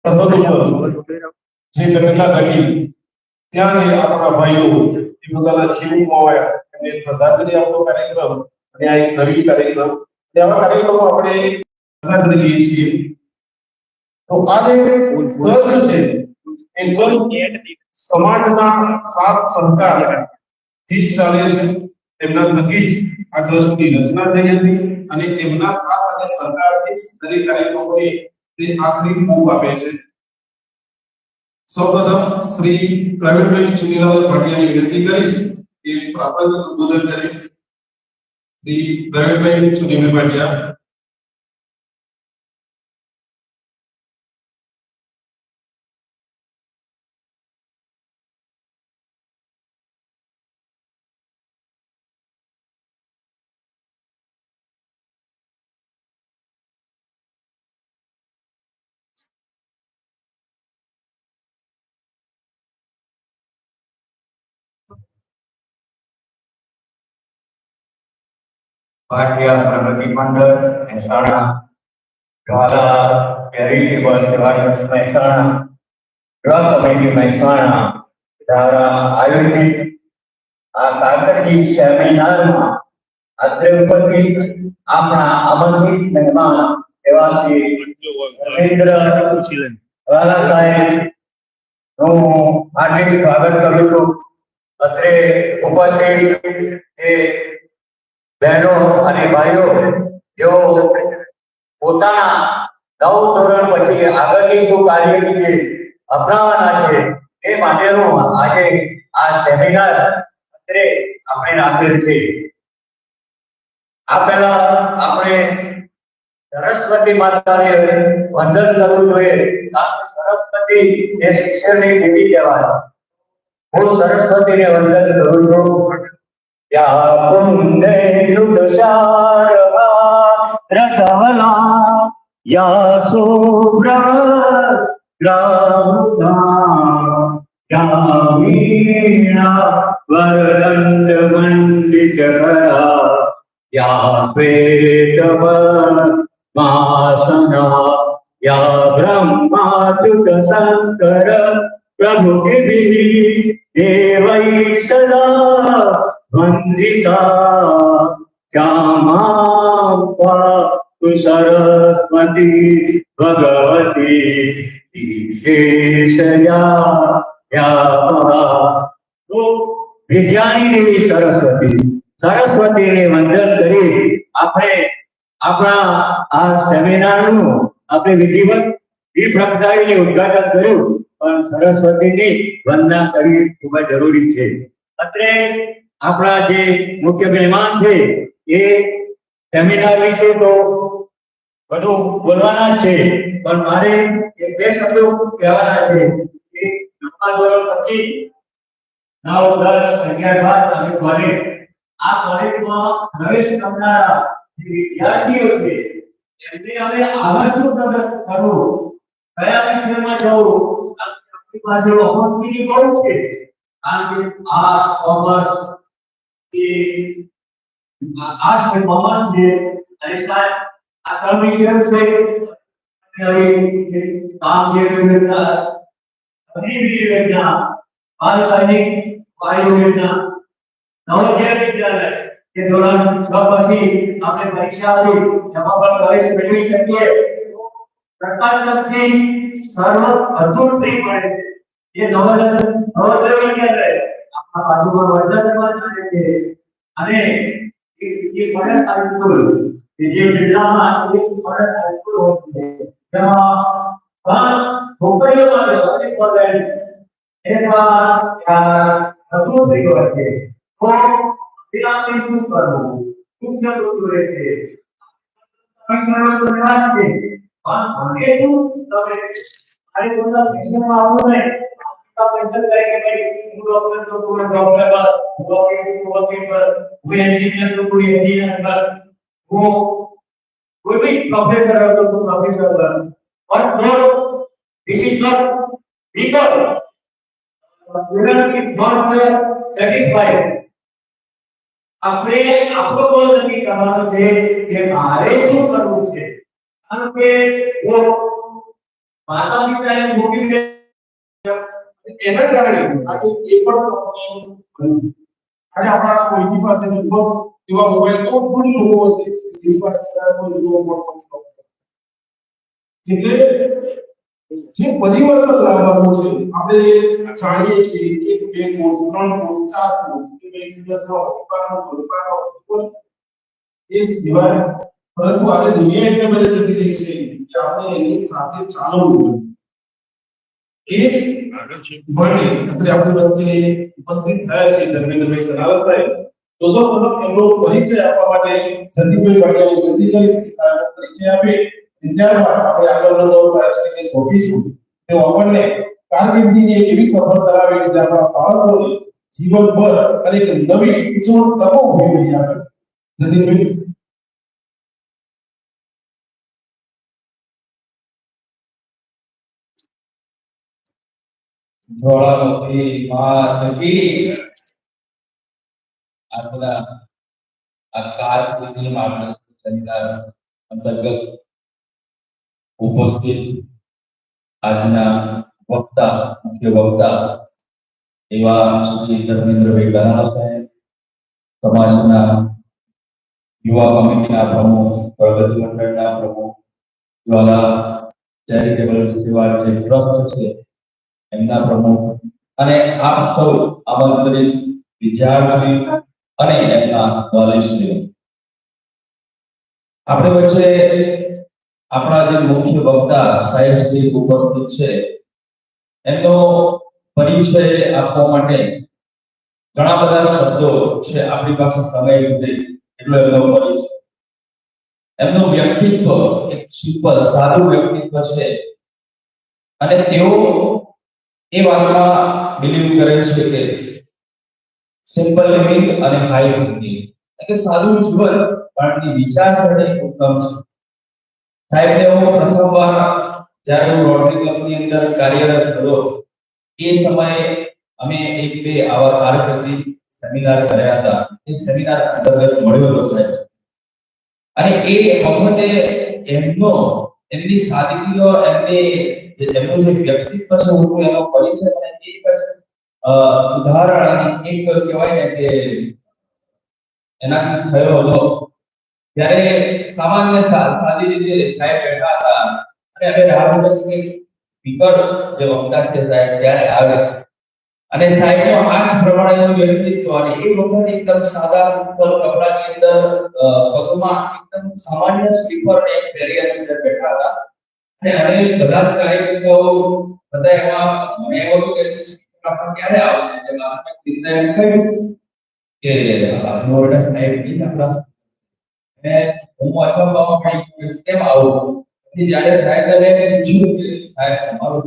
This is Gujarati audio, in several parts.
જે ઘટના ઘટી ત્યાં જે આપણા ભાઈઓ એ પોતાના જીવ ગુમાવ્યા એમને શ્રદ્ધાંજલિ આપતો કાર્યક્રમ અને આ એક નવીન કાર્યક્રમ અને આવા કાર્યક્રમો આપણે બધા જ રહીએ છીએ. તો આ જે ટ્રસ્ટ છે એ ટ્રસ્ટ સમાજના સાથ સહકાર થી ચાલે છે. એમના થકી જ આ ટ્રસ્ટની રચના થઈ હતી અને એમના સાથ અને સહકારથી દરેક કાર્યક્રમોને તે આખરી મૂક આપે છે. સૌપ્રથમ શ્રી પ્રવીણભાઈ ચુનીલાલ ભાટિયાની વિનંતી કરીશ કે પ્રાસંગિક ઉદ્બોધન કરે. શ્રી પ્રવીણભાઈ ચુનીલાલ ભાટિયા. ભાટિયા પ્રગતિ મંડળ મહેસાણા દ્વારા ચેરિટેબલ સેવા trust Mehsana drug committee Mehsana દ્વારા આયોજિત આ કાકડજી સેમિનારમાં અત્રે ઉપસ્થિત આપણા આમંત્રિત મહેમાન એવા શ્રી ધર્મેન્દ્ર વાલા સાહેબ નું હાર્દિક સ્વાગત કરું છું. અત્રે ઉપસ્થિત એ બહેનો અને ભાઈઓ જેઓ પોતાના 9 ધોરણ પછી આગળની શું કાર્યરીતિ અપનાવવાના છે એ માટેનું આજે આ સેમિનાર અત્રે આપણે રાખેલ છે. આ પહેલા આપણે સરસ્વતી માતાને વંદન કરવું જોઈએ. સરસ્વતી એ શિક્ષણની દેવી કહેવાય. હું સરસ્વતીને વંદન કરું છું. या पुण्येन्दु रतवला या सुब्रह्मण्या या वीणा वरदंड मंडितकरा या श्वेतपद्मासना या ब्रह्माच्युत शंकर प्रभुभिः देवैः सदा वंदिता श्यामा सरस्वती भगवती विशेषया तो વિદ્યાની દેવી સરસ્વતીને વંદન કરી આપણે આપણા આ સેમિનારનું આપણે વિધિવત દીપ પ્રગટાવીને ઉદ્ઘાટન કર્યું. પણ સરસ્વતીની વંદના કરવી ખૂબ જ જરૂરી છે. અત્રે આપણા જે મુખ્ય મહેમાન છે એ સેમિનાર વિશે તો બધું બોલવાના છે, પણ મારે એક બે શબ્દો કહેવાના છે કે 9મા ધોરણ પછી 9, 10, 11, 12 અને કોલેજ, આ કોલેજમાં પ્રવેશ કરનારા જે વિદ્યાર્થીઓ છે એમને હવે આગળ શું કરવું, કયા વિષયમાં જવું, આપણી પાસે ઓપોર્ચ્યુનિટી બહુ છે. આર્ટ્સ, કોમર્સ કે આર્ટ્સ અને કોમર્સ છે અને સાયન્સ આ ત્રણ વિષયો છે. કામ જે વિજ્ઞાન, બાલ સૈનિક, વાયુ વિજ્ઞાન, નવોદય વિદ્યાલય કે ધોરણ 6 પછી આપણે પરીક્ષા આપી એમાં પણ પ્રવેશ મેળવી શકીએ. સરકાર તરફથી સર્વ ભરપૂર ફી મળે છે. ये नवोदय विद्यालय आपका बाजूમાં વડોદરામાં ચાલે છે અને એ મોડલ હાઈસ્કૂલ કે જે જિલ્લામાં એક મોડલ હાઈસ્કૂલ હોય છે જેમાં પણ છોકરીઓ માટે અનેક કોલેજ એમાં બધું થઈ ગયું છે. તો વિદ્યાર્થી શું કરવું, મુખ્ય વસ્તુ એ છે વિષયો તો લેવા જ છે, પણ ભણે શું તમે આને બધા વિષયમાં આવવું નહીં. पैसा करेंगे भाई, वो डॉक्टर तो पूरा डॉक्टर का, वो वकील पर, वो इंजीनियर तो कोई इंजीनियर पर, वो कोई भी प्रोफेसर है तो प्रोफेसर पर, और जो this is not people student is not satisfied. આપણે આપણો ગોલ નક્કી કરવાનો છે કે મારે શું કરવું છે. કારણ કે જો માતા પિતાએ મૂકી એના કારણે આજે એ પણ કંપની બની. આજે આપણા કોઈની પાસે લગભગ એવા મોબાઈલ તો ફૂલ લોકો હશે એની પાસે કોઈ લોકો એટલે જે પરિવર્તન લાવવાનું છે આપણે જાણીએ છીએ એક બે કોર્સ ત્રણ કોર્સ ચાર કોર્સ કે એક દિવસમાં હોસ્પિટલનો એ સિવાય પરંતુ આજે દુનિયા એટલે બધી જતી રહી છે કે આપણે એની સાથે ચાલવું પડશે એ જ ભણે અત્યારે આપણી વચ્ચે ઉપસ્થિત થયા છે ધર્મેન્દ્રભાઈ કનાલા સાહેબ તો એમનો પરિચય આપવા માટે જતીભાઈ ભાટિયાની વિનંતી કરીશ કે સાહેબ પરિચય આપે ત્યારબાદ આપણે આગળનો દોર ફાયર સોંપીશું તેઓ આપણને કારકિર્દીની એક એવી સફળ કરાવે કે જે આપણા બાળકોને જીવનભર અને એક નવી ઉજ્જવળ તકો ઉભી કરી આપે જતીભાઈ જ્વાળામુખી માત કી આપણા આ કારકિર્દી માર્ગદર્શન અંતર્ગત ઉપસ્થિત આજના વક્તા મુખ્ય વક્તા એવા શ્રી ધર્મેન્દ્રભાઈ કનાલા સાહેબ, સમાજના યુવા કમિટીના પ્રમુખ, પ્રગતિ મંડળના પ્રમુખ, જ્વાલા ચેરિટેબલ સેવા જે ટ્રસ્ટ છે એમના પ્રમુખ અને આપ સૌ આમંત્રિત વિદ્યાર્થી અને એમના વાલીશ્રીઓ, આપણે વચ્ચે આપણા જે મુખ્ય વક્તા સાહેબ શ્રી ઉપસ્થિત છે એમનો પરિચય આપવા માટે ઘણા બધા શબ્દો છે, આપણી પાસે સમય નથી એટલો એમનો પરિચય. એમનું વ્યક્તિત્વ એક સિમ્પલ સારું વ્યક્તિત્વ છે અને તેઓ એ વાતમાં બિલીવ કરે છે કે સિમ્પલ લિવિંગ અને હાઈ થિંકિંગ એટલે સારું જીવન પણ વિચારસરણી ઉત્તમ છે. સાહેબ તેઓ પ્રથમવાર જ્યારે હું રોટરી ક્લબની અંદર કાર્યરત હતો એ સમયે અમે એક બે આવા કારકિર્દી સેમિનાર કર્યા હતા. એ સેમિનાર અંતર્ગત મળ્યો હતો સાહેબ અને એ વખતે એમની સાદગીઓ એમનું જે વ્યક્તિત્વ છે હું એનો પરિચય અને એક ઉદાહરણ એક કહેવાય ને કે એનાથી થયો હતો. ત્યારે સામાન્ય સાદી રીતે સાહેબ બેઠા હતા અને અમે રાહ જોઈ સ્પીકર જે વક્તા છે સાહેબ ત્યારે આવે અને સાહેબનો આ જ પ્રમાણેનું વ્યક્તિત્વ અને એ વખતે એકદમ સાદા સિમ્પલ કપડાની અંદર પગમાં એકદમ સામાન્ય સ્લીપર ને પહેરી અને બેઠા હતા અને અમે બધા જ કાર્યકર્તાઓ બધા એમાં મેં એવું કે આપણે ક્યારે આવશે એટલે આપણે કિન્ના એમ કહ્યું કે આપનો બેટા સાહેબ ની આપણા અને હું અટકાવવા માટે કેમ આવું પછી જ્યારે સાહેબને પૂછ્યું કે સાહેબ તમારું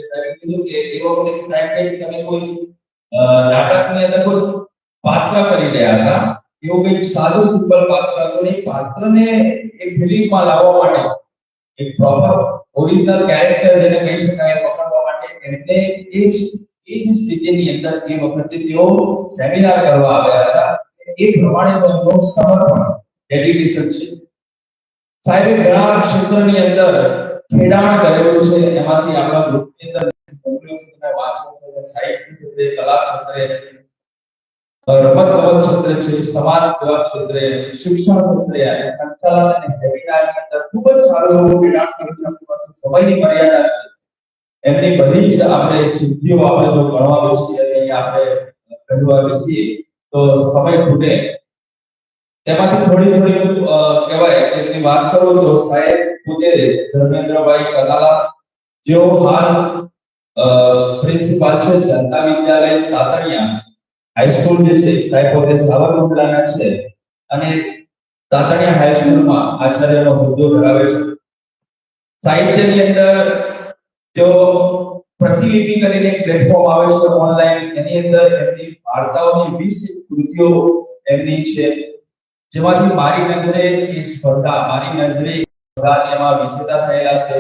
સાહેબ કીધું કે એ વખતે સાહેબ કે તમે કોઈ નાટકની અંદર કોઈ પાત્ર કરી રહ્યા હતા, એવું કંઈક સાદું સિમ્પલ પાત્ર હતું ને પાત્રને એક ફિલ્મમાં લાવવા માટે એક પ્રોપર ઓરિજિનલ કેરેક્ટર જેને કહી શકાય પકડવા માટે એમને એ જ સ્થિતિની અંદર એ વખતે તેઓ સેમિનાર કરવા આવ્યા હતા. એ પ્રમાણેનો એમનો સમર્પણ ડેડિકેશન છે. સાહેબે ઘણા ક્ષેત્રની અંદર ખેડાણ કરેલું છે. એમાંથી આપણા ગ્રુપની અંદર સાહિત્ય ક્ષેત્રે, કલા ક્ષેત્રે, રમત ક્ષેત્રે છે, સમાજ સેવા ક્ષેત્રે, શિક્ષણ ક્ષેત્રે અને સંચાલન અને સેમિનારની અંદર ખૂબ જ સારું એવું ખેડાણ કર્યું છે. આપણી પાસે સમયની મર્યાદા છે. એમની બધી જ આપણે સિદ્ધિઓ આપણે જો ગણવા બેસીએ અને આપણે કહેવા બેસીએ તો સમય ખૂટે. તેમાંથી થોડી કહેવાય એમની વાત કરું તો સાહેબ પોતે ધર્મેન્દ્રભાઈ કનાલા જેઓ હાલ પ્રિન્સિપાલ છે જનતા વિદ્યાલય તાતણિયા હાઈસ્કૂલ જે છે સાહેબ પોતે સાવરકુંડલાના છે અને તાતણિયા હાઈસ્કૂલમાં આચાર્યનો હોદ્દો ધરાવે છે. સાહિત્યની અંદર તેઓ પ્રતિલિપિ કરીને એક પ્લેટફોર્મ આવે છે ઓનલાઈન, એની અંદર એમની વાર્તાઓની 20 કૃતિઓ એમની છે, જેમાંથી મારી નજરે એ સ્પર્ધા એમાં વિજેતા થયેલા છે.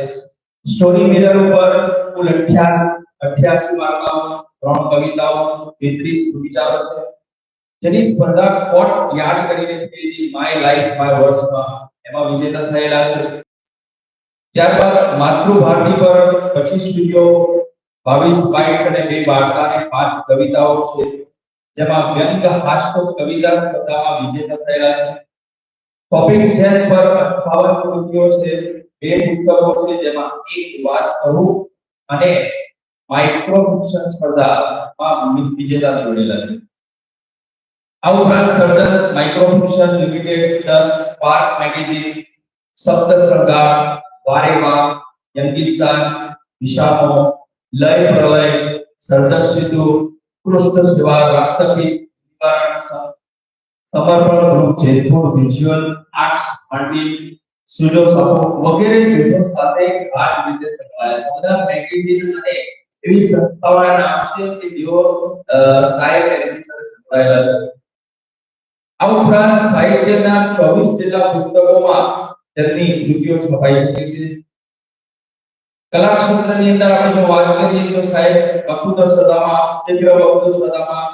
સ્ટોરી મિરર ઉપર કુલ 88 વાર્તાઓ, 3 કવિતાઓ, 33 વિચારો છે, જેની સ્પર્ધા કોટ યાર્ડ કરીને થયેલી માય લાઈફ માય વર્ડ્સમાં એમાં વિજેતા થયેલા છે. ત્યારબાદ માતૃભારતી પર 25 વિડીયો, 22 બાઇટ્સ અને 2 વાર્તા અને 5 કવિતાઓ છે, જેમાં વ્યંગ હાસ્ય કવિતા સ્પર્ધામાં વિજેતા થયેલા છે. શોપિંગ ચેન પર 58 કૃતિઓ છે, 2 પુસ્તકો છે, જેમાં એક વાત કહું અને માઇક્રો ફિક્શન સ્પર્ધામાં વિજેતા જોડેલા છે. આ ઉપરાંત Sarjan micro fiction limited, 10 spark magazine, Sapt Shringar, Vareva, Youngistan, Vishamo, Laya Pralay, Sarjan Sindhu, Krishna Seva, રાક્તપી, Nivaran, Samarpan group, Jetpur, visual arts, Mandvi, સુડોફાફો વગેરે જૂથો સાથે ગાઢ રીતે સંકળાયેલા છે. બધા મેગેઝિન અને એવી સંસ્થાઓના નામ છે કે જેઓ સાહિત્ય એની સાથે સંકળાયેલા છે. આ ઉપરાંત સાહિત્યના 24 જેટલા પુસ્તકોમાં તેમની કૃતિઓ છપાઈ ચૂકી છે. કલા ક્ષેત્રની અંદર આપણે જો વાત કરીએ તો સાહેબ વક્તૃત્વ સ્પર્ધામાં, શીઘ્ર વક્તૃત્વ સ્પર્ધામાં,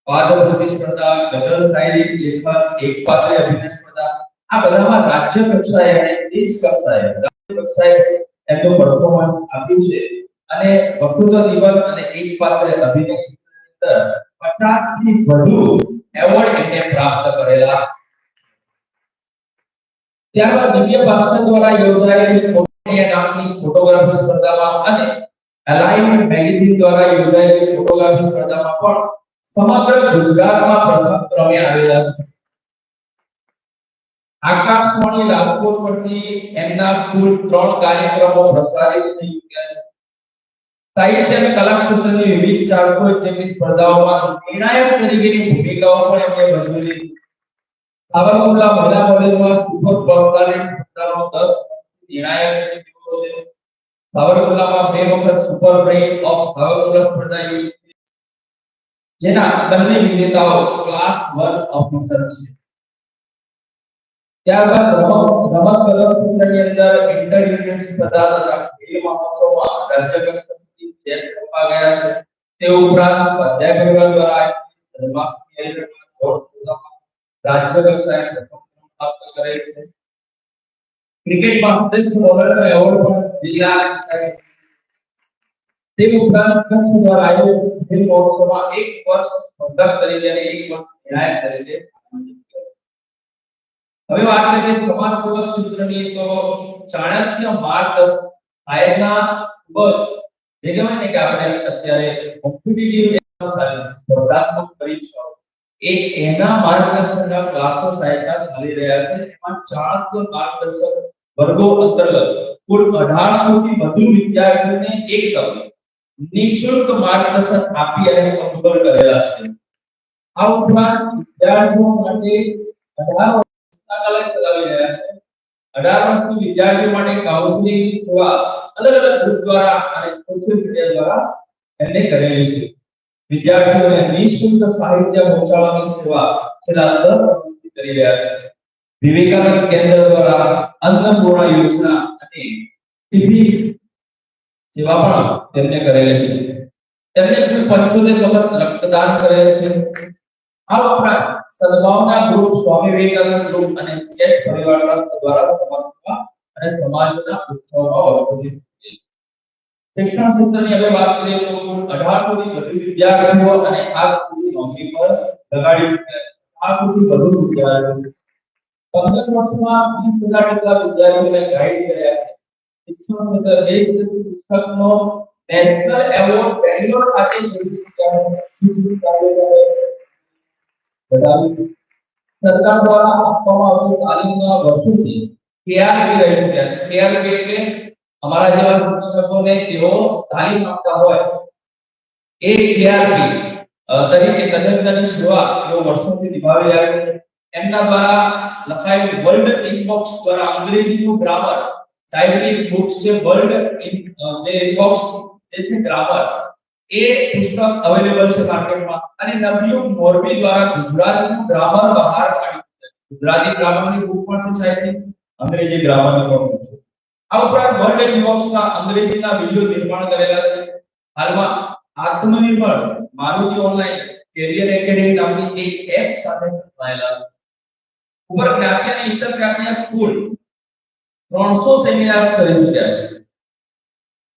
વાદપ્રતિ સ્પર્ધા, ગઝલ શાયરી લેખન, એકપાત્રીય અભિનય સ્પર્ધા, આ બધામાં રાજ્ય કક્ષાએ અને દેશ કક્ષાએ એમનું પરફોર્મન્સ આપ્યું છે. અને વક્તૃત્વ નિબંધ અને એકપાત્રીય અભિનય ક્ષેત્રની અંદર 50 થી વધુ એવોર્ડ એમને પ્રાપ્ત કરેલા. ત્યારબાદ દિવ્ય ભાસ્કર દ્વારા યોજાયેલી ફોટોગ્રાફી નામની ફોટોગ્રાફી સ્પર્ધામાં અને અલાઇન મેગેઝિન દ્વારા યોજાયેલી ફોટોગ્રાફી સ્પર્ધામાં પણ સમગ્ર ગુજરાતમાં પ્રથમ ક્રમે આવેલા છે. આકાશવાણી રાજકોટ પરથી એમના કુલ 3 કાર્યક્રમો પ્રસારિત થઈ ચૂક્યા છે. સાહિત્ય અને કલા ક્ષેત્રની વિવિધ 400 જેટલી સ્પર્ધાઓમાં નિર્ણાયક તરીકેની ભૂમિકાઓ પણ એમણે ભજવેલી છે. સાવરકુંડલા મહિલા કોલેજમાં સુપર પ્રોસ્ટારેટ સ્પર્ધાનો 10 નિર્ણાયક તરીકે છે. સાવરકુંડલામાં 2 વખત સુપર બ્રેઇન ઓફ સાવરકુંડલા સ્પર્ધા યોજી છે, જેના બંને વિજેતાઓ ક્લાસ 1 ઓફિસર છે. ત્યારબાદ રમત ગમત ક્ષેત્રની અંદર ઇન્ટર યુનિયન સ્પર્ધા તથા ખેલ મહોત્સવમાં રાજ્ય કક્ષાની ચેસ રમવા ગયા છે. તે ઉપરાંત સ્વાધ્યાય પરિવાર દ્વારા જન્માષ્ટમી સ્પર્ધામાં રાજ્ય કક્ષાએ પ્રથમ ક્રમ પ્રાપ્ત કરે છે. ક્રિકેટમાં શ્રેષ્ઠ બોલરનો એવોર્ડ પણ જિલ્લા કક્ષાએ. તે ઉપરાંત કચ્છ દ્વારા આયોજિત ખેલ મહોત્સવમાં 1 વર્ષ સ્પર્ધક તરીકે અને 1 વર્ષ નિર્ણાયક તરીકે સન્માનિત કર્યા. હવે વાત કરીએ સમાજ સેવક ક્ષેત્રની, તો ચાણક્ય માર્ગ સાહેબના ખૂબ જે કહેવાય ને કે આપણે અત્યારે કોમ્પિટિટિવ એક્ઝામ ચાલે છે, સ્પર્ધાત્મક પરીક્ષાઓ, એના માર્ગદર્શનના ક્લાસો સાહેબના ચાલી રહ્યા છે. એમાં ચાણક્ય માર્ગદર્શક વર્ગો અંતર્ગત કુલ 1800 થી વધુ વિદ્યાર્થીઓને એક તબક્કે નિશુલ્ક માર્ગદર્શન આપી અને અનુભવ કરેલા છે. આ ઉપરાંત વિદ્યાર્થીઓ માટે 18 પુસ્તકાલય ચલાવી રહ્યા છે. 18 વર્ષથી વિદ્યાર્થીઓ માટે કાઉન્સેલિંગ સેવા અલગ અલગ ગ્રુપ દ્વારા અને સોશિયલ મીડિયા દ્વારા એમને કરેલી છે. વિદ્યાર્થીઓને નિઃશુલ્ક સાહિત્ય પહોંચાડવાની સેવા છેલ્લા 10 વર્ષથી કરી રહ્યા છે. વિવેકાનંદ કેન્દ્ર દ્વારા અન્નપૂર્ણા યોજના અને ટીબી સેવા પણ તેમને કરેલી છે. તેમને કુલ 75 વખત રક્તદાન કરેલ છે. આ ઉપરાંત સદભાવના ગ્રુપ, સ્વામી વિવેકાનંદ ગ્રુપ અને સ્કેચ પરિવાર ટ્રસ્ટ દ્વારા સમાજમાં અને સમાજના ઉત્સવમાં વર્તવી છે. શિક્ષણ ક્ષેત્રની હવે વાત કરીએ તો 1800 થી વધુ વિદ્યાર્થીઓ અને આજ સુધી નોકરી પર લગાડી છે. આ સુધી વધુ વિદ્યાર્થીઓ 15 વર્ષમાં 20,000 જેટલા વિદ્યાર્થીઓને ગાઈડ કર્યા છે. શિક્ષણ ક્ષેત્ર દેશ શિક્ષકનો નેશનલ એવોર્ડ બેંગ્લોર ખાતે સરકાર દ્વારા આપવામાં આવતી તાલીમના વર્ષોથી કેઆરપી રહી ચૂક્યા છે. કેઆરપી એટલે અમારા જેવા શિક્ષકોને તેઓ તાલીમ આપતા હોય એ કેઆરપી તરીકે તજજ્ઞની સેવા તેઓ વર્ષોથી નિભાવી રહ્યા છે. એમના દ્વારા લખાયેલ વર્લ્ડ ઇનબોક્સ દ્વારા અંગ્રેજીનું ગ્રામર, સાહેબની બુક્સ છે વર્લ્ડ જે ઇનબોક્સ જે છે ગ્રામર, એ પુસ્તક અવેલેબલ છે માર્કેટમાં. અને નવયુગ મોરબી દ્વારા ગુજરાતીનું ગ્રામર બહાર પાડ્યું છે. ગુજરાતી ગ્રામરની બુક પણ છે સાહેબની, અંગ્રેજી ગ્રામરની પણ બુક છે. આ ઉપરાંત વર્લ્ડ ઇનબોક્સના અંગ્રેજીના વિડિયો નિર્માણ કરેલા છે. હાલમાં આત્મનિર્ભર મારુતિ ઓનલાઈન કેરિયર એકેડેમી નામની એક એપ સાથે સંકળાયેલા છે. ઉપર જ્ઞાતિ અને ઇતર જ્ઞાતિના કુલ 300 સેમિનાર્સ કરી ચૂક્યા છે.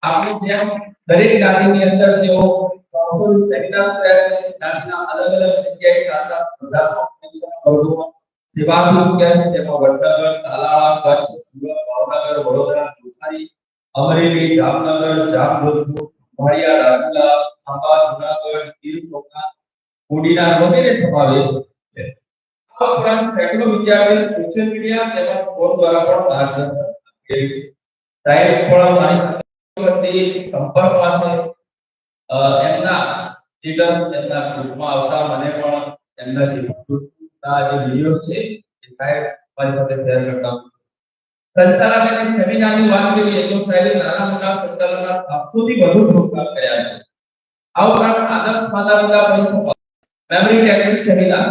આપણી જેમ દરેક જ્ઞાતિની અંદર તેઓ 300 સેમિનાર કર્યા છે. જ્ઞાતિના અલગ અલગ જગ્યાએ ચાલતા સ્પર્ધાત્મક પરીક્ષાઓ સેવાકીય ચૂક્યા છે. તેમાં વડનગર, તાલાળા, કચ્છ, સુરત, ભાવનગર, વડોદરા, નવસારી, અમરેલી, જામનગર, જામજોધપુર, ખંભાળિયા, રાજુલા, ખાંભા, જુનાગઢ, ગીર સોમનાથ, કોડીનાર વગેરે સમાવેશ છે. આ ઉપરાંત સેંકડો વિદ્યાર્થીઓ સોશિયલ મીડિયા તેમજ ફોન દ્વારા પણ માર્ગદર્શન આપી રહી છે. સાહેબ પણ મારી સાથે સંપર્કમાં છે. એમના સ્ટેટસ એમના ગ્રુપમાં આવતા મને પણ એમના જે વિડીયોઝ છે એ સાહેબ મારી સાથે શેર કરતા હોય. સંચાલન અને સેમિનારની વાત કરીએ તો સાહેબે નાના મોટા સંચાલનના 700 થી વધુ પ્રોગ્રામ કર્યા છે. આ ઉપરાંત આદર્શ માતા-પિતા પરિસંવાદ, memory technique seminar,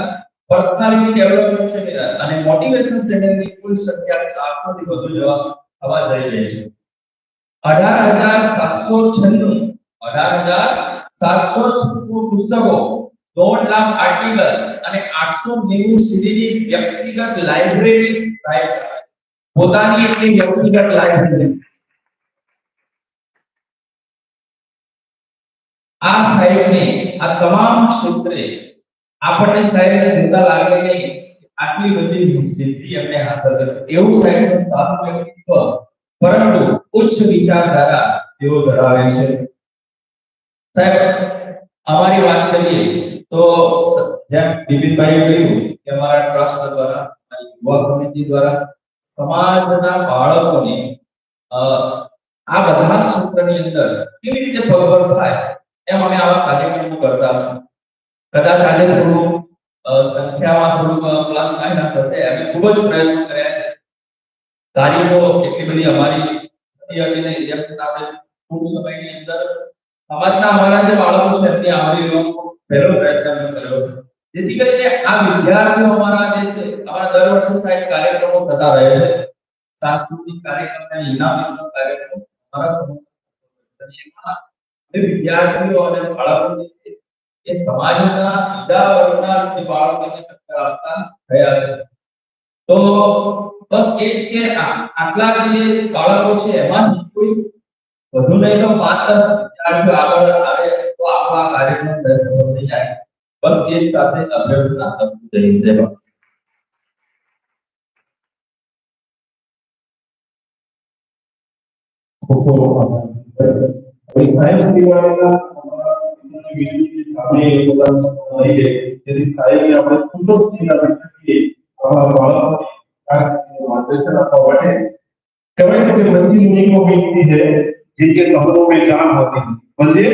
personality development seminar અને મોટિવેશન સેમિનારની કુલ સંખ્યા 700 થી વધુ થવા જઈ રહી છે. 18,796 પુસ્તકો, 1.5 લાખ આર્ટિકલ અને 890 સીડીની વ્યક્તિગત લાઇબ્રેરી સાહેબ પોતાની એટલી વ્યક્તિગત લાઇબ્રેરી. આ સાહેબને આ તમામ ક્ષેત્રે આપણને સાહેબ મોટા લાગે નહીં આટલી બધી સિદ્ધિ એમને હાંસલ કરી. એવું સાહેબનું સારું વ્યક્તિત્વ પરંતુ ઉચ્ચ વિચારધારા તેઓ ધરાવે છે. સાહેબ અમારી વાત કરીએ તો જેમ બિપિનભાઈએ કહ્યું કે અમારા ટ્રસ્ટ દ્વારા યુવા કમિટી દ્વારા સમાજના બાળકોને આ બધા ક્ષેત્રની અંદર કેવી રીતે પગભર થાય એમ અમે આવા કાર્યક્રમો કરતા છીએ. કદાચ આજે થોડું સંખ્યામાં થોડું પ્લસ માઇનસ હશે. અમે ખૂબ જ પ્રયત્ન કર્યા છે. તારીખો એટલી બધી અમારી ઇલેક્શન આપણે ખૂબ સમયની અંદર સમાજના અમારા જે બાળકો છે એમની આવરી લેવાનો પહેલો પ્રયત્ન અમે કર્યો છે. જેથી કરીને આ વિદ્યાર્થીઓ અમારા જે છે અમારા દર વર્ષે સાહેબ કાર્યક્રમો થતા રહે છે. સાંસ્કૃતિક કાર્યક્રમ અને ઇનામ વિતરણ કાર્યક્રમ અમારા સમૂહમાં વિદ્યાર્થીઓ અને બાળકો છે એ સમાજના બીજા વર્ગના જે બાળકોને ટક્કર આપતા થયા છે. તો બસ એ જ કે આટલા જે બાળકો છે એમાં કોઈ વધુ નહીં તો 5-10 વિદ્યાર્થીઓ આગળ આવે તો આપણા કાર્યક્રમ સફળ થઈ જાય. બસ એ જ સાથે અભ્યર્થના કરતું જઈ જય. સાહેબ શ્રીવાળાના વિનંતી સામે પોતાનું લઈ લે તેથી સાહેબને આપણે ખૂબ જ ધ્યાન રાખી શકીએ. આપણા બાળકોને मार्गदर्शन आपका है कभी कभी बंदी उन्हीं को मिलती है जिनके सपनों में जान होती है. बंदे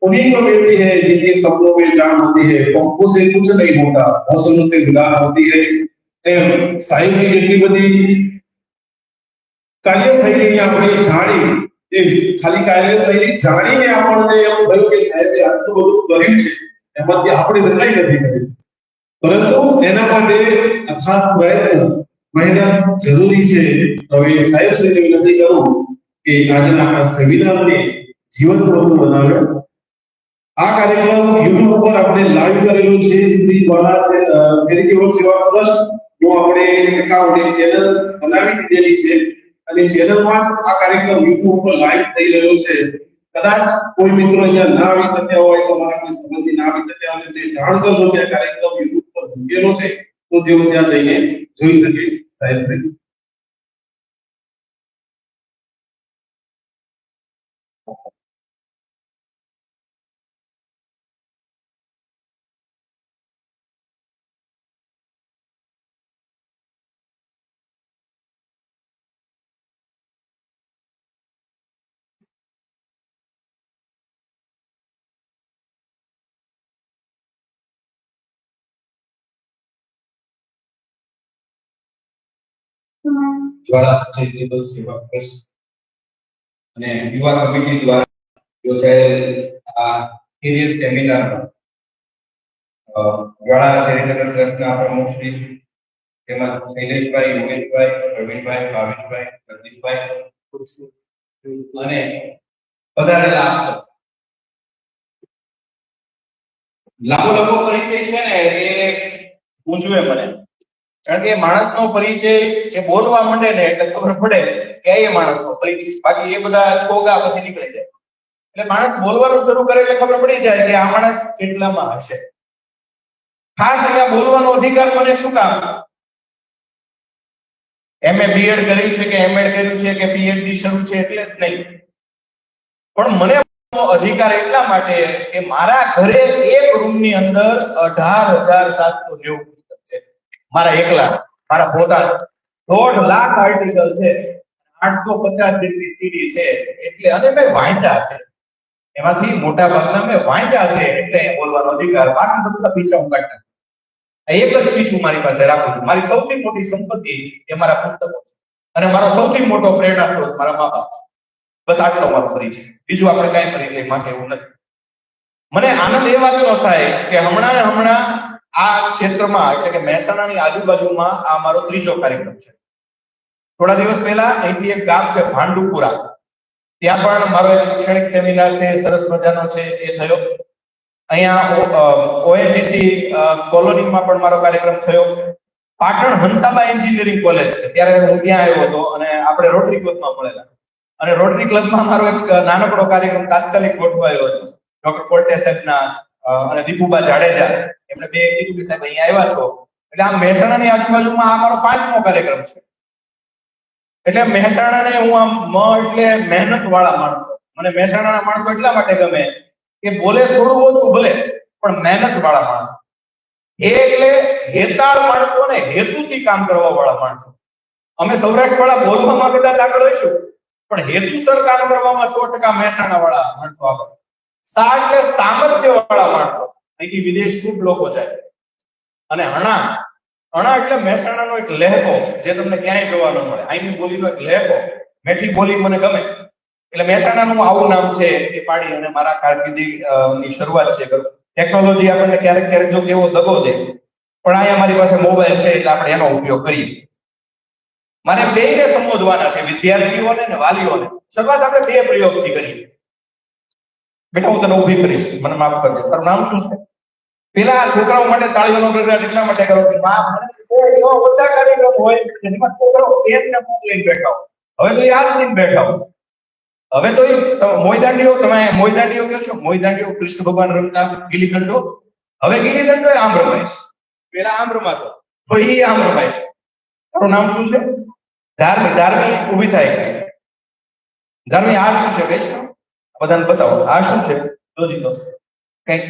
उन्हीं को मिलती है जिनके सपनों में जान होती है. पंखों से कुछ नहीं होता, मौसमों से गुलाब होती है. साहिब की જેટલી બધી કાર્યશૈલી આપણે જાણી એ ખાલી કાર્યશૈલી જાણીને આપણને એમ થયું કે સાહેબે આટલું બધું કર્યું છે એમાંથી આપણે બદલાઈ નથી કરી, પરંતુ એના માટે અથાગ પ્રયત્ન મહેનત જરૂરી છે. હવે સાહેબ શ્રીને વિનંતી કરું કે આજના આ સેમિનારને જીવંત બનાવ્યો. આ કાર્યક્રમ YouTube ઉપર આપણે લાઈવ કરેલું છે. શ્રી વાળા ચેરિટેબલ સેવા ટ્રસ્ટ નો આપણે એકાઉન્ટ એક ચેનલ બનાવી દીધેલી છે અને ચેનલમાં આ કાર્યક્રમ YouTube ઉપર લાઈવ થઈ રહ્યો છે. કદાચ કોઈ મિત્રો અહીંયા ના આવી શક્યા હોય, તમારા કોઈ સંબંધી ના આવી શક્યા હોય તે જાણ કરજો કે આ કાર્યક્રમ YouTube પર મૂકેલો છે તો તેઓ ત્યાં જઈને જોઈ શકે. સાહેબ જ્વાળા ચેરિટેબલ સેવા ટ્રસ્ટ અને યુવા કમિટી દ્વારા યોજાયેલ આ કેરિયર સેમિનારમાં જ્વાળા ચેરિટેબલ ટ્રસ્ટના પ્રમુખ શ્રી તેમજ શૈલેષભાઈ, યોગેશભાઈ, પ્રવીણભાઈ, ભાવેશભાઈ, પ્રદીપભાઈ અને પધારેલા આપ લાખો લોકો પરિચય છે ને એ પૂછવે મને કારણ કે એ માણસનો પરિચય એ બોલવા માંડે ને એટલે ખબર પડે કે એ માણસનો પરિચય, બાકી એ બધા છોગા પછી નીકળી જાય. એટલે માણસ બોલવાનું શરૂ કરે એટલે ખબર પડી જાય કે આ માણસ કેટલામાં હશે. ખાસ અહીંયા બોલવાનો અધિકાર મને શું કામ? MA BEd કર્યું છે કે MAd કર્યું છે કે PhD શરૂ છે એટલે જ નહીં, પણ મને અધિકાર એટલા માટે કે મારા ઘરે એક રૂમની અંદર 18,790 પુસ્તક છે. મારા એકલા, મારા પોતાના 1.5 લાખ આર્ટિકલ છે, 850 જેટલી સીડી છે, એટલે અને મેં વાંચ્યા છે, એમાંથી મોટા ભાગના મેં વાંચ્યા છે, એટલે બોલવાનો અધિકાર. બાકી બધા પૈસા હું કાઢી નાખું. એક જ પીછું મારી પાસે રાખું છું. મારી સૌથી મોટી સંપત્તિ એ મારા પુસ્તકો છે, અને મારો સૌથી મોટો પ્રેરણા સ્ત્રોત મારા મા બાપ છે. બસ આટલો મારો પરિચય, બીજું આપણે કઈ પરિચય માટે એવું નથી. મને આનંદ એ વાતનો થાય કે હમણાં આ ક્ષેત્રમાં એટલે કે મહેસાણાની આજુબાજુમાં આ મારો 3જો કાર્યક્રમ છે. થોડા દિવસ પહેલા અહીંથી એક ગામ છે ભાંડુપુરા, ત્યાં પણ મારો એક શૈક્ષણિક સેમિનાર છે, સરસ મજાનો છે, એ થયો. અહીંયા ONGC કોલોનીમાં પણ મારો કાર્યક્રમ થયો. પાટણ હંસાબા એન્જિનિયરિંગ કોલેજ છે, ત્યારે હું ત્યાં આવ્યો હતો અને આપણે રોટરી ક્લબમાં મળેલા, અને રોટરી ક્લબમાં મારો એક નાનકડો કાર્યક્રમ તાત્કાલિક ગોઠવાયો હતો. ડોક્ટર કોલ્ટે સાહેબના અને દીપુબા જાડેજા એમણે બે કીધું કે સાહેબ અહીંયા આવ્યા છો, એટલે આ મહેસાણાની આજુબાજુમાં આ મારો 5મો કાર્યક્રમ છે. એટલે મહેસાણાને હું આમ એટલે મહેનત વાળા માણસો, મને મહેસાણાના માણસો એટલા માટે ગમે કે બોલે થોડું ઓછું ભલે પણ મહેનત વાળા માણસો, એટલે હેતાળ માણસો ને હેતુથી કામ કરવા વાળા માણસો. અમે સૌરાષ્ટ્ર વાળા બોલવામાં કદાચ આગળ રહીશું, પણ હેતુસર કામ કરવામાં 100% મહેસાણા વાળા માણસો આગળ. એટલે સામર્થ્ય વાળા માણસો. અહીંથી વિદેશ ખૂબ લોકો જાય. અને અણા એટલે મહેસાણાનો એક લહેકો, જે તમને ક્યાંય જોવા ન મળે. અહીંની બોલીનો એક લહેકો, મેઠી બોલી મને ગમે, એટલે મહેસાણાનું આવું નામ છે એ પાડી અને મારા કારકિર્દી ની શરૂઆત છે. ટેકનોલોજી આપણને ક્યારેક જો કેવો દગો દે, પણ અહીંયા મારી પાસે મોબાઈલ છે એટલે આપણે એનો ઉપયોગ કરીએ. મારે બેયને સંબોધવાના છે, વિદ્યાર્થીઓને અને વાલીઓને. શરૂઆત આપણે 2 પ્રયોગથી કરીએ. બેટા હું તને ઊભી કરીશ, મને માફ કરજે, તારું નામ શું છે? પેલા છોકરાઓ માટે તાળીઓનો ગગડાટ એટલા માટે કરો કે કોઈ ઓછા કાર્યક્રમ હોય જેમાં છોકરાઓ પેનને બુક લઈને બેઠા હોય. હવે તો યાદ લઈને બેઠા હોય. હવે તો મોયદાંડીઓ, તમે મોયદાંડીઓ કહો છો, મોયદાંડીઓ કૃષ્ણ ભગવાન રમતા ગીલી દંડો. હવે ગીલી દંડો આમ રમાય છે, પેલા આમ રમાતો, પછી આમ રમાય છે. તારું નામ શું છે? ધાર્મી ઊભી થાય. ધાર્મી આ શું છે? વૈષ્ણવ બધાને બતાવો, આ શું છે? જોજી તો કઈ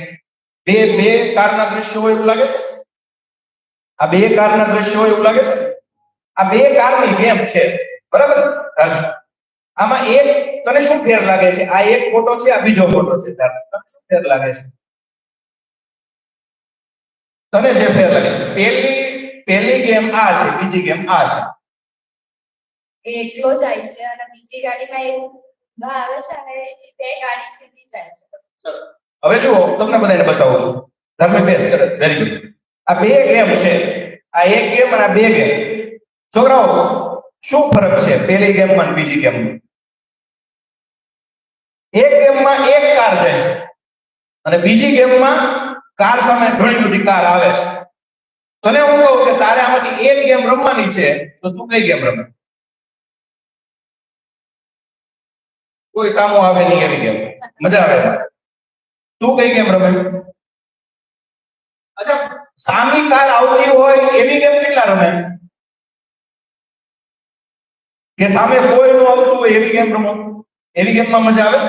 બે કારના દ્રશ્યો હોય એવું લાગે છે. આ 2 કારના દ્રશ્યો હોય એવું લાગે છે. આ 2 કારની ગેમ છે, બરાબર? આમાં એક તને શું ફેર લાગે છે? આ એક ફોટો છે, આ બીજો ફોટો છે. તને શું ફેર લાગે છે? તને જે ફેર લાગે, પહેલી ગેમ આ છે, બીજી ગેમ આ છે. એકલો જાય છે અને બીજી ગાડીમાં એક ઊભા આવે છે અને 2 ગાડી સીધી જાય છે. હવે જુઓ, તમને બધાને બતાવું છું. ધર્મે બેસ, સરસ, વેરી ગુડ. આ 2 ગેમ છે, આ એક ગેમ અને આ 2 ગેમ. છોકરાઓ શું ફરક છે પહેલી ગેમમાં અને બીજી ગેમમાં? એક ગેમમાં એક કાર જાય છે અને બીજી ગેમમાં કાર સામે ઘણી બધી કાર આવે છે. તને હું કહું કે તારે આમાંથી એક ગેમ રમવાની છે, તો તું કઈ ગેમ રમે? કોઈ સામો આવે નહીં એવી ગેમ, મજા આવે છે. તું કઈ ગેમ રમે? અચ્છા, સામી કાર આવતી હોય એવી ગેમ કેટલા રમે? કે સામે કોઈ ન આવતું હોય એવી ગેમ રમો? એવી ગેમમાં મજા આવે?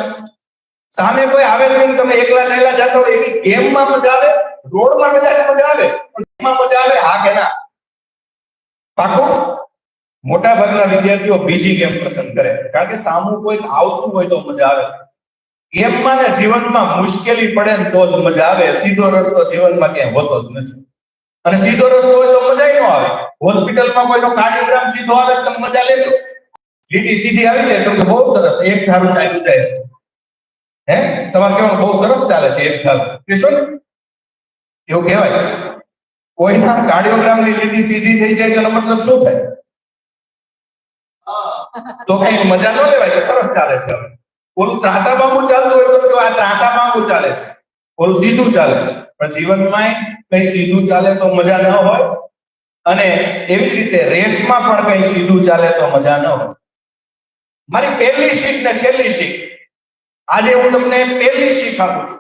સામે કોઈ આવે નહીં, તમે એકલા ચાલ્યા જતા હોય એવી ગેમમાં મજા આવે? રોડમાં મજા આવે, પણ ગેમમાં મજા આવે? હા કે ના? પાકું? મોટા ભાગના વિદ્યાર્થીઓ બીજી ગેમ પસંદ કરે, કારણ કે સામું કોઈ આવતું હોય તો મજા આવે. ગેમમાં ને જીવનમાં મુશ્કેલી પડે ને તો જ મજા આવે. સીધો રસ્તો જીવનમાં ક્યાંય હોતો જ નથી, અને સીધો રસ્તો હોય તો મજા ન આવે. હોસ્પિટલમાં કોઈનો કાર્ડિયોગ્રામ સીધો આવે તો તમે મજા લેજો. લીટી સીધી આવી જાય તો બહુ સરસ, એક ધારું ચાલ્યું જાય છે. હે, તમારે કેવું બહુ સરસ ચાલે છે એક ધારું, કહેશો ને? એવું કહેવાય. કોઈના કાર્ડિયોગ્રામની લીટી સીધી થઈ જાય તો મતલબ શું થાય? તો કઈ મજા ન લેવાય કે સરસ ચાલે છે. હવે ઓલું ત્રાસા બાંબુ ચાલતું હોય તો આ ત્રાસા બાંબુ ચાલે છે, ઓલું સીધું ચાલે. પણ જીવનમાં કઈ સીધું ચાલે તો મજા ન હોય. અને એવી જ રીતે રેસમાં પણ કઈ સીધું ચાલે તો મજા ન હોય. મારી પહેલી શીખ ને છેલ્લી શીખ, આજે હું તમને પહેલી શીખ આપું છું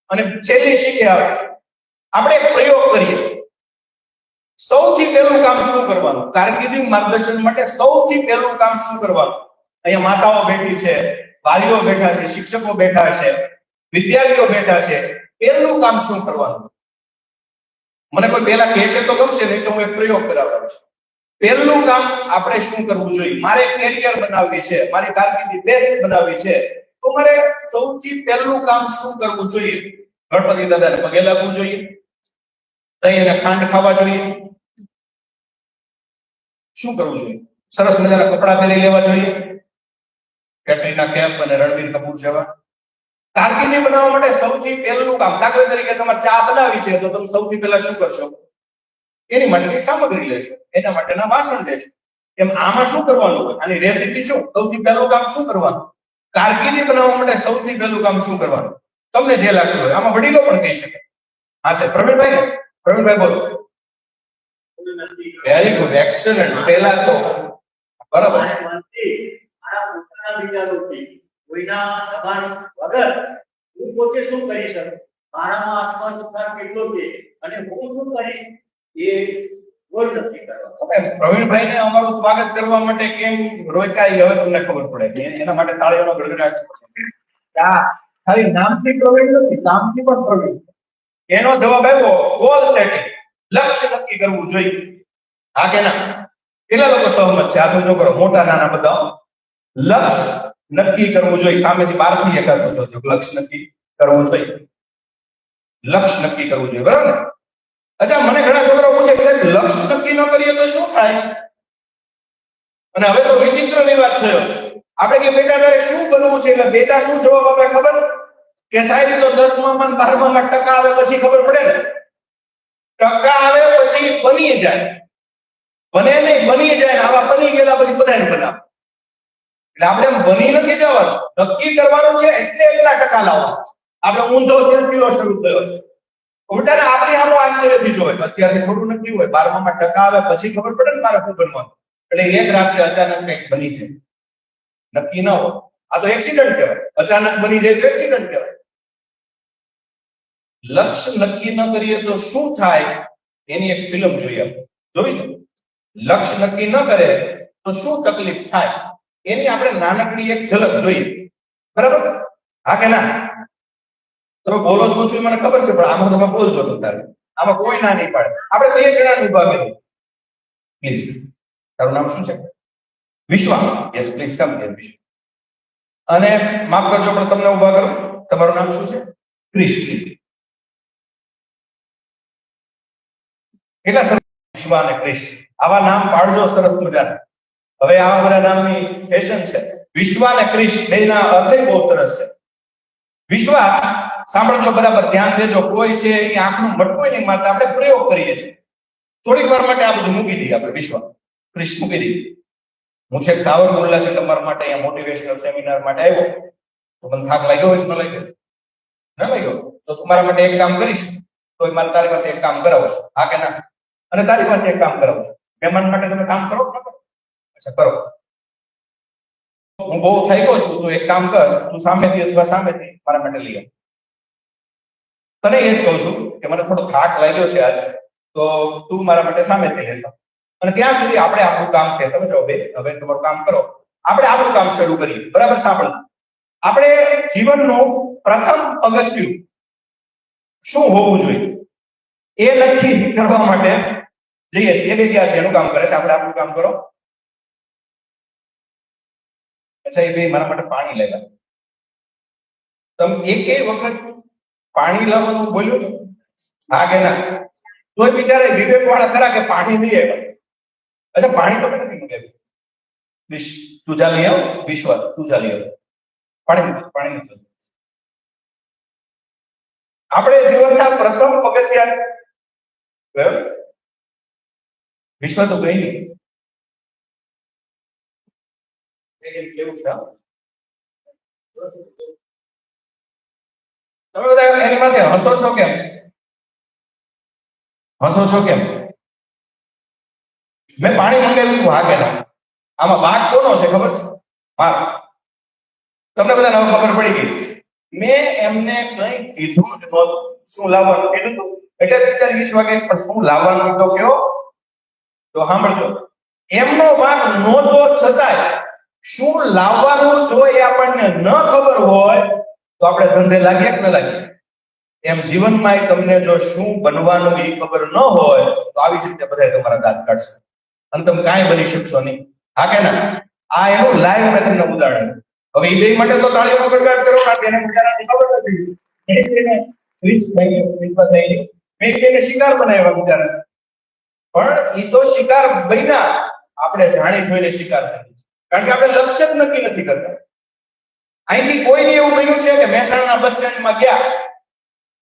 અને છેલ્લી શીખ આપું છું. આપણે એક પ્રયોગ કરીએ. સૌથી પહેલું કામ શું કરવાનું? કારકિર્દી માર્ગદર્શન માટે સૌથી પહેલું કામ શું કરવાનું? અહીંયા માતાઓ બેઠી છે, વાલીઓ બેઠા છે, શિક્ષકો બેઠા છે, વિદ્યાર્થીઓ બેઠા છે. પહેલું કામ શું કરવાનું? મને કોઈ પહેલા કહેશે તો ગમશે, નહીં તો હું એક પ્રયોગ કરાવું છું. પહેલું કામ આપણે શું કરવું જોઈએ? મારે કેરિયર બનાવવી છે, મારી કારકિર્દી બેસ્ટ બનાવવી છે, તો મારે સૌથી પહેલું કામ શું કરવું જોઈએ? ગણપતિ દાદાને પગે લાગવું જોઈએ, દહીં અને ખાંડ ખાવા જોઈએ. શું કરવું જોઈએ? સરસ મજાના કપડા પહેરી લેવા જોઈએ, કેટરીના કૈફ અને રણબીર કપૂર જેવા. કારકિર્દી બનાવવા માટે સૌથી પહેલું કામ, દાખલા તરીકે તમારે ચા બનાવી છે તો તમે સૌથી પહેલા શું કરશો? એની માટેની સામગ્રી લેશો, એના માટેના વાસણ લેશો. એમ આમાં શું કરવાનું હોય? આની રેસીપી શું? સૌથી પહેલું કામ શું કરવાનું? કારકિર્દી બનાવવા માટે સૌથી પહેલું કામ શું કરવાનું? તમને જે લાગતું હોય. આમાં વડીલો પણ કહી શકે. હા સાહેબ, પ્રવીણભાઈ ને? પ્રવીણભાઈ બોલો. Very good, excellent. પહેલા તો બરાબર છે. મારા પોતાના વિચારોથી કોઈના દબાણ વગર હું પોતે શું કરી શકું, મારામાં આત્મવિશ્વાસ કેટલો છે અને હું શું કરીશ એ ગોળ નક્કી કરવા. તમે પ્રવીણભાઈને અમારું સ્વાગત કરવા માટે કેમ રોકાઈ, હવે તમને ખબર પડે. એના માટે તાળીઓનો ગડગડાટ છે. આ ખાલી નામથી પ્રવીણ નથી, કામથી પણ પ્રવીણ છે. એનો જવાબ આવ્યો ગોલ સેટિંગ, લક્ષ્ય નક્કી કરવું જોઈએ. હા કે ના? કેટલા લોકો સહમત છે? આ જો કરો, મોટા નાના બધા. લક્ષ્ય નક્કી કરવું જોઈએ. સામેથી બહારથી એકાદો જોજો. લક્ષ્ય નક્કી કરવું જોઈએ, લક્ષ્ય નક્કી કરવું જોઈએ, બરાબર ને? અચ્છા, મને ઘણા છોકરાઓ પૂછે કે સાહેબ લક્ષ્ય નક્કી ન કરીએ તો શું થાય? અને હવે તો વિચિત્રની વાત થયો છે. આપણે કે બેટા તારે શું બનવું છે, એટલે બેટા શું જવાબ આપે ખબર? કે સાહેબ તો 10મા માં 12મા માં ટકા આવે પછી ખબર પડે ને. ટકા આવે પછી બની જાય, બને નહીં બની જાય. આવા બની ગયેલા પછી બધાને બનાવે. એટલે આપણે બની નથી જવાનું, નક્કી કરવાનું છે એટલે એટલા ટકા લાવવા. આપણે ઊંધો સિલસિલો શરૂ થયો છે. ઉલટાને આપણે આનો આશ્ચર્યથી જોવે. અત્યારથી થોડું નક્કી હોય, 12મા માં ટકા આવે પછી ખબર પડે ને મારે શું બનવાનું. એટલે એક રાત્રે અચાનક કંઈક બની જાય, નક્કી ન હોય. આ તો એક્સિડન્ટ કહેવાય. અચાનક બની જાય તો એક્સિડન્ટ કહેવાય. લક્ષ્ય નક્કી ન કરીએ તો શું થાય એની એક ફિલ્મ જોઈએ. જોઈશ ને? લક્ષ્ય નક્કી ન કરે તો શું તકલીફ થાય એની આપણે નાનકડી એક ઝલક જોઈએ, બરાબર? હા કે ના? તમે બોલો શું છું મને ખબર છે, પણ આમાં તમે બોલજો તો તારે. આમાં કોઈ ના નહીં પાડે. આપણે બે જણાની ઉભા કરીએ. પ્લીઝ, તારું નામ શું છે? વિશ્વા. યસ, પ્લીઝ કમ હિયર વિશ્વા. અને માફ કરજો પણ તમને ઉભા કરું. તમારું નામ શું છે? ક્રિશ. કેટલા સરસ વિશ્વા અને ક્રિશ. આવા નામ પાડજો સરસ મજાના. હવે આવા બધા નામની ફેશન છે. વિશ્વા અને ક્રિશ બેના અર્થ બહુ સરસ છે. વિશ્વા, સાંભળજો બરાબર, ધ્યાન દેજો. કોઈ છે એની આંખનું મટકું નહીં મારતા. આપણે પ્રયોગ કરીએ છીએ. થોડીક વાર માટે આ બધું મૂકી દઈએ. આપણે વિશ્વા ક્રિશ મૂકી દઈએ. હું છે સાવરકુંડલાથી તમારા માટે અહીંયા મોટિવેશનલ સેમિનાર માટે આવ્યો. તો મને થાક લાગ્યો હોય? ન લાગ્યો? ના લાગ્યો તો તમારા માટે એક કામ કરીશ. તો મારે તારી પાસે એક કામ કરાવશું. હા કે ના? અને તારી પાસે એક કામ કરાવશું. મહેમાન માટે તમે કામ કરો? અચ્છા, કરો. હું બહુ થઈ ગયો છું, તું એક કામ કર, તું સામેથી અથવા સામેથી મારા માટે લઈ આવ. તને એ જ કહું છું કે મને થોડો થાક લાગ્યો છે આજે, તો તું મારા માટે સામેથી લેતો. અને ત્યાં સુધી આપણે આપણું કામ છે. તમે જો હવે તમારું કામ કરો, આપણે આપણું કામ શરૂ કરીએ. બરાબર? સાંભળો, આપણે જીવનનું પ્રથમ પગથિયું શું હોવું જોઈએ એ નક્કી કરવા માટે જઈએ છીએ. એ ગયા છે, એનું કામ કરે છે. આપણે આપણું કામ કરો. અચ્છા, એ બે મારા માટે પાણી લેવા. તમે એક વખત પાણી લાવવાનું બોલ્યું? હા કે ના? તો બિચારે વિવેક વાળા ખરા કે પાણી નહીં આવ્યા. અચ્છા, પાણી તો નથી મંગાવ્યું. તું જા લઈ આવ. વિશ્વ, તું જા લઈ આવ. પાણી નથી. આપણે જીવનના પ્રથમ પગથિયા ગયો. વિશ્વ તો ગઈ નહીં. કેવું છે? તમે બધા એની માટે હસો છો કેમ? હસો છો કેમ? મેં પાણી મંગાવ્યું હતું, હા કે ના? આમાં વાંક કોનો છે ખબર છે? મારો. તમને બધાને હવે ખબર પડી ગઈ. મેં એમને કંઈ કીધું જ નહોતું. શું લાવવાનું કીધું હતું એટલે બિચારી 20 વાગે પણ શું લાવવાનું તો કયો. તો સાંભળજો, એમનો વાંક નહોતો છતાંય શું લાવવાનું જો એ આપણને ન ખબર હોય તો આપણે ધંધે લાગીએ કે ન લાગીએ? એમ જીવનમાં તમને જો શું બનવાનું એ ખબર ન હોય તો આવી જ રીતે બધા તમારા દાંત કાઢશે અને તમે કાંઈ બની શકશો નહીં. હા કે ના? આ એનું લાઈવ મેં તમને ઉદાહરણ. હવે એ બે માટે તો તાળીઓનો ગડગડ કરો, કારણ કે એને બિચારાને ખબર નથી. મેં શિકાર બનાવ્યા બિચારા, પણ એ તો શિકાર બન્યા, આપણે જાણી જોઈને શિકાર નથી, કારણ કે આપણે લક્ષ્ય જ નક્કી નથી કરતા. અહીંથી કોઈને એવું બન્યું છે કે મહેસાણા બસ સ્ટેન્ડમાં ગયા,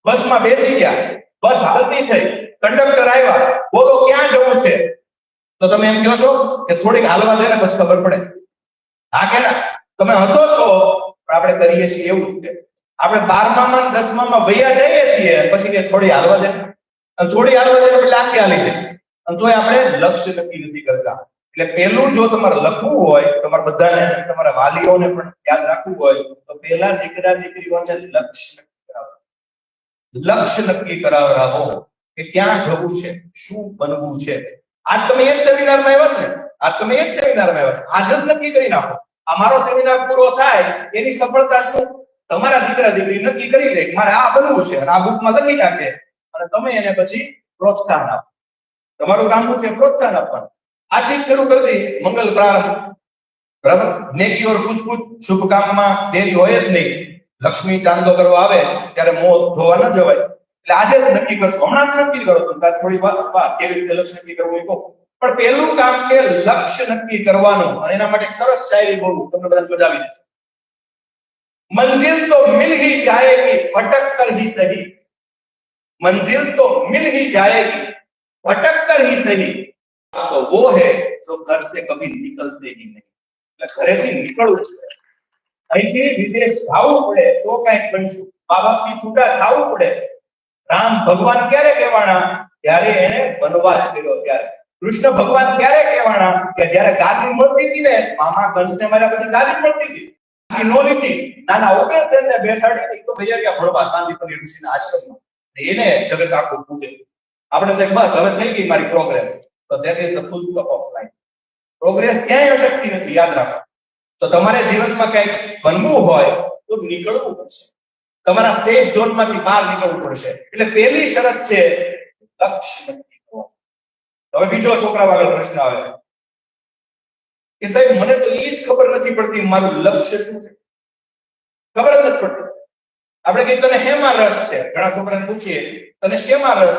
બસમાં બેસી ગયા, બસ હાલતી થઈ, કંડક્ટર આવ્યા, બોલો ક્યાં જવું છે? તો તમે એમ કહો છો કે થોડીક હાલવા દે ને પછી ખબર પડે. હા કે ના? તમે હસો છો, પણ આપણે કરીએ છીએ એવું છે. આપણે 12માં 10માં ભૈયા જઈએ છીએ, પછી કે થોડી હાલવા દે, અને થોડી હાલવા દે એટલે આખી હાલી જાય, અને તોય આપણે લક્ષ્ય નક્કી નથી કરતા. એટલે પહેલું જો તમારે લખવું હોય, તમારે બધાને, તમારા વાલીઓને પણ યાદ રાખવું હોય તો પહેલા દીકરા દીકરીઓને લક્ષ્ય નક્કી કરાવરાવો કે ક્યાં જવું છે, શું બનવું છે. આજ તમે એક સેમિનારમાં આવ્યા છે, આજ તમે એક સેમિનારમાં આવ્યા છો, આજ જ નક્કી કરી નાખો. આ મારો સેમિનાર પૂરો થાય એની સફળતા શું? તમારા દીકરા દીકરી નક્કી કરી લે મારે આ બનવું છે, અને આ બુકમાં લખી નાખે, અને તમે એને પછી પ્રોત્સાહન આપો. તમારું કામ શું છે? પ્રોત્સાહન આપવાનું. આજથી જ શરૂ કરી દઈએ મંગલ પ્રારંભ. બરાબર? નેકી ઓર પૂછપૂછ, શુભ કામમાં દેરી હોય જ નહીં. લક્ષ્મી ચાંદો કરવા આવે ત્યારે મોં ધોવા ન જવાય. એટલે આજે જ નક્કી કરશો, હમણાં જ નક્કી કરો તો થોડી વાત કેવી રીતે લક્ષ્ય નક્કી કરવું એ કહો. પણ પહેલું કામ છે લક્ષ્ય નક્કી કરવાનું, અને એના માટે એક સરસ શાયરી બોલું, તમને બધાને મજા આવી જશે. मंजिल तो मिल ही जाएगी भटक कर ही सही, मंजिल तो मिल ही जाएगी भटक कर ही सही, तो वो है जो घर से कभी निकलते ही नहीं. ઘરેથી નીકળવું છે, અહીંથી વિદેશ જવું પડે તો કંઈક બનશું, મા બાપથી છૂટા થવું પડે. રામ ભગવાન ક્યારે કહેવાના? જ્યારે એને વનવાસ કર્યો ત્યારે. કૃષ્ણ ભગવાન ક્યારે કહેવાના? કે જ્યારે ગાદી મળતી હતી ને, મામા કંસને માર્યા પછી ગાદી મળતી હતી, નો લીધી, નાના ઉગ્રસેનને બેસાડી હતી તો ભૈયા ગયા ભણવા શાંતિપુરી ઋષિના આશ્રમમાં. એને જગત આખું પૂજે. આપણે તો બસ હવે થઈ ગઈ મારી પ્રોગ્રેસ, તો that is the full stop of life. Progress ક્યાંય અટકતી નથી, યાદ રાખો. તો તમારે જીવનમાં કંઈક બનવું હોય તો નીકળવું પડશે, તમારા સેફ ઝોનમાંથી બહાર નીકળવું પડશે. એટલે પહેલી શરત છે લક્ષ્ય નક્કી કરો. હવે બીજો છોકરા વાળો પ્રશ્ન આવે છે કે સાહેબ મને તો એ જ ખબર નથી પડતી મારું લક્ષ્ય શું છે, ખબર જ નથી પડતી. આપણે કહીએ તને હેમાં રસ છે, ઘણા છોકરાને પૂછીએ તને શેમાં રસ,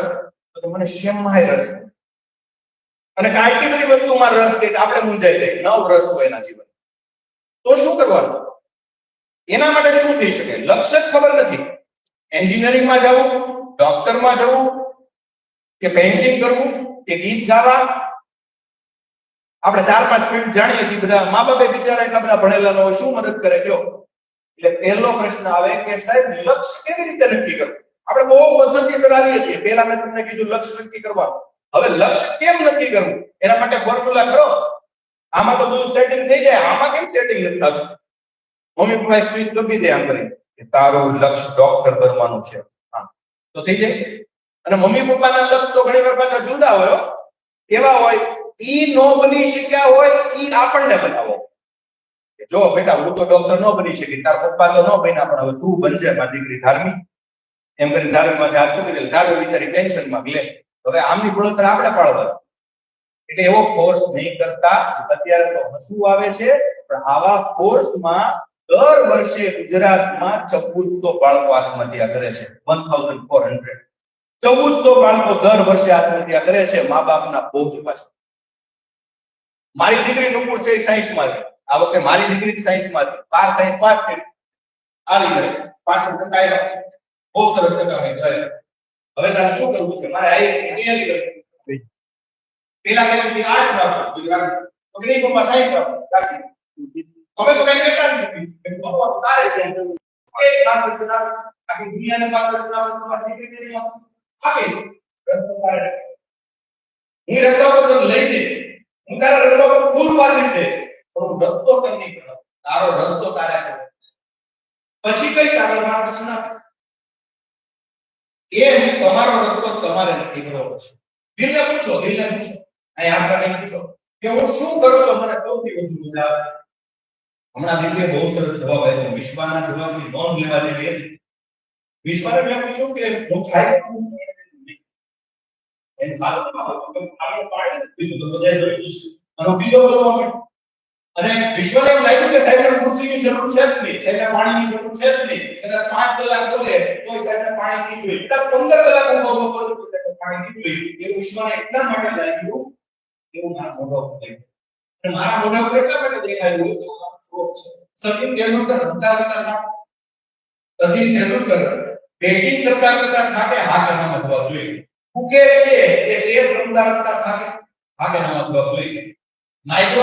તો મને શેમાં રસ છે. અને આટલી બધી વસ્તુમાં રસ કે આપણે મૂંઝાઈ જાય, 9 રસ હોય એના જીવન. તો શું કરવાનું? એના માટે શું થઈ શકે? લક્ષ્ય જ ખબર નથી. એન્જિનિયરિંગમાં જવું, ડોક્ટરમાં જવું, કે પેઇન્ટિંગ કરવું, કે ગીત ગાવા. આપણે 4-5 ફિલ્ડ જાણીએ છીએ, બધા મા બાપે બિચારા એટલા બધા ભણેલા ન હોય, શું મદદ કરે કયો? એટલે પહેલો પ્રશ્ન આવે કે સાહેબ લક્ષ્ય કેવી રીતે નક્કી કરવું? આપણે બહુ પદ્ધતિસર આવીએ છીએ. પહેલા મેં તમને કીધું લક્ષ્ય નક્કી કરવાનું. હવે લક્ષ્ય કેમ નક્કી કરવું એના માટે ફોર્મ્યુલા કરો. આમાં તો બધું સેટિંગ થઈ જાય, આમાં કેમ સેટિંગ નથી થતું? મમ્મી પપ્પા એક સ્વિચ દબી દે આમ કરી કે તારું લક્ષ્ય ડોક્ટર બનવાનું છે, હા તો થઈ જાય. અને મમ્મી પપ્પાના લક્ષ્ય તો ઘણી વાર પાછા જુદા હોય. કેવા હોય? ઈ નો બની શક્યા હોય, ઈ આપણને બનાવો. જો બેટા હું તો ડોક્ટર ન બની શકી, તાર પપ્પા તો ન બન્યા, પણ હવે તું બનજે મારી દીકરી ધાર્મિક. એમ કરીને ધાર્મિકમાં હાથ મૂકી દે, ધાર્મિક વિચારી ટેન્શનમાં લે. હવે આમની બળતરા આપણે પાડવા, એટલે એવો ફોર્સ નહીં કરતા. અત્યારે તો હસવું આવે છે, પણ આવા ફોર્સમાં દર વર્ષે ગુજરાતમાં 1400 બાળકો આત્મહત્યા કરે છે. 1400 બાળકો દર વર્ષે આત્મહત્યા કરે છે મા બાપના બોજ પાછળ. મારી દીકરી નુપુર છે સાયન્સમાં, આ વખતે મારી દીકરી સાયન્સમાં 12 સાયન્સ પાસ કરી, આવી ગઈ 65% આવ્યા, બહુ સરસ ટકા ઘરે. હવે તારે શું કરવું છે? મારે આઈએએસ ની તૈયારી કરવી. પેલા કઈ આર્ટ્સ રાખો, તો કે નહીં પપ્પા સાયન્સ રાખો, રાખી. હવે તો કઈ કહેતા જ નથી. પપ્પા તારે છે એક માર્ગદર્શન આપે, આખી દુનિયાને માર્ગદર્શન આપે, તમારી દીકરીને નહીં આપે. રસ્તો તારે, હું રસ્તા પર લઈ જઈ હું તારા રસ્તા પર ફૂલ પાડી દે પણ હું રસ્તો કઈ નહીં કરો તારો રસ્તો તારે કરવો પછી કઈ આગળના પ્રશ્ન એ તમારો રસ્તો તમારે નક્કી કરવો છે દિલને પૂછો આ યાદ પૂછો કે હું શું કરું તો મને સૌથી વધુ મજા આવે હમણાં દિલ્હીએ બહુ સરસ જવાબ આપ્યો વિશ્વના જવાબની નોંધ લેવા જેવી હતી વિશ્વાને મેં પૂછ્યું કે હું થાય છું એમ સારું આપણે પાડી દીધું તો બધાએ જોઈ જશે અને ફીલો બોલવા માંડ્યો અને વિશ્વને એમ લાગ્યું કે સાહેબને ખુરશીની જરૂર છે જ નહીં સાહેબને પાણીની જરૂર છે જ નહીં કદાચ 5 કલાક બોલે તો સાહેબને પાણી નહીં જોઈએ કદાચ 15 કલાક ઉભો કરું તો સાહેબને પાણી નહીં જોઈએ એ વિશ્વને એટલા માટે લાગ્યું એવું મારા મોઢા ઉપર દેખાય અને મારા મોઢા ઉપર એટલા માટે દેખાયું કે મારો શોખ છે સચિન તેંડુલકર રમતા સચિન તેંડુલકર બેટિંગ કરતા થાકે હાથ નામાં જવાબ જોઈએ મુકેશ છે એ ચેસ રમતા થાકે હાથે નામાં જવાબ જોઈએ માઇક્રો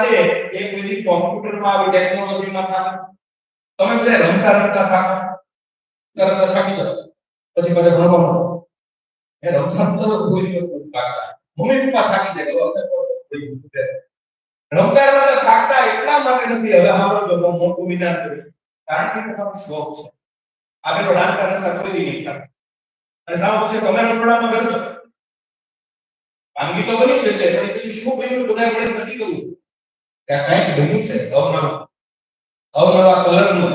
છે એ કોઈ કોમ્પ્યુટરમાં આવી ટેકનોલોજીમાં થાકે તમે બધા રમતા થાકી જાવ પછી ભણવામાં એ રમતા કોઈ દિવસ નથી થાકતા મમ્મી પપ્પા થાકી જાય રમતા થાકતા એટલા માટે નથી હવે સાંભળો જો મોટું વિધાન કરું છું કારણ કે તમારો શોખ છે આપણે રમતા કોઈ દી નહીં થાય અને સાવ છે તમે રસોડામાં કરજો વાનગી તો બની જશે પણ પછી શું બન્યું બધા મળીને નથી કરવું કે કંઈક બન્યું છે અવનવા કલરનું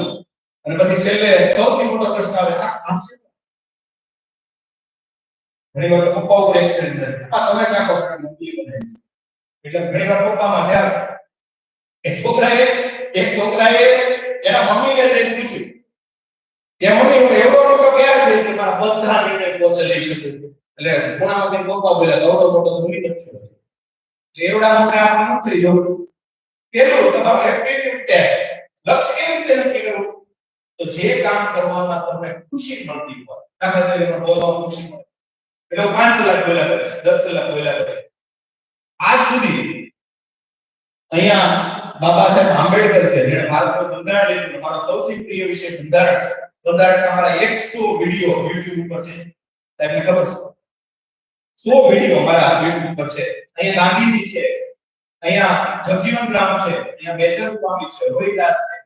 અને પછી છેલ્લે સૌથી મોટો પ્રશ્ન આવે આ ખાશે ઘણી વાર પપ્પા ઉપર એક્સપેરિમેન્ટ કરે તમે ચાખો મમ્મી બનાવી એટલે ઘણી વાર પપ્પામાં ધ્યાન એક છોકરાએ એના મમ્મીને જઈને પૂછ્યું કે મમ્મી હું એવડો મોટો ક્યારે થઈ કે મારા બધા નિર્ણય પોતે લઈ શકું એટલે ખૂણામાં બેન પપ્પા બોલ્યા એવડો મોટો ધોરી નથી થયો એવડા મોટા આમ થઈ જવું પેલું તમારો એપ્ટિટ્યુડ ટેસ્ટ લક્ષ્ય કેવી રીતે નક્કી કરવું તો જે કામ કરવામાં તમને ખુશી મળતી હોય દાખલા તરીકે બોલવામાં ખુશી મળે એટલે 5 કલાક બોલ્યા 10 કલાક બોલ્યા આજ સુધી અહીંયા બાબા સાહેબ આંબેડકર છે જેણે ભારતનું બંધારણ લખ્યું મારો સૌથી પ્રિય વિષય બંધારણ છે બંધારણના મારા 100 વિડિયો YouTube ઉપર છે તમને ખબર છે 100 વિડિયો મારા YouTube ઉપર છે અહીંયા ગાંધીજી છે અહીંયા જગજીવન રામ છે અહીંયા બેચર સ્વામી છે રોહિદાસ છે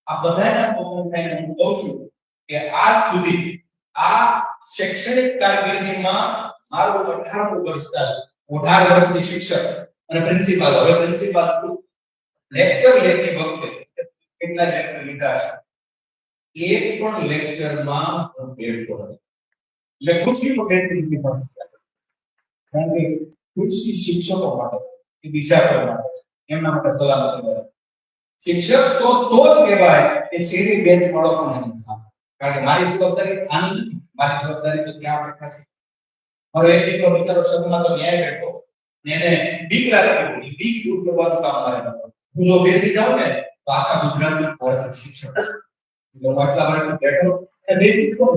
આ બધાના ફોટો થઈને હું કહું છું કે આજ સુધી આ શૈક્ષણિક કારકિર્દીમાં મારું 18મું વર્ષ ચાલે 18 વર્ષની શિક્ષક અને પ્રિન્સિપાલ હવે પ્રિન્સિપાલ છું લેક્ચર લેતી વખતે કેટલા લેક્ચર લીધા છે એક પણ લેક્ચરમાં હું બેઠતો નથી એટલે ખુરશીમાં બેસી નથી કારણ કે ખુરશી શિક્ષકો માટે એ દિશા પર માટે છે એમના માટે સલામતી મળે શિક્ષક તો જ કહેવાય કે છેલ્લી બેન્ચ વાળો પણ એની સામે કારણ કે મારી જવાબદારી આની નથી મારી જવાબદારી તો ત્યાં બેઠા છે મારો એક દીકરો બિચારો શબ્દમાં તો ન્યાય બેઠો એને બીક લાગે એ બીક દૂર કરવાનું કામ મારે હું જો બેસી જાઉં ને તો આખા ગુજરાતમાં કોઈ શિક્ષક હું આટલા વર્ષથી બેઠો અને બેસી જ કરું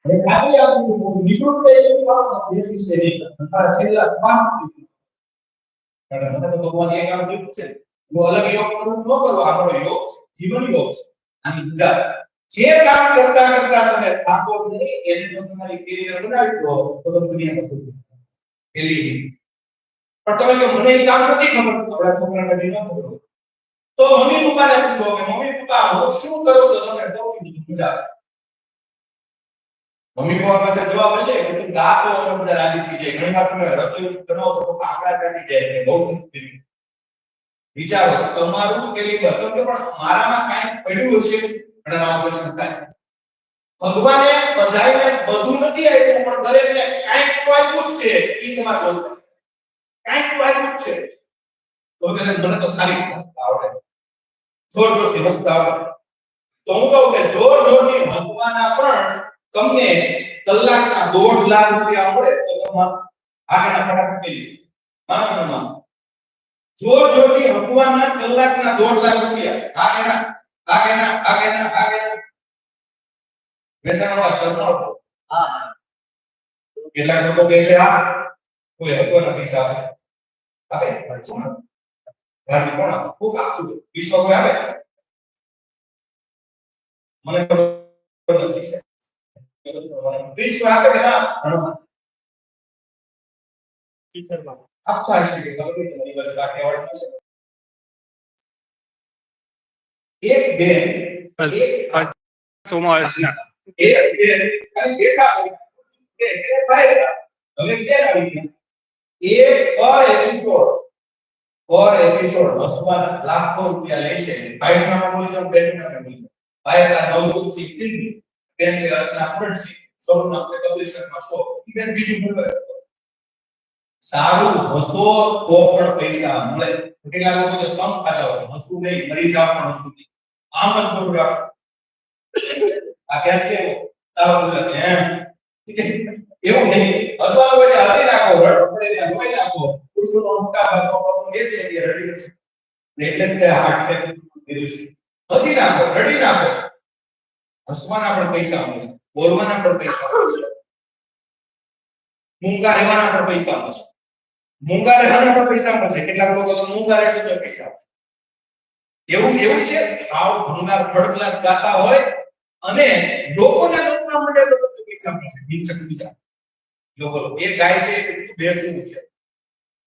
અને ખાલી આપું છું હું નિવૃત્ત થઈ ગયો બેસી છે નહીં મારા છેલ્લા 5 કારણ મને તો ભગવાન એક કામ દીધું છે હું અલગ યોગ કરું ન કરું આપણો યોગ જીવન યોગ છે આની બીજા જે કામ કરતા તમે થાકો નહીં એને જો તમારી કેરિયર બનાવી દો તો તમે દુનિયામાં સુખી પેલી પણ તમે જો મને એ કામ નથી ખબર આપણા છોકરાને જઈને ન કરો તો મમ્મી પપ્પાને પૂછો કે મમ્મી પપ્પા હું શું કરું તો તમને સૌથી વધુ મજા આવે મમ્મી પપ્પા પાસે જવાબ હશે કે તું ગાતો અંદર રાજી થઈ જાય ઘણી વાર તમે રસોઈ બનાવો તો પપ્પા આંગળા ચાટી જાય કે બહુ સુંદર વિચારો તમારું કેલિબર તો કે પણ મારામાં કાંઈ પડ્યું હશે ઘણા ક્વેશ્ચન થાય ભગવાને બધાને બધું નથી આપ્યું પણ દરેકને કાંઈક તો આપ્યું જ છે એ તમારે બોલતા કાંઈક તો આપ્યું જ છે તો કે મને તો ખાલી મસ્ત આવડે જોર જોરથી મસ્ત આવડે તો હું કહું કે જોર જોરથી હસવાના પણ તમને કલાકના 1.5 લાખ રૂપિયા મળે તો તમારે આગળના ફટાફટ કરી માનો જોર જોરથી હસવાના કલાકના 1.5 લાખ રૂપિયા આગળના બેસાડવા સરનો હા કેટલા લોકો બેસે આ કોઈ હસવાના પૈસા આપે ગાડી કોણ ખૂબ આખું વિશ્વ કોઈ આવે મને ખબર નથી વિશ્વ આપે કે ના ટીચર માં આખા છે કે ગમે તે લીવર કાઠિયાવાડ છે એક બે એક સોમવારના એક બે ખાલી બેઠા હોય કે ભાઈ હવે બે આવી ગયા એક પર એપિસોડ હસવાન લાખો રૂપિયા લે છે ભાઈ નામ બોલી જાવ બેન નામ બોલી ભાઈ આ 916 બેન છે રચના પડશે સોળ નામ છે પબ્લિશરમાં 100 બેન બીજું બોલે સારું હસો તો પણ પૈસા મળે કેટલા લોકો તો સમ ખાતા હોય હસવું નહીં મરી જાવ પણ હસવું નહીં આમ જ બોલું આ કેમ કે સાવ બોલે એમ એવું નહીં હસવાનું હોય હસી નાખો રડો પડે ત્યાં રોઈ નાખો પુરુષોનો મોટા ભાગનો પ્રોબ્લેમ એ છે કે રડી છે એટલે જ હાર્ટ એટેક થયું છે હસી નાખો રડી નાખો હસવાના પણ પૈસા મળે છે બોલવાના પણ પૈસા મળે છે મૂંગા રહેવાના પણ પૈસા મળે છે મૂંગા રહેવાના પણ પૈસા મળશે કેટલાક લોકો તો મૂંગા રહેશે તો પૈસા આપશે એવું છે સાવ ભંગાર થર્ડ ક્લાસ ગાતા હોય અને લોકોને ગમવા માટે તો પૈસા મળશે હિંસક બીજા લોકો એ ગાય છે એ બેસું છે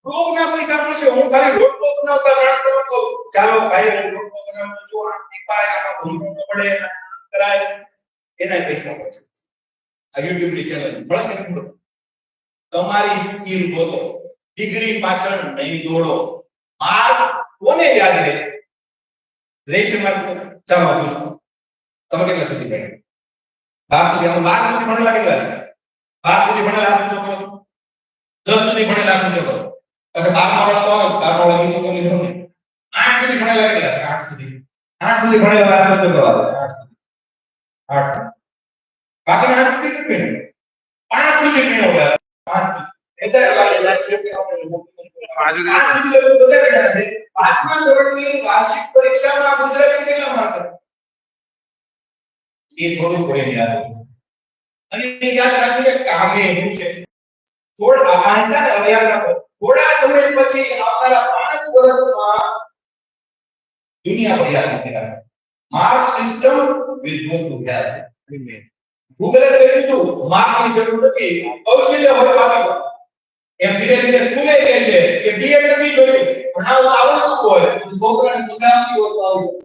લોકોના પૈસા મળશે હું ખાલી રોટલો બનાવતા જાણતો હતો ચાલો ભાઈ રોટલો બનાવજો જો એક વાર આમાં ભૂલવું ન પડે કરાય એના પૈસા મળશે આ YouTube ની ચેનલ મળશે કે તમારી સ્કિલ ગોતો ડિગ્રી પાછળ નહીં દોડો માર્ક કોને યાદ રહે રેશિયો માર્ક ચાલો પૂછો તમે કેટલા સુધી ભણ્યા 12 સુધી આમ 12 સુધી ભણેલા કેટલા છે 12 સુધી ભણેલા આપજો કરો 10 સુધી ભણેલા આપજો કરો પછી 12 વાળા તો આવે 12 વાળા નીચે કોની જરૂર નહીં 8 સુધી ભણેલા કેટલા છે 8 સુધી ભણેલા આપજો કરો 8 સુધી 8 બાકી 8 સુધી કેટલું 5 સુધી ભણ્યા 5 સુધી એટલે લાગે છે કે આપણે બધા છે પાંચમા ધોરણની વાર્ષિક પરીક્ષામાં ગુજરાતી કેટલા માર્ક એ થોડું કોઈ યાદ અને યાદ રાખીને કામે એવું છે થોડા આંસા ને યાદ રાખો થોડા સમય પછી આવનારા 5 વર્ષમાં દુનિયા પર યાદ રાખે mark system will go together ગૂગલે કહ્યું માર્કની જરૂર નથી કૌશલ્ય વધવા એમ ધીરે ધીરે સ્કૂલે કહે છે કે બીએડ નથી જોયું ભણાવવા આવડતું હોય તો છોકરાને ગુજરાતી હોય તો આવશે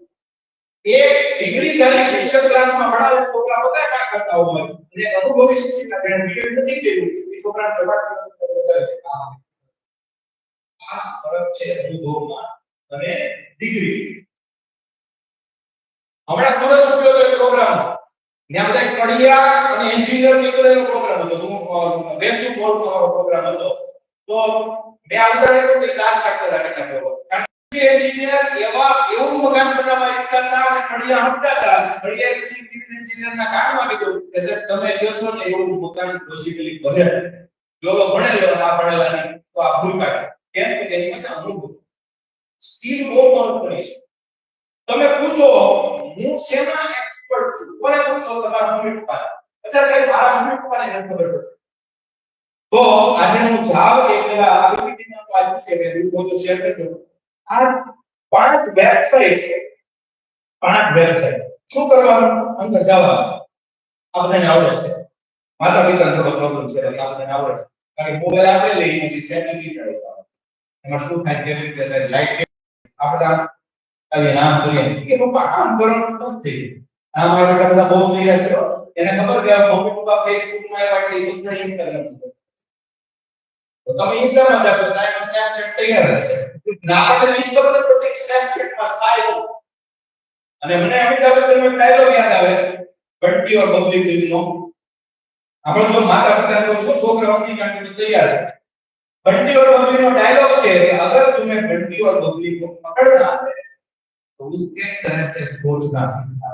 એક ડિગ્રીધારી શિક્ષક ક્લાસમાં ભણાવે છોકરા બધા શાક કરતા હોય અને અનુભવી શિક્ષક જેણે બીએડ નથી કર્યું એ છોકરાને પ્રભાવ કરે છે આ ફરક છે અનુભવમાં અને ડિગ્રી હમણાં સુરત ઉપયોગ એક પ્રોગ્રામ ત્યાં બધા કડિયા અને એન્જિનિયર નીકળેલો પ્રોગ્રામ હતો હું બેસુ બોર્ડ નો પ્રોગ્રામ હતો તો મેં આ ઉદાહરણ કોઈ દાંત કાઢતા કેટલા લોકો એન્જિનિયર એવું મકાન બનાવવા ઈચ્છતા હતા અને કડિયા હસતા હતા કડિયા પછી સિવિલ એન્જિનિયર ના કામમાં કીધું કે સર તમે કહો છો ને એવું મકાન પોસિબલી બને લોકો ભણેલો ના ભણેલા નહીં તો આ ભૂલ કાઢે કેમ કે એની પાસે અનુભવ સ્કિલ બહુ મહત્વની છે તમે પૂછો હું શેમાં એક્સપર્ટ છું કોને પૂછો તમારા મમ્મી પપ્પા અચ્છા સાહેબ મારા મમ્મી પપ્પાને નથી ખબર પડતી તો આજે હું જાવ એ પેલા આ પીપીટીમાં તો આવ્યું છે કે હું તો શેર કરજો આ 5 વેબસાઇટ છે 5 વેબસાઇટ શું કરવાનું અંદર જવાનું આ બધાને આવડે છે માતા પિતાને થોડો પ્રોબ્લેમ છે એટલે આ બધાને આવડે છે કારણ કે મોબાઈલ આપે લઈ પછી સેટિંગ કરી એમાં શું થાય કે રીતે લાઈટ આપડા આવી નામ કરીએ કે પપ્પા કામ કરવાનું નથી આ મારા બેટા બધા બહુ તૈયાર છે એને ખબર કે મમ્મી પપ્પા ફેસબુક માં આવ્યા એટલે બધા ઇન્સ્ટાગ્રામ તો તમે ઇન્સ્ટાગ્રામ માં જશો તો સ્નેપચેટ તૈયાર છે ના આપણે ડિસ્કવર તો સ્નેપચેટ માં થાય અને મને અમિતાભ બચ્ચન નો ડાયલોગ યાદ આવે બંટી ઓર બબલી ફિલ્મ નો આપણે જો માતા પિતા તો શું છોકરાઓની માટે તૈયાર છે બંટી ઓર બબલી નો ડાયલોગ છે કે અગર तुम्हें બંટી ઓર બબલી को पकड़ना है तो उसके तरह से सोचना सीखना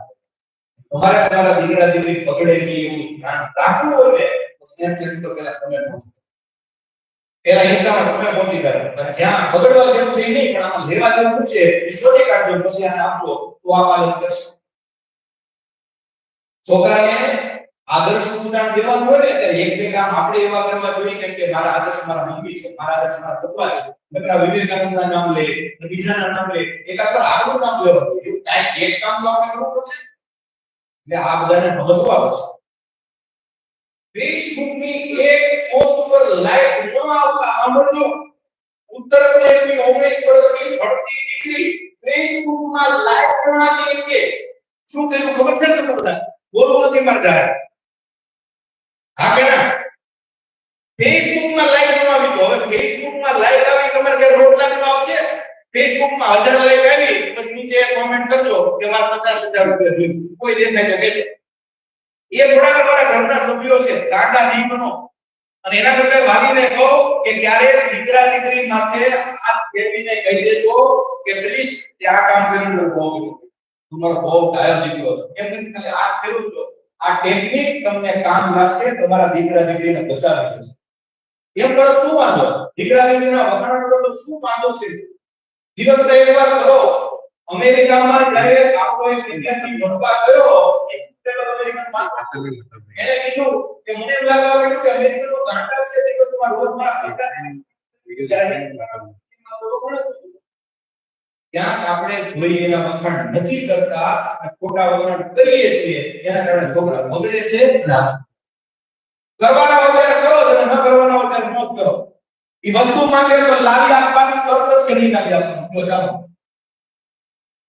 તમારે તમારા દીકરા દીકરી પકડે નહીં એવું ધ્યાન રાખવું હોય ને તો સ્નેપચેટ તો પેલા તમે પહોંચો પેલા ઇન્સ્ટામાં તમે પહોંચી જાવ અને જ્યાં પકડવા જેવું છે નહીં પણ આમાં લેવા જેવું છે એ શોધી કાઢજો પછી આને આપજો તો આ પાલન કરશે છોકરાને આદર્શ ઉદાહરણ દેવાનું હોય ને ત્યારે એક બે કામ આપણે એવા કરવા જોઈએ કેમ કે મારા આદર્શ મારા મમ્મી છે મારા આદર્શ મારા પપ્પા છે નકરા વિવેકાનંદ ના નામ લે બીજાના નામ લે એક આપણું આગળ નામ લેવું જોઈએ એક કામ તો આપણે કરવું પડશે એટલે આ બધાને સમજવા પડશે ફેસબુક ની એક પોસ્ટ પર લાઈક ન આવતા સાંભળજો ઉત્તર પ્રદેશની 19 વર્ષની ભણતી દીકરી ફેસબુકમાં લાઈવ પ્રણાલી કે શું કર્યું ખબર છે ને તમને બધા? બોલવું નથી મારે જાહેર. હા કે ના? ફેસબુકમાં લાઈવ બનાવી તો હવે ફેસબુકમાં લાઈવ આવી તમારે કે રોટલા જેવા આવશે. ફેસબુકમાં 1000 લાઈવ આવી પછી નીચે કોમેન્ટ કરજો કે મારે 50,000 રૂપિયા જોઈએ. કોઈ દેખાય તો કહેજો. એ થોડા તમારા ઘરના સભ્યો છે, ગાંડા નહીં બનો. અને એના કરતા વાલીને કહો કે ક્યારે દીકરા દીકરી માથે હાથ ફેરવીને કહી દેજો કે પ્લીઝ તે આ કામ કરીને બહુ તમારો બહુ ડાયો દીકરો છે એમ કરીને ખાલી હાથ ફેરવો છો. આ ટેકનિક તમને કામ લાગશે, તમારા દીકરા દીકરીને બચાવી દેશે. એમ કરો શું વાંધો? દીકરા દીકરીના વખાણ કરો તો શું વાંધો છે? દિવસમાં એકવાર કરો. અમેરિકામાં જ્યારે આપણો એક વિદ્યાર્થી ભણવા ગયો, એક સ્ટુડન્ટ અમેરિકનમાં એને કીધું કે મને એમ લાગે કે અમેરિકનો ગાંડા છે, દિવસમાં રોજ મારા પૈસા ત્યાં આપણે જોઈએ એના વખાણ નથી કરતા, ખોટા વખાણ કરીએ છીએ, એના કારણે છોકરા બગડે છે. ના કરવાના વગર કરો અને ન કરવાના વગર ન કરો. એ વસ્તુ માંગે તો લાવી આપવાનું તરત જ કે નહીં લાવી આપવાનું. તો ચાલો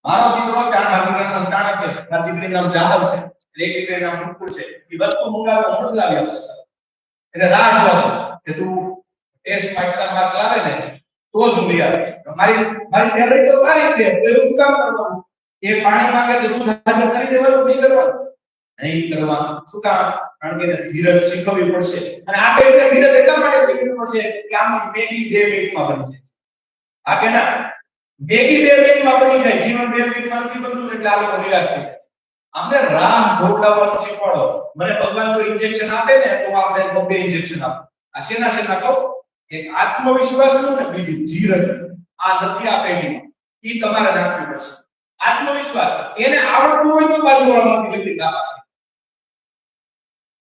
મારો દીકરો ચાણક્ય નામ ચાણક્ય છે, મારી દીકરીનું નામ જાહલ છે, એક દીકરીનું નામ મુકુળ છે. એ વસ્તુ મંગાવે હું લાવી આપતો. એટલે રાહ જોવા દો કે તું ટેસ્ટમાં એટલા માર્ક લાવે ને તો જ હું યાર મારી સેલરી તો સારી છે તો એવું શું કામ કરવાનું? એ પાણી માંગે તો દૂધ હાજર કરી દેવાનું, નહીં કરવાનું. નહીં કરવાનું. શું કામ? કારણ કે ધીરજ શીખવવી પડશે. અને આ એટલે ધીરજ એટલા માટે શીખવવી પડશે કે આમ મેગી 2 મિનિટમાં બની જાય. આ કે ના મેગી 2 મિનિટમાં બની જાય, જીવન 2 મિનિટમાં નથી બનતું એટલે આ લોકો નિરાશ થઈ જાય. આપણે રાહ જોડાવવાનું શીખવાડો. મને ભગવાન જો ઇન્જેક્શન આપે ને તો આપણે 2 ઇન્જેક્શન આપો. આ શેના કહો? એક આત્મવિશ્વાસ નું ને બીજું ધીરજ. આ નથી આ પેઢીમાં. ઈ તમારે રાખવું પડશે. આત્મવિશ્વાસ એને આવડતું હોય તો બાજુવાળામાંથી વ્યક્તિ ના પાડે.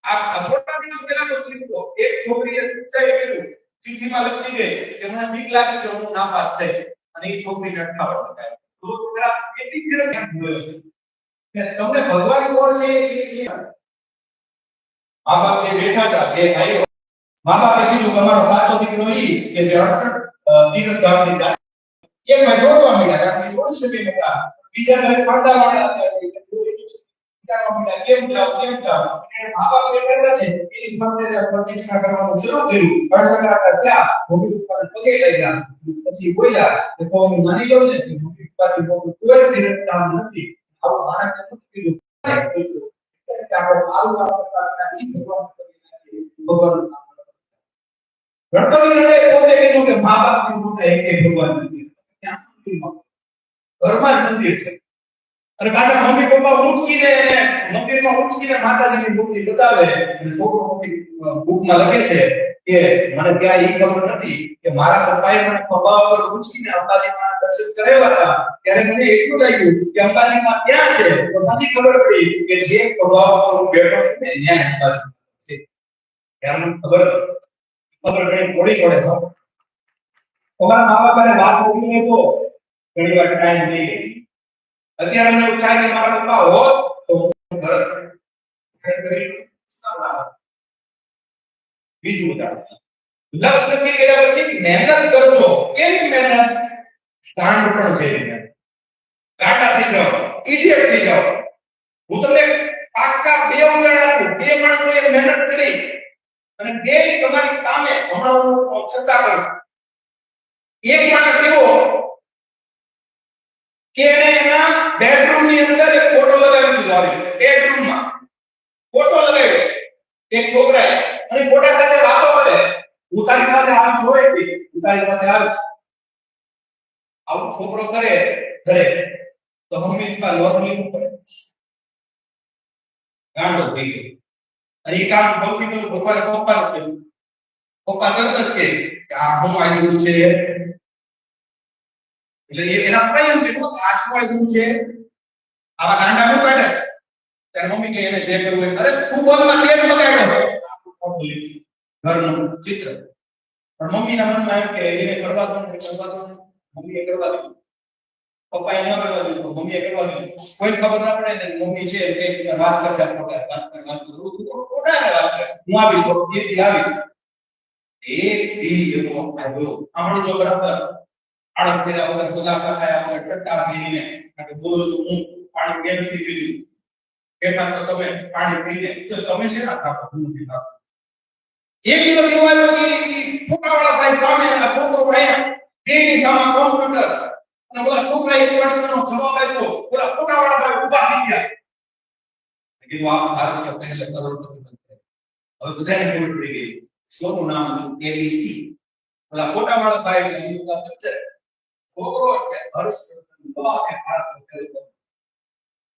આ થોડા દિવસ પહેલા તો કિસ્સો એક છોકરીએ સુસાઇડ કર્યું. ચિઠ્ઠીમાં લખી ગઈ કે મને બીક લાગે કે હું નાપાસ થઈશ અને એ છોકરીને 58 ટકા. છોકરા કેટલી ધીરજ જોયો છે કે તમને ભગવાન કોણ છે એ મા બાપ બેઠા હતા, બે ભાઈઓ. મા બાપે કીધું તમારો સાચો દીકરો ઈ કે જે 68 તીરથ ધામની જાય. એક ભાઈ દોડવા માંડ્યા કારણ કે દોડી શકે નતા. બીજા ભાઈ પાંદા વાળા હતા વિચારવા માંડ્યા કેમ જાવ. મા બાપ બેઠા હતા ને એની ફરતે પ્રતિષ્ઠા કરવાનું શરૂ કર્યું. 68 થયા, મમ્મી પપ્પાને પગે લાગ્યા. પછી બોલ્યા કે તો હું માની લઉં ને કે મમ્મી પપ્પાથી કોઈ તીરથ ધામ નથી. આવું માણસને નથી કીધું. આપણે સારું કામ કરતા હતા એ ભગવાન ગણપતિને પોતે કીધું કે મા બાપની મોટે એક ભગવાન નથી. ઘરમાં જ મંદિર છે અને પાછા મમ્મી પપ્પા ઉંચકીને એને મંદિરમાં ઉંચકીને માતાજીની મૂર્તિ બતાવે અને છોકરો પછી બુકમાં લખે છે કે મને ત્યાં એ ખબર નથી કે મારા પપ્પાએ મને ખભા પર ઉંચકીને અંબાજીમાં દર્શન કરાવ્યા હતા ત્યારે મને એટલું લાગ્યું કે અંબાજીમાં ત્યાં છે તો પછી ખબર પડી કે જે ખભા પર હું બેઠો છું ને ત્યાં અંબાજી છે. ત્યારે ખબર ઘણી થોડી પડે છે. તમારા મા બાપાને વાત મોકલીને તો ઘણી વાર ટાઈમ નહીં. અત્યારે મને એવું થાય કે મારા પપ્પા હોત તો ઘર કરી બીજું ઉદાહરણ લક્ષ્ય નક્કી કર્યા પછી મહેનત કરજો. કેવી મહેનત? સ્ટાન્ડ પણ છે મહેનત. કાટા થઈ જાઓ, ઇડિયટ થઈ જાઓ. હું તમને પાક્કા 2 ઉદાહરણ આપું. 2 માણસોએ મહેનત કરી અને 2 તમારી સામે હમણાં હું છતાં કરું. એક માણસ એવો કે એના બેડરૂમ ની અંદર એક ફોટો લગાવી દીધો. આવી બેડરૂમમાં ફોટો લગાવ્યો એક છોકરાએ અને ફોટા સાથે વાતો કરે. હું તારી પાસે આવીશ હોય કે હું તારી પાસે આવીશ. આવું છોકરો કરે ઘરે તો મમ્મી પપ્પા લોન લેવું પડે. ગાંડો થઈ ગયો. અને એ કામ સૌથી પહેલું ભગવાને પપ્પાને કર્યું. પપ્પા તરત જ કે આ હું આવ્યું છે એટલે એના પપ્પાએ એમ કીધું આ શું આવ્યું છે આવા ગાંડા હું કાઢે. ત્યારે મમ્મી કે એને જે કરવું હોય અરે તું બોલમાં તેજ બગાડ્યો છે ઘરનું ચિત્ર. પણ મમ્મીના મનમાં એમ કે એને કરવા દો મમ્મીએ કરવા દીધું. પપ્પાએ ન કરવા દીધું, મમ્મીએ કરવા દીધું. કોઈ ખબર ના પડે ને મમ્મી છે કે વાત કરજા વાત કરું છું તો કોના વાત કરે હું આવીશ તો એ આવીશ. એક દી એવો આવ્યો આપણો જો બરાબર આળસ કર્યા વગર ખુદાસા થયા વગર ટટ્ટા કરીને કારણ કે બોલું છું હું પાણી બેનથી પીધું બેઠા છો તમે પાણી પીને તો તમે શેના થાકો હું નથી થાકો એક દિવસ એવો આવ્યો કે ફોટાવાળા ભાઈ સામે આ છોકરો ભાઈ બેની સામે કોમ્પ્યુટર અને બોલા છોકરા એક પ્રશ્નનો જવાબ આપ્યો બોલા ફોટાવાળા ભાઈ ઊભા થઈ ગયા કીધું આ ભારતના પહેલા કરોડપતિ બનશે હવે બધાને ખબર પડી ગઈ શોનું નામ એબીસી બોલા ફોટાવાળા ભાઈ એટલે અમિતાભ બચ્ચન છોકરો એટલે હર્ષવર્ધન દવા કે ભારતનો પહેલો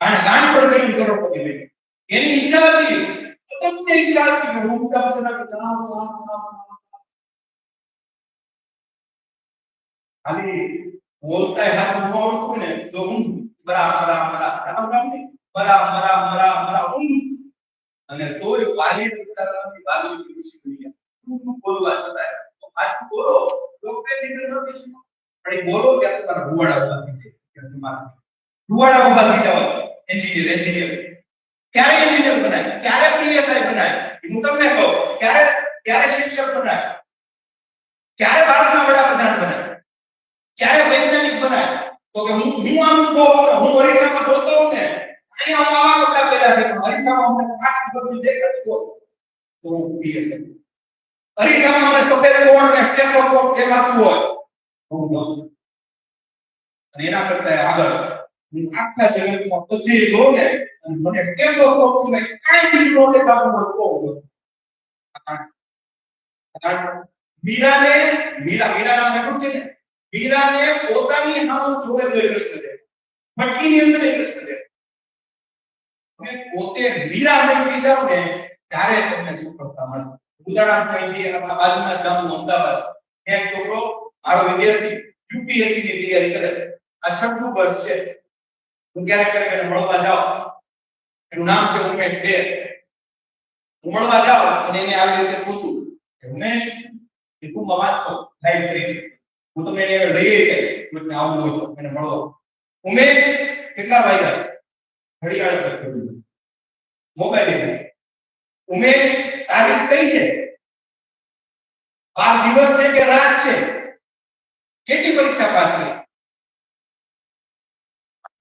અને ગાંઠ પર કરીને કરોડપતિ બન્યો એની ઈચ્છા હતી તમને ઈચ્છા હતી કે હું અમિતાભ બચ્ચન કે જાઓ ખાલી બોલતા હાથ ન આવડતું ને જો હું બરા અને તોય વાલી વિચારવાની વાલી વિશે શું બોલવા છતાં તો આજ બોલો લોકે દીકરી નથી શું પણ એ બોલો કે તમારા ભુવાડા ઉભા થઈ છે કે તમારા ભુવાડા ઉભા થઈ જવા એન્જિનિયર ક્યારે એન્જિનિયર બનાય ક્યારે પીએસઆઈ બનાય હું તમને કહું ક્યારે શિક્ષક બનાય ક્યારે ભારતના વડાપ્રધાન બનાય ક્યારે વૈજ્ઞાનિક બનાય તો કે હું આમ બોલું હું પરીક્ષામાં બોલતો હોઉં ને અહીંયા હું આવા કપડા પહેર્યા છે પણ પરીક્ષામાં અમને કાટ બદલી દેખાતું હોય તો હું પીએસઆઈ પરીક્ષામાં અમને સફેદ કોટ ને સ્ટેથોસ્કોપ દેખાતું હોય અને એના કરતા આગળ હું આખા જગતમાં બધે જોઉં ને અને મને સ્ટેથોસ્કોપ સિવાય કાંઈ બીજું ન દેખાતું હોય તો મીરા નામ આપ્યું છે ને મીરાને પોતાની સામે જોડે જોઈ કૃષ્ણ મટકીની અંદર કૃષ્ણ તમે પોતે મીરા બની જાવ ને ત્યારે તમને સફળતા મળે ઉદાહરણ તરીકે આપણા બાજુના ગામનું અમદાવાદ એક છોકરો મારો વિદ્યાર્થી યુપીએસસી ની તૈયારી કરે છે આ છઠ્ઠું વર્ષ છે હું ક્યારેક એને મળવા જાઉં એનું નામ છે ઉમેશ ડે હું મળવા જાઉં અને એને આવી રીતે પૂછું કે ઉમેશ કે તું વાત તો લાઈવ કરીને હું તમને એને લઈ જઈશ મને આવવું હોય તો મને મળો ઉમેશ કેટલા વાગ્યા છે ઘડિયાળ પર થયું મોબાઈલ ઉમેશ તારીખ કઈ છે આ દિવસ છે કે રાત છે કેટલી પરીક્ષા પાસ કરી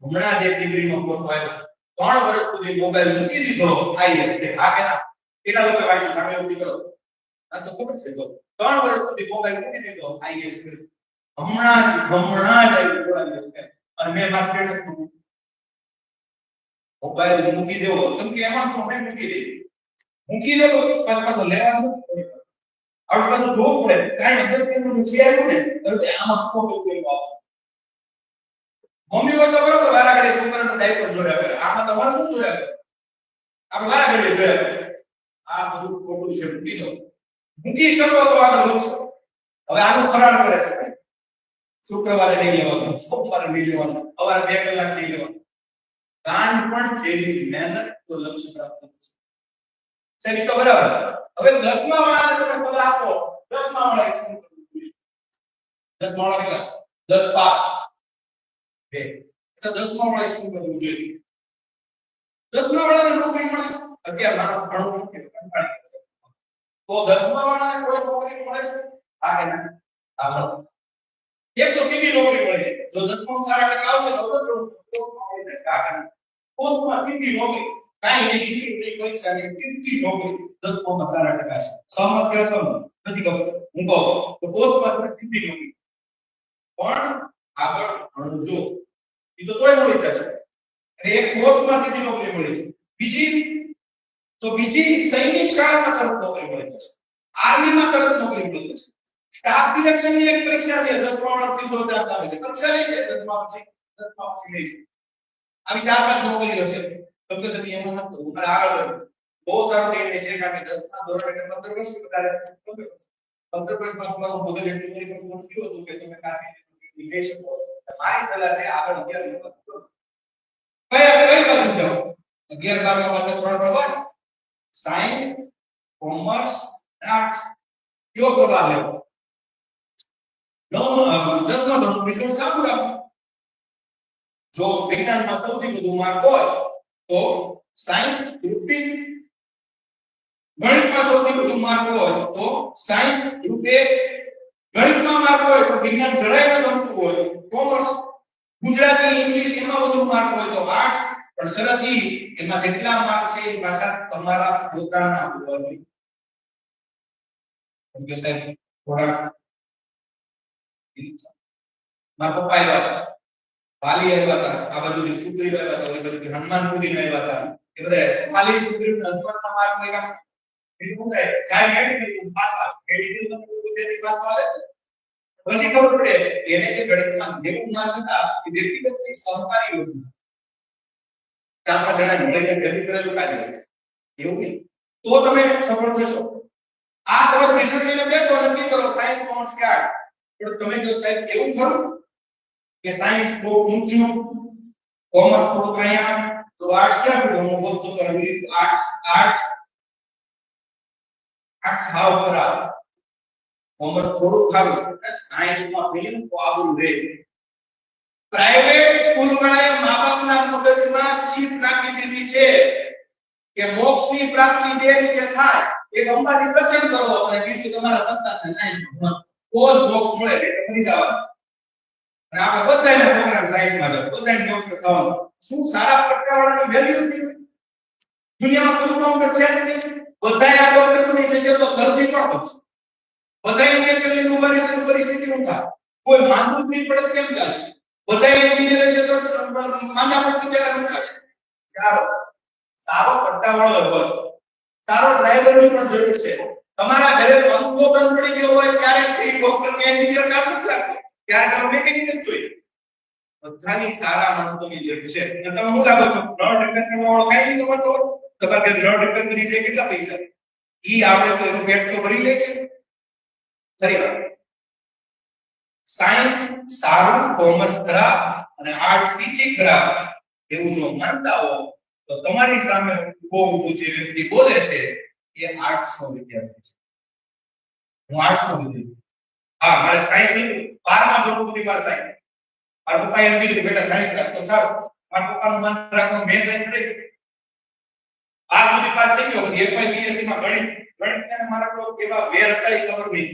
હમણાં જે ડિગ્રીનો ફોટો આવ્યો 3 વર્ષ સુધી મોબાઈલ મૂકી દીધો આઈએસ કે આ કેના કેટલા લોકો વાંચી સામે ઉભી કરો આ તો ખબર છે જો 3 વર્ષ સુધી મોબાઈલ મૂકી દીધો આઈએસ હમણાં જ આવ્યું થોડા દિવસ અને મેં મારા સ્ટેટસ મોબાઈલ મૂકી દેવો કેમ કે એમાં તો મેં મૂકી દેવો પાછો લેવાનું આપણે પાછું જોવું પડે કાંઈ અંદર કેનું છે આવ્યું ને તો આમાં ખોટું કોઈ આવે મમ્મી તો બરોબર વારાઘડે છોકરાનું ડાયપર જોડ્યા કરે આમાં તમારે શું જોડ્યા કરે આપણે વારાઘડે જોડ્યા કરે આ બધું ખોટું છે મૂકી શકો તો આગળ વધશો હવે આનું ફરાળ કરે છે શુક્રવારે નહીં લેવાનું સોમવારે નહીં લેવાનું સવારે 2 કલાક નહીં લેવાનું કાન પણ જેવી મહેનત તો લક્ષ્ય પ્રાપ્ત થશે સાહેબ તો બરાબર હવે 10મા વાળાને તમે સલાહ આપો 10મા વાળા શું કરવું જોઈએ 10મા વાળા કેટલા 10 પાસ બે તો 10મા વાળા શું કરવું જોઈએ 10મા વાળાને નોકરી મળે 11 મારો ભણવું કે કંટાળી જશે તો 10મા વાળાને કોઈ નોકરી મળે છે આ કે ના આ મળે એક તો સીધી નોકરી મળે જો 10મા સારા ટકા આવશે તો પોસ્ટમાં સીધી નોકરી કાઈ નહીં પરીક્ષા નહીં સીધી નોકરી 10મા સારા ટકા છે સહમત કે અસહમત નથી ખબર હું કહું તો પોસ્ટમાં સીધી નોકરી પણ આગળ ભણજો એ તો તોય મળી જશે અને એક પોસ્ટમાં સીધી નોકરી મળી બીજી સૈનિક શાળામાં તરત નોકરી મળી જશે આર્મીમાં તરત નોકરી મળી જશે સ્ટાફ સિલેક્શનની એક પરીક્ષા છે 10મા વર્ષથી 2000 આવે છે પરીક્ષા લે છે 10મા પછી લે છે આવી 4-5 નોકરીઓ છે તમને સભી એમાં મત કરો મારે આગળ વધો બહુ સારો નિર્ણય છે કારણ કે 10મા ધોરણે 15 વર્ષ વધારે 15 વર્ષમાં તમારું મગજ એટલું કરી પણ મોટું થયું હતું કે તમે કારકિર્દી લઈ શકો મારી સલાહ છે આગળ 11 કઈ બાજુ જાઓ 11 બારમાં પાછળ 3 પ્રવાર સાયન્સ કોમર્સ આર્ટ્સ કયો પ્રવાર લેવો 10મા ધોરણ રિઝલ્ટ સારું રાખો જો વિજ્ઞાનમાં સૌથી વધુ માર્ક હોય તો સાયન્સ ગ્રુપ બી ગણિતમાં સૌથી વધુ માર્ક હોય તો સાયન્સ ગ્રુપે, ગણિતમાં માર્ક હોય તો વિજ્ઞાન જરાય ન ગમતું હોય કોમર્સ, ગુજરાતી ઇંગ્લિશ એમાં વધુ માર્ક હોય તો આર્ટ્સ. પણ શરત એમાં જેટલા માર્ક છે એ પાછા તમારા પોતાના હોવા જોઈએ. સમજો સાહેબ? થોડા મારા પપ્પા આવ્યા હતા, વાલી આવ્યા હતા, આ બાજુથી સુગ્રીવ આવ્યા હતા, ઓલી બાજુથી હનુમાન કુદીને આવ્યા હતા. એ બધા વાલી સુગ્રીવ ને હનુમાનના માર્ક લઈ એટલું થાય જાય મેડિકલ પાછા મેડિકલ નો વિદ્યાર્થી પાછો આવે પછી ખબર પડે એને જે ગણિતમાં 90 માર્ક હતા એ વ્યક્તિગતની સહકારી યોજના 4-5 જણા મળીને ભેગું કરેલું કાર્ય એવું નહીં તો તમે સફળ થશો. આ તમે રિઝલ્ટ લઈને બેસો નક્કી કરો સાયન્સ કોમર્સ કે આર્ટ. પણ તમે જો સાહેબ કેવું ખરું કે સાયન્સ બહુ ઊંચું, કોમર્સ થોડું અહીંયા, તો આર્ટ્સ ક્યાં પડ્યું? હું બોલતો તો આર્ટ્સ હાવ ખરાબ, કોમર્સ થોડું ખાવું, સાયન્સ માં પેલું તો આબરૂ રહે. પ્રાઇવેટ સ્કૂલ વાળાએ મા-બાપના મગજમાં ચીપ નાખી દીધી છે કે મોક્ષની પ્રાપ્તિ બે રીતે થાય, એક અંબાજી દર્શન કરો અને બીજું તમારા સંતાનને સાયન્સમાં ભણો તો જ મોક્ષ મળે, એટલે મરી જવાનું. અને આપણે બધાના પ્રોગ્રામ સાયન્સમાં છે, બધાને ડોક્ટર થવાનું. શું સારા ટકાવાળાની વેલ્યુ નથી? દુનિયામાં કમ્પાઉન્ડર છે જ નહીં. બધાય આ ડોક્ટર બની જશે તો દર્દી કોણ બનશે? બધાય ઇન્જેક્શનની ઉભારી પરિસ્થિતિ શું થાય? કોઈ માંદું નહીં પડે કેમ ચાલશે? બધાય એન્જિનિયર છે તો માંદા પડશે ત્યારે મુકાશે. સારો પટ્ટાવાળો હોય, સારો ડ્રાઈવરની પણ જરૂર છે. તમારા ઘરે પંખો બંધ પડી ગયો હોય ત્યારે છે ડોક્ટર કે એન્જિનિયર કામ નથી લાગતો, ત્યારે તમે મેકેનિક જ જોઈએ. બધાની સારા માણસોની જરૂર છે. અને તમે શું લાગો છો નળ રિપેર કરવાવાળો કઈ નહીં કમાતો હોય? તમારે નળ રિપેર કરી છે કેટલા પૈસા? ઈ આપણે તો એનું પેટ તો ભરી લે છે. ખરી વાત. સાયન્સ સારું, કોમર્સ ખરાબ અને આર્ટ્સ ટીચિંગ ખરાબ એવું જો માનતા હો તો તમારી સામે ઉભો જે વ્યક્તિ બોલે છે એ આર્ટ્સ નો વિદ્યાર્થી છે. હું આર્ટ્સ નો વિદ્યાર્થી. હા, મારે સાયન્સ લીધું 12મા ધોરણ સુધી મારે સાયન્સ. મારા પપ્પાએ એમ કીધું બેટા સાયન્સ રાખતો સારું. મારા પપ્પાનું મન રાખો મેં સાયન્સ લઈ આ સુધી પાસ થઈ ગયો. એફઆઈ બીએસસી માં ગણિતના મારા કોઈ કેવા વેર હતા એ ખબર નહીં.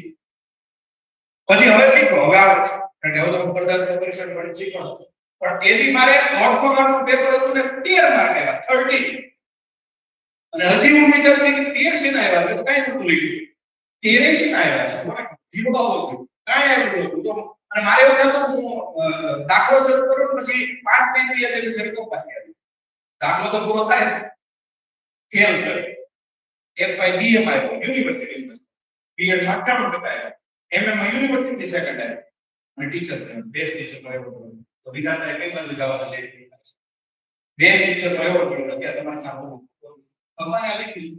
પછી હવે શીખો, હવે આવે છે કારણ કે હવે તો સ્પર્ધાત્મક પરીક્ષા ગણિત શીખવાનું છે. પણ એથી મારે 150 માર્કનું પેપર હતું ને 13 માર્ક આવ્યા, 30. અને હજી હું વિચારું છું કે 13 શેના આવ્યા તો કાઈ નતું લઈ ગયું. 13 શેના આવ્યા છે જીરો બાવો હતું કાઈ આવ્યું નતું. તો અને મારે એવું થતું હું દાખલો શરૂ કર્યો પછી 5 મિનિટ થઈ એટલે શરૂ પાછી આવી. દાખલો તો પૂરો થાય ફેલ કરે. એફઆઈ બીએમ આવ્યો યુનિવર્સિટી, બીએડ માં 98% આવ્યા, એમએમ માં યુનિવર્સિટી સેકન્ડ આવ્યો અને ટીચર બેસ્ટ ટીચર નો એવોર્ડ મળ્યો. તો વિધાતા કઈ બાજુ જવાનું લેટ બેસ્ટ ટીચર નો એવોર્ડ મળ્યો. અત્યારે તમારે સામે ભગવાને લખ્યું.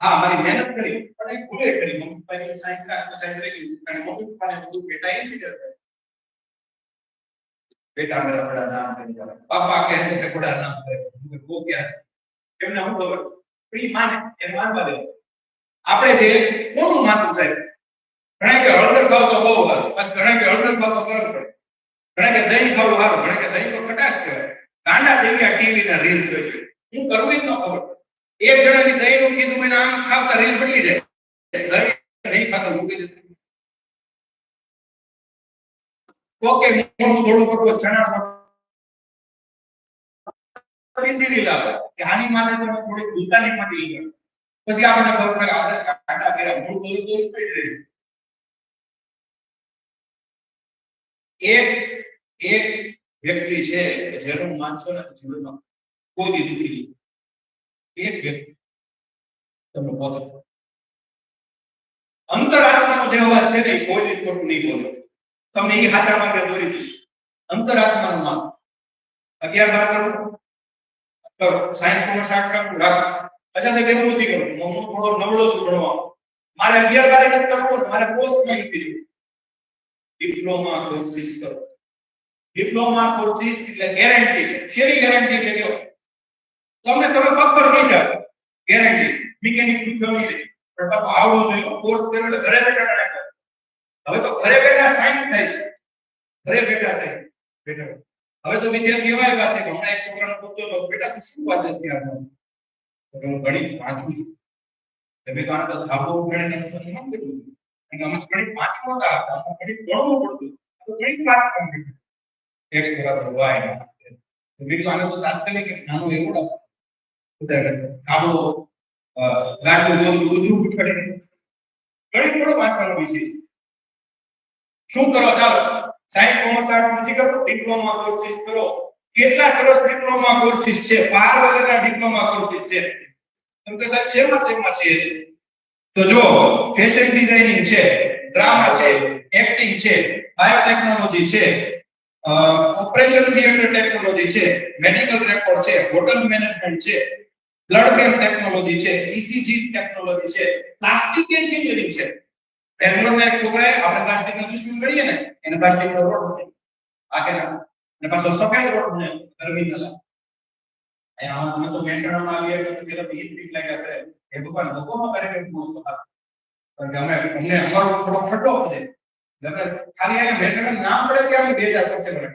હા, મારી મહેનત કરી પણ એક ભૂલે કરી. મમ્મી પપ્પાએ સાયન્સ રાખતો સાયન્સ રાખ્યું અને મમ્મી પપ્પાને બધું બેટા એન્જિનિયર થાય. બેટા મેરા બડા નામ કરેगा, પાપા કહેતે હે બડા નામ કરેगा. वो क्या એમને હું ખબર પ્રી માને એ માનવા દે. આપણે જે કોનું માથું સાહેબ ઘણા કે હળદર ખાવ તો બહુ સારું, બસ ઘણા કે હળદર ખાવ તો ગરમ પડે, ઘણા કે દહીં ખાવ સારું, ઘણા કે દહીં તો ખટાશ કહેવાય. ગાંડા થઈ ગયા ટીવી ના રીલ જોઈ. હું કરવું જ ન ખબર. એક જણાની દહીં નું કીધું મને આમ ખાવતા રીલ બદલી જાય. દહીં નહીં ખાતો મૂકી દીધું. ઓકે મોટું થોડું કરવું ચણા પછી રીલ આવે કે આની માટે તમે થોડી દુકાની માટે લીધો. પછી આપણે ખબર પડે આપણે કાંટા કર્યા મૂળ બોલું તો પડી રહે. એક વ્યક્તિ છે જેનું માનસો ને જીવનમાં કોઈ દી દુખી નહીં. એક વ્યક્તિ તમે બોલો અંતરાત્માનો જે અવાજ છે ને કોઈ દી ખોટું નહીં બોલે. તમને એ હાચા માટે દોરી દઈશ. અંતરાત્માનું નામ 11 કરો સાયન્સ કોમર્સ આર્ટ્સ રાખું રાખો. અચ્છા સાહેબ એવું નથી કરું, હું થોડો નવળો છું ભણવા, મારે 11 નથી કરવું, મારે પોસ્ટમાં લખી દીધું ડિપ્લોમા કોર્સિસ કરો. ડિપ્લોમા કોર્સિસ એટલે ગેરંટી છે. શેની ગેરંટી છે? કયો તમે પગ પર લઈ જાશો, ગેરંટી છે. મિકેનિક પૂછો નહીં પણ પાછો આવડો જોઈએ. કોર્સ કર્યો એટલે ઘરે બેઠા કરે. હવે તો ઘરે બેઠા સાયન્સ થાય છે, ઘરે બેઠા સાયન્સ બેઠા. હવે તો વિદ્યાર્થી એવા એવા છે કે હમણાં એક છોકરાને પૂછતો તો બેટા તું શું વાંચે છે? હું ગણિત વાંચું છું. તમે તો આને તો ધાબો ઉગાડીને અનુસંધાન ન કર્યું. કારણ કે અમે ગણિત વાંચવા નહોતા આવતા, અમને ગણિત ભણવું પડતું. તો ગણિત વાત કરી x બરાબર y ના. તો મેં કીધું આને તો તાત્કાલિક એક નાનું એવોર્ડ ઉદાહરણ છે. ધાબો ગાંઠું દોરવું બધું ઉઠાડીને ગણિત થોડો વાંચવાનો વિષય છે. શું કરો? ચાલો સાયન્સ કોમર્સ આર્ટ્સ નથી કરો, ડિપ્લોમા કોર્સિસ કરો. કેટલા સરસ ડિપ્લોમા કોર્સિસ છે, 12 વગરના ડિપ્લોમા કોર્સિસ છે. તમે તો સાહેબ શેમાં છે? તો જો ફેશન ડિઝાઇનિંગ છે, ડ્રામા છે, એક્ટિંગ છે, બાયોટેકનોલોજી છે, ઓપરેશન થિયેટર ટેકનોલોજી છે, મેડિકલ રેકોર્ડ છે, હોટલ મેનેજમેન્ટ છે, બ્લડ બેંક ટેકનોલોજી છે, ઈસીજી ટેકનોલોજી છે, પ્લાસ્ટિક એન્જિનિયરિંગ છે. બેંગ્લોરના એક છોકરાએ આપણે પ્લાસ્ટિકનો દુશ્મન ગણીએ ને એને પ્લાસ્ટિકનો રોડ બનાવ્યો. આ કે ના અને પાછો સફેદ રોડ બનાવ્યો ટર્મિનલ. અહીંયા અમે તો મહેસાણામાં આવીએ તો પેલા તો ઈટ પીટ લાગ્યા કરે એ ભગવાન લોકોનો કાર્યક્રમ બહુ હતા. કારણ કે અમને અમારો થોડો ઠટ્ટો છે. એટલે ખાલી અહીંયા મહેસાણા નામ પડે કે અમે 2000 વર્ષે ભણે.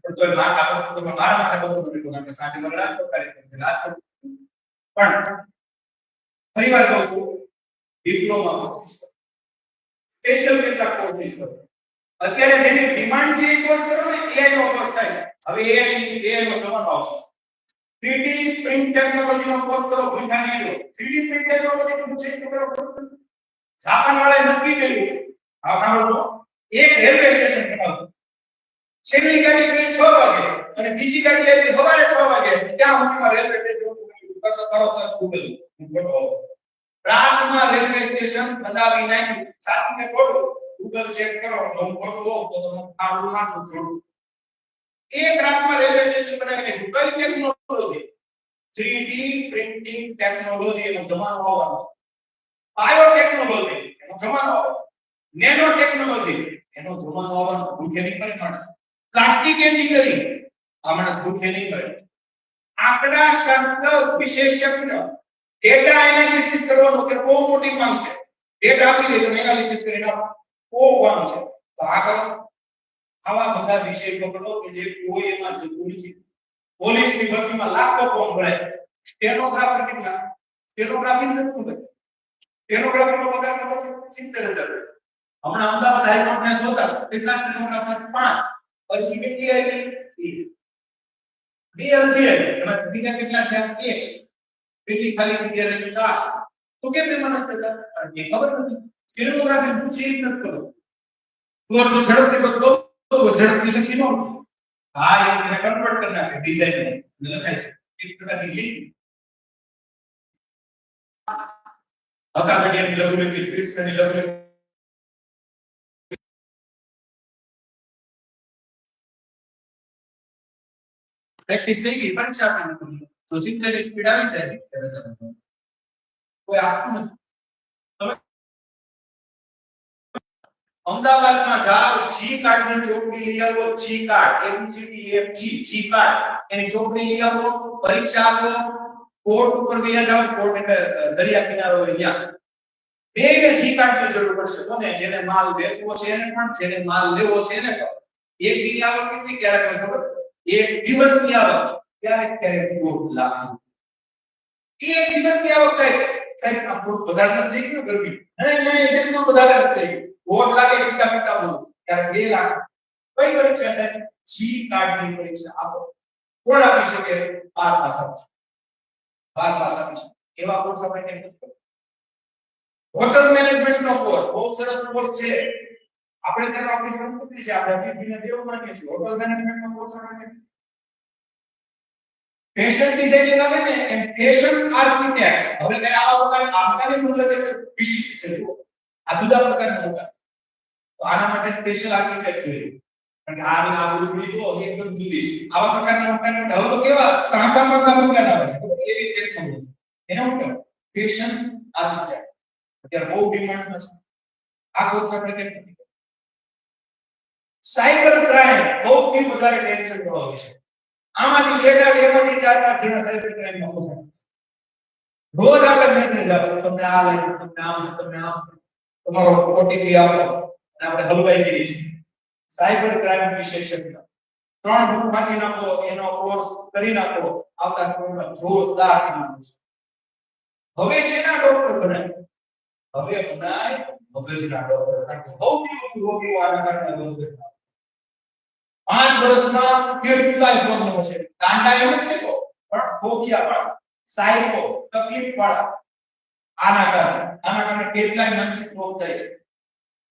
પણ તો મારા માટે બધું નથી કારણ કે સાંજે મારે રાજકોટ કાર્યક્રમ છે. રાજકોટ પણ ફરી વાર કહું છું, ડિપ્લોમા કોર્સિસ સ્પેશિયલ કેટલાક કોર્સિસ કરો. અત્યારે જેની ડિમાન્ડ છે એ કોર્સ કરો ને, એઆઈ નો કોર્સ થાય છે. હવે એઆઈ નો જમાનો આવશે. 3D પ્રિન્ટ ટેકનોલોજી નો કોર્સ કરો, ભૂખાની લો. 3D પ્રિન્ટ ટેકનોલોજી નો છે છોકરાઓ કોર્સ કરો. જાપાન વાળાએ નક્કી કર્યું, આ સાંભળો, એક રેલવે સ્ટેશન બનાવવું. છેલ્લી ગાડી ગઈ 6 વાગે અને બીજી ગાડી આવી સવારે 6 વાગે. ત્યાં સુધીમાં રેલવે સ્ટેશન કરો સર ગૂગલ ફોટો. રાતમાં રેલવે સ્ટેશન બનાવી નાખ્યું. સાચું કે ખોટું ગૂગલ ચેક કરો. જો ખોટું હો તો તમે આવું નાખો છોડો. એક રાતમાં રેલવે સ્ટેશન બનાવી નાખ્યું. કઈ ટેકનોલોજી? 3D પ્રિન્ટિંગ ટેકનોલોજી એનો જમાનો આવવાનો છે. બાયોટેકનોલોજી એનો જમાનો આવવાનો. નેનો ટેકનોલોજી એનો જમાનો આવવાનો. ભૂખે નહીં પડે માણસ. પ્લાસ્ટિક એન્જિનિયરિંગ આ માણસ ભૂખે નહીં પડે. આંકડા શાસ્ત્ર વિશેષજ્ઞ ડેટા એનાલિસિસ કરવાનો કે બહુ મોટી માંગ છે. ડેટા આપી દે તો એનાલિસિસ કરીને બહુ માંગ છે. તો આ કરો. આવા બધા વિષય પકડો કે જે કોઈ એમાં જતું નથી. પોલીસની ભરતીમાં લાખો ફોર્મ ભરાય. સ્ટેનોગ્રાફર કેટલા? સ્ટેનોગ્રાફી નથી ખબર. સ્ટેનોગ્રાફરનો પગાર તો 70,000. હમણાં અમદાવાદ હાઈકોર્ટને જોતા કેટલા સ્ટેનોગ્રાફર? 5. અરજી કેટલી આવી? 2 અરજી આવી. એમાં સીધા કેટલા થયા? 1. કેટલી ખાલી જગ્યા રહી? 4. તો કેમ મહેનત કરતા? એ ખબર નથી. સ્ટેનોગ્રાફી પૂછી જ નથી કરો. જો ઝડપથી બદલો તો ઝડપથી લખી નો. હા એને કન્વર્ટ કરી નાખે ડિઝાઇન લખાય છે. એક પ્રકારની લિંક હતા ઘડિયાની લઘુલિપિ ક્રિસ્ટની લઘુલિપિ પ્રેક્ટિસ થઈ ગઈ. પરીક્ષા આપવાની તો 70 ની સ્પીડ આવી જાય કોઈ આપતું નથી. અમદાવાદમાં જાવ, જી કાર્ડની ચોપડી લઈ આવો. જી કાર્ડ ABCDEFG જી કાર્ડ એની ચોપડી લઈ આવો. પરીક્ષા આપો. કોર્ટ ઉપર ગયા જાવ. કોર્ટ એટલે દરિયા કિનારો હોય ત્યાં. બેને જી કાર્ડની જરૂર પડશે. કોને? જેને માલ વેચવો છે એને પણ, જેને માલ લેવો છે એને પણ. એક દિનની આવક કેટલી? ક્યારેક ખબર? એક દિવસની આવક ક્યારેક 2 લાખ. એક દિવસની આવક સાહેબ આ થોડું વધારે થઈ ગયું ગરમી. નહીં એટલું વધારે થઈ ગયું. વોટ લાગે પિતા બોલું ત્યારે 2 લાખ. કઈ પરીક્ષા સાહેબ? જી કાર્ડની પરીક્ષા આપો. કોણ આપી શકે? 12 પાસ આપી શકે. 12 પાસ આપી શકે. એવા કોર્સ આપણે કેમ નથી? હોટલ મેનેજમેન્ટ નો કોર્સ બહુ સરસ કોર્સ છે. આપણે ત્યારે આપણી સંસ્કૃતિ છે, આપણે અતિથિને દેવ માનીએ છીએ. હોટલ મેનેજમેન્ટ નો કોર્સ આપણે ફેશન ડિઝાઇનિંગ આવે ને એમ ફેશન આર્કિટેક્ટ. હવે કઈ આવા પ્રકાર આપવાની મતલબ એક વિશિષ્ટ છે. જો આ જુદા પ્રકારના મોટા. તો આના માટે સ્પેશિયલ આર્કિટેક્ટ જોઈએ. કારણ કે આ ઉજળી તો એકદમ જુદી છે. આવા પ્રકારના મકાન હવે તો કેવા ત્રાંસામાં મકાન આવે છે. એવી ટેકનોલોજી એને શું કહેવાય? Fashion architect. અત્યારે બહુ ડિમાન્ડમાં છે. આ કોર્સ આપણે કેમ નથી? સાયબર ક્રાઇમ સૌથી વધારે ટેન્શન વાળો વિષય. આમાંથી ડેટા છે એમાંથી 4-5 જણા સાયબર ક્રાઇમમાં ફસાય છે. રોજ આપણે મેસેજ આવે તમને આ લાગ્યું, તમને આમ, તમને આમ, તમારો ઓટીપી આપો અને આપણે હલવાઈ જઈએ છીએ. સાયબર ક્રાઇમ વિશેષજ્ઞ 3 બુક વાંચી નાખો, એનો કોર્સ કરી નાખો. આવતા સમયમાં જોરદાર ઇનામ છે. હવે શેના ડોક્ટર બનાય? હવે બનાય મગજના ડોક્ટર. કારણ કે સૌથી વધુ રોગીઓ આના કારણે મગજના. 5 વર્ષમાં કેટલાય પ્રોબ્લેમ છે. કાંડા એમ નથી કહેતો, પણ ખોખિયા વાળા, સાયકો, તકલીફ વાળા આના કારણે કેટલાય માનસિક રોગ થાય છે.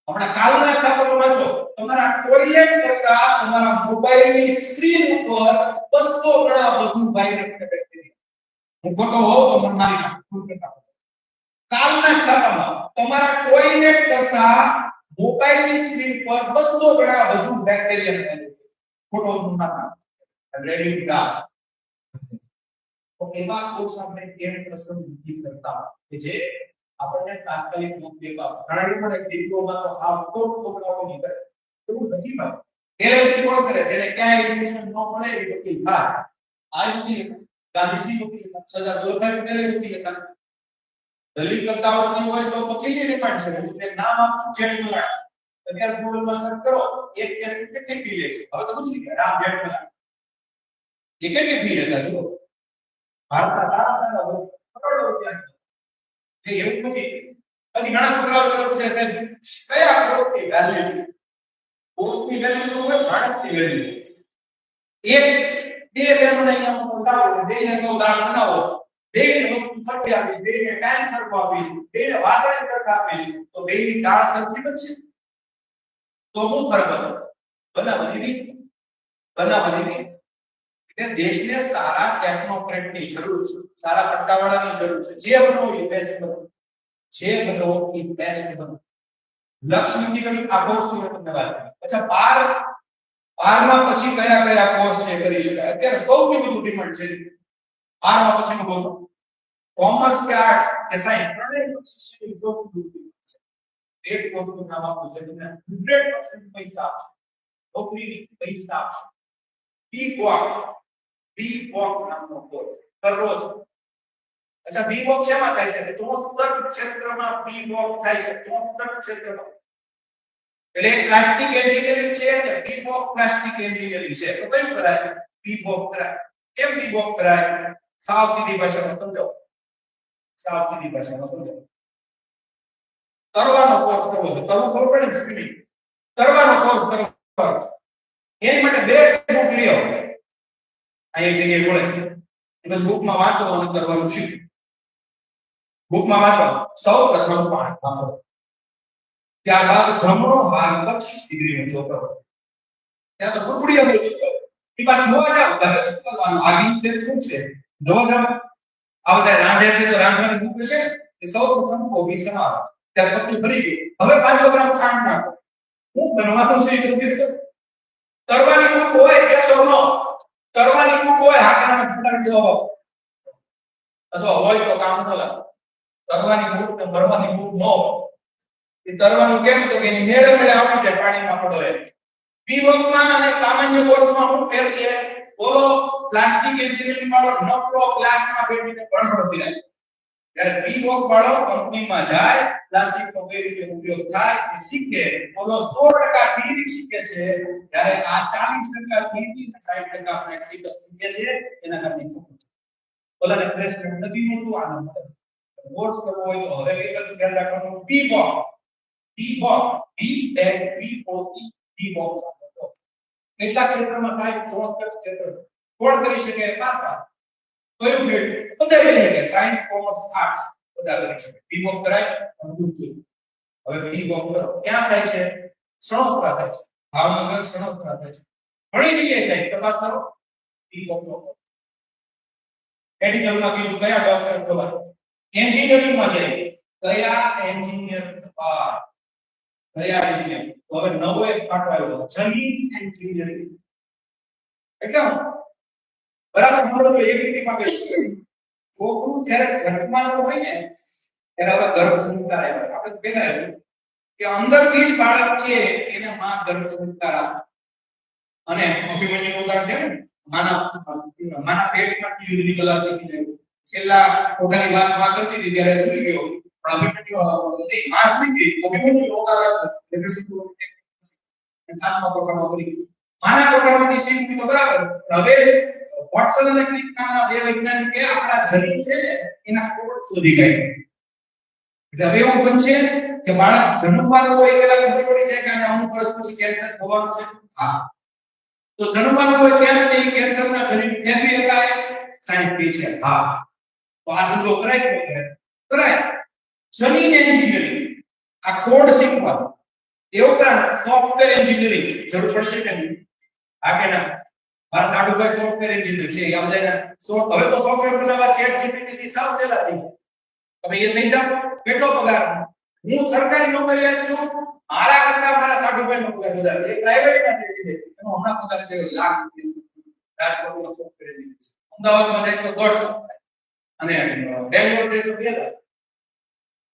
હમણાં કાલના છાપામાં વાંચો, તમારા ટોયલેટ કરતા તમારા મોબાઈલની સ્ક્રીન ઉપર 200 ગણા વધુ વાયરસ કે બેક્ટેરિયા. હું ખોટો હોઉં તો મને મારી નાખો. કાલના છાપામાં તમારા ટોયલેટ કરતા મોબાઈલની સ્ક્રીન પર 200 ગણા વધુ બેક્ટેરિયા છે. ખોટો ના રેડી કા. તો એવા કોર્સ આપણે કેમ પસંદ નથી કરતા કે જે આપણને તાત્કાલિક નોકરી આપે. ઘણા લોકો ડિપ્લોમા તો આ કોર્સ છોકરાઓ નહીં કરે. એવું નથી ભાઈ. એલએલબી કોણ કરે? જેને ક્યાંય એડમિશન ન મળે એ વકીલ થાય. આ વકીલ ગાંધીજી વકીલ હતા, સરદાર વલ્લભભાઈ પટેલ વકીલ હતા. દલીલ કરતા આવડતી હોય તો વકીલી ડિપાર્ટ છે. એટલે નામ આપું જેઠમલાલ. અત્યારે ગૂગલમાં સર્ચ કરો, એક કેસની કેટલી ફી લે છે? હવે તો પૂછી ગયા રામ જેઠમલાલ. એ કેટલી ફી લેતા છો? ભારતના સારા કરોડો રૂપિયા. એવું નથી. પછી ઘણા છોકરાઓ પૂછે છે કયા કોર્સની વેલ્યુ? કોર્સની વેલ્યુ તો હોય માણસની વેલ્યુ. એક બે બેનો અહીંયા ઉદાહરણ બેને તો ઉદાહરણ બનાવો. બેને વસ્તુ સરખી આપી, બેને ટાઈમ સરખો આપી, બેને વાસણ સરખા આપી, તો બેની ડાળ સરખી બનશે. તો હું ફરક હતો બનાવવાની રીત. એટલે દેશને સારા ટેકનોક્રેટની જરૂર છે, સારા પટ્ટાવાળાની જરૂર છે. જે બનો એ બેસ્ટ બનો, જે બનો એ બેસ્ટ બનો. લક્ષ્ય નક્કી આ કોર્સ ની તમને વાત કરી. અચ્છા 12 માં પછી કયા કોર્સ છે કરી શકાય? અત્યારે સૌથી વધુ ડિમાન્ડ છે 12 માં પછીનો કોર્સ. કોમર્સ કે આર્ટ્સ કે સાયન્સ ત્રણેય એક કોર્સનું નામ આપું છે તમને 100% પૈસા આપશે. નોકરીની પૈસા આપશે. બીવોક નામનો કોર્સ દરરોજ. અચ્છા બીવોક શેમાં થાય છે? 64 ક્ષેત્રમાં બીવોક થાય છે. 64 ક્ષેત્રમાં. એટલે પ્લાસ્ટિક એન્જિનિયરિંગ છે અને બીવોક પ્લાસ્ટિક એન્જિનિયરિંગ છે. તો કયું કરાય? બીવોક કરાય. કેમ બીવોક કરાય? સાવ સીધી ભાષામાં સમજાવો. કરવાનો કોર્સ કરવો તો કરવું ખબર પડે ને સ્પીડિંગ. કરવાનો કોર્સ કરવાનો. એની માટે બેસ્ટ બુક લ્યો. આ એક જગ્યાએ મળે છે. બસ બુકમાં વાંચો અને કરવાનું શીખો. બુકમાં વાંચો. સૌ પ્રથમ પાઠ વાંચો. ત્યારબાદ જમણો હાથ 25 ડિગ્રી ઊંચો કરો. ત્યાં તો ગુડગુડિયા બોલી જાઓ. એ બાદ જોવા જાવ ત્યારે શું કરવાનું? આગળનું સ્ટેપ શું છે? જોવા જાવ. આ બધા રાંધે છે તો રાંધવાની બુક છે એ સૌ પ્રથમ કોબી સમારો. ત્યાર પછી ભરી ગઈ. હવે 500 ગ્રામ ખાંડ નાખો. હું બનવાનું છે એ તો કરવાની બુક હોય કે સોનો કરવાની બુક હોય હાકરાના ફટાફટ જવાબ અથવા હોય તો કામ ન લાગે. કરવાની બુક ને ભરવાની બુક નો. એ કરવાનું કેમ તો કે એની મેળે આવડી જાય પાણીમાં પડો રહે. બીવોકમાં અને સામાન્ય કોર્સમાં શું ફેર છે? બોલો. પ્લાસ્ટિક એન્જિનિયરિંગ વાળો નકરો ક્લાસમાં બેસીને ભણતો ફિરાય. ત્યારે બીવોક વાળો કંપનીમાં જાય, પ્લાસ્ટિકનો કઈ રીતે ઉપયોગ થાય એ શીખે. બોલો 100% થિયરી શીખે છે. જ્યારે આ 40% થિયરી અને 60% પ્રેક્ટિકલ શીખે છે. એના કારણે સમજ. બોલાને પ્લેસમેન્ટ નથી મળતું. આનંદ કોર્સ કરવો હોય તો હવે એક જ ધ્યાન રાખવાનું. બીવોક બીવોક કેટલા ક્ષેત્રમાં થાય? 64 ક્ષેત્ર. કોણ કરી શકે? પાસ. કયું ફિલ્ડ? બધા કરી શકે. સાયન્સ, કોમર્સ, આર્ટ્સ બધા કરી શકે. બીવોક કરાય અદ્ભુત છે. હવે બીવોક કરો. ક્યાં થાય છે? સણોસરા થાય છે. ભાવનગર સણોસરા થાય છે. ઘણી જગ્યાએ થાય છે. તપાસ કરો. બીવોક નો મેડિકલમાં કીધું કયા ડોક્ટર થવા? એન્જિનિયરિંગમાં જઈએ કયા એન્જિનિયર થવા? કયા એન્જિનિયર? હવે નવો એક પાઠ આવ્યો જનીન એન્જિનિયરિંગ. એટલે બરાબર સમજો. એક રીતમાં કહે છોકરું જ્યારે જન્મવાનું હોય ને ત્યારે હવે ગર્ભ સંસ્કાર આવ્યો. આપણે પહેલા આવ્યું કે અંદરથી જ બાળક છે એને માં ગર્ભ સંસ્કાર આપે. અને અભિમન્યુનું ઉદાહરણ છે ને માના પેટમાંથી યુદ્ધ નીકળવા શીખી છેલ્લા પોતાની વાત માં કરતી હતી ત્યારે સુઈ ગયો. અભિમન્યુ માસ નથી અભિમન્યુ હોતા એટલે સાતમા પ્રકારમાં કરી માના પ્રકારમાંથી શીખવું તો બરાબર, પણ હવે વોટસન અને ક્રિક નામના બે વૈજ્ઞાનિકે આપણા જનીન છે ને એના કોડ શોધી કાઢ્યા. એટલે હવે એવું બનશે કે બાળક જન્મવાનું હોય પહેલા ખબર પડી જાય કે આને અમુક વર્ષ પછી કેન્સર થવાનું છે. હા, તો જન્મવાનું હોય ત્યારે તે કેન્સરના જનીન ફેરવી શકાય? સાયન્સ કહે છે હા. તો આ ધંધો કરાય કે કરાય. જનીન એન્જિનિયરિંગ, આ કોડ શીખવાનું, એ ઉપરાંત સોફ્ટવેર એન્જિનિયરિંગ જરૂર પડશે કે નહીં? હા કે ના? મારા સાડુભાઈ સોફ્ટવેર એન્જિનિયર છે, આ બધાના હવે તો સોફ્ટવેર બનાવવા ચેટ જીપીટી થી સાવ સહેલા થઈ ગયા. તમે એ થઈ જાવ, કેટલો પગાર? હું સરકારી નોકરીયાત છું, મારા કરતા મારા સાડુભાઈ નો પગાર વધારે. એ પ્રાઇવેટ માં છે, એનો હમણાં પગાર છે લાખ રૂપિયા. રાજકોટમાં સોફ્ટવેર એન્જિનિયર છે, અમદાવાદમાં જાય તો 1.5 લાખ અને બેંગ્લોર જાય તો 2 લાખ.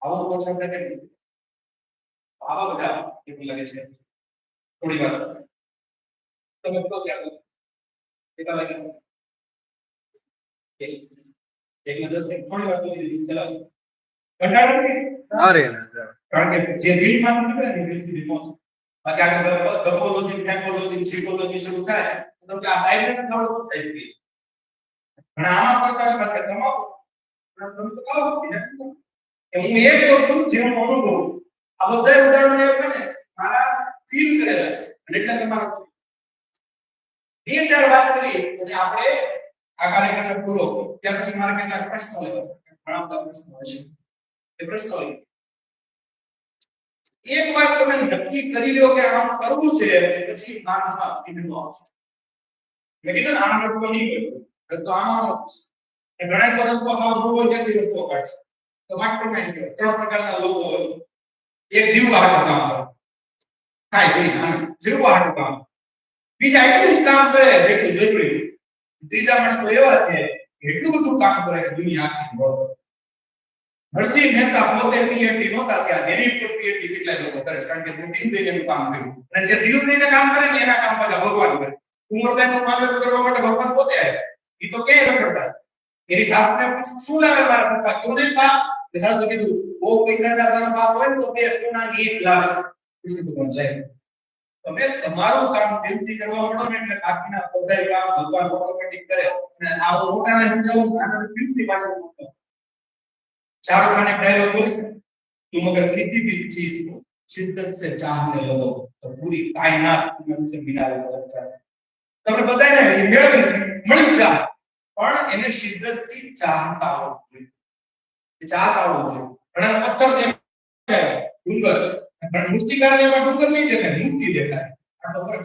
આવો કોર્સ આપણે કરીએ. આવા બધા એવું લાગે છે. થોડી વાર તમે કહો ક્યાં કેટલા વાગે? એક ને 10 મિનિટ થોડી વાર સુધી ચલાવો. કંટાળો નથી? અરે કારણ કે જે દિલમાં નીકળે ને દિલ સુધી પહોંચે. બાકી આ ગપોલોજી, ફેકોલોજી, સાયકોલોજી શરૂ થાય તો કે આ સાહેબને ખબર તો થઈ ગઈ. અને આમાં કરતા પાસે તમારો તમે તો કહો છો કે હું એ જ કહું છું જે હું અનુભવ છું. આ બધા ઉદાહરણો એ ને મારા ફીલ કરેલા છે, અને એટલે તમારા બે ચાર વાત કરી અને આપણે આ કાર્યક્રમ પૂરો ત્યાં પછી મારે કેટલાક પ્રશ્નો લેવા છે. ઘણા બધા પ્રશ્નો હશે, એ પ્રશ્નો એક વાર તમે નક્કી કરી લો કે આમ કરવું છે, પછી માનમાં નિર્ણય આવશે. મેં કીધું આમ રસ્તો નહીં કરવો, રસ્તો આમાં આવશે. એ ઘણા બધા રસ્તો આવો ન હોય ત્યાંથી રસ્તો કાઢશે. તો માસ્ટરમાઇન્ડ કરે, 3 પ્રકારના લોકો હોય. એક જીવવાળું કામ કરે, કાઈ નહીં આનંદ જીવવાળું કામ. બીજા એટલું જ કામ કરે જેટલું જરૂરી. ત્રીજા માણસો એવા છે એટલું બધું કામ કરે કે દુનિયા આખી બોલો. નરસિંહ મહેતા પોતે પીએચડી નહોતા ત્યાં એની ઉપર પીએચડી કેટલા લોકો કરે, કારણ કે દિલ દઈને કામ કર્યું. અને જે દિલ દઈને કામ કરે ને એના કામ પાછા ભગવાન કરે. ઉમરબેનનું કામ કરવા માટે ભગવાન પોતે આવ્યા. એ તો ક્યાંય ન કરતા. એની સાસુને પૂછ્યું શું લાવે મારા પપ્પા? કેવું નહીં કામ? કે સાસુ કીધું બહુ પૈસાદાર તારા બાપ હોય ને તો 2 સોનાની ઈંટ લાવે. કૃષ્ણ ભગવાન લે. તમે તમારું કામ દિલથી કરવા માંડો ને એટલે બાકીના બધા કામ ભગવાન ઓટોમેટિક કરે. અને આ મોટાને સમજાવું નાના દિલથી પાછળ મૂકો. शाहरुख खान एक डायलॉग बोले थे, तुम अगर किसी भी चीज को शिद्दत से चाहने लगो तो पूरी कायनात तुम्हें उसे मिला लेगा. તમને બધાને મળી જાય પણ એને શિદ્દતથી ચાહતા આવવું જોઈએ. ચાહતા આવવું જોઈએ. ઘણા પથ્થર દેખાય ડુંગર, પણ મૂર્તિકારને એમાં ડુંગર નહીં દેખાય, મૂર્તિ દેખાય. આટલો ફરક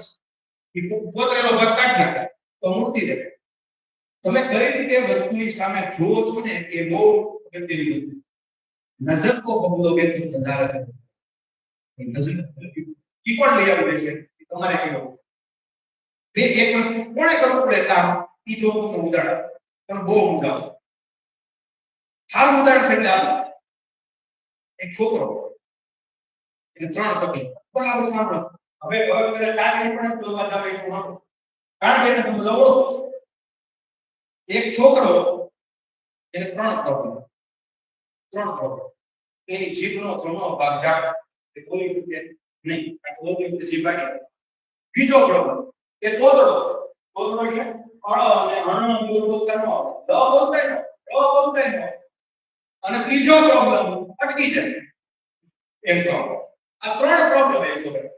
છે. કોતરેલો ભાગ કાઢી નાખે તો મૂર્તિ દેખાય. તમે કઈ રીતે વસ્તુની સામે જોવો છો ને એ બહુ नजर को बदलोगे तो नजारा नजर की कोण લઈ આવી દેશે તમારે કેવું બે એક વસ્તુ કોણે કરવું પડે કામ ઈ જો તમને ઉદાહરણ પણ બહુ સમજાવશે. હાલ ઉદાહરણ છે એટલે આ એક છોકરો એને 3 તકલીફ બરાબર સાંભળો. હવે કદાચ કાજની પણ બોલવા જાવે તો કારણ કે એને તમે લવડો એક છોકરો એને 3 પ્રોબ્લેમ એની જીભનો જમણો ભાગ જાડ એ બોલી શકે નહીં, આ બોલી તો જીભ બાકી. બીજો પ્રોબ્લેમ એ તોતડો એટલે અળ અને હણ બોલતા ન લ બોલતા ન. અને ત્રીજો પ્રોબ્લેમ અટકી જાય એમ પ્રોબ્લેમ. આ 3 પ્રોબ્લેમ એ છોકરા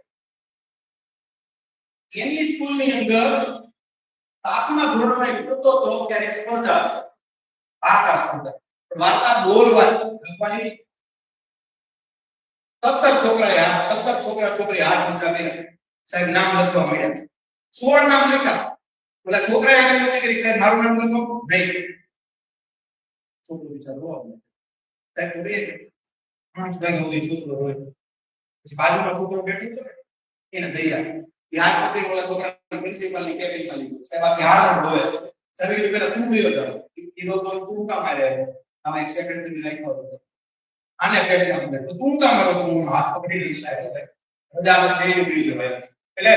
એની સ્કૂલની અંદર 7મા ધોરણમાં એટલો તો ક્યારેક સ્પર્ધા વાર્તા સ્પર્ધા વાર્તા બોલવાની લખવાની 17 છોકરા છોકરી હાથ ઊંચા કર્યા. સાહેબ નામ લખવા માંડ્યા. 16 નામ લખ્યા. ઓલા છોકરાએ આગળ ઊંચી કરી સાહેબ મારું નામ લખો નહીં. છોકરો વિચારો સાહેબ બે 5 વાગ્યા સુધી છોકરો હોય. પછી બાજુમાં છોકરો બેઠો હતો ને એને દયા એ હાથ પકડી ઓલા છોકરાને પ્રિન્સિપાલની કેબિનમાં લીધો. સાહેબ આખી હાડ ધોવે છે. સાહેબ એ પેલા તું ગયો હતો કીધો તો તું કામ આવ્યા આમાં એક સેક્રેટરી લખ્યો હતો આને પેટના અંદર તો તું કામ આવ્યો હું હાથ પકડી લાવ્યો રજા પર બેઈ ઉભી ભાઈ. એટલે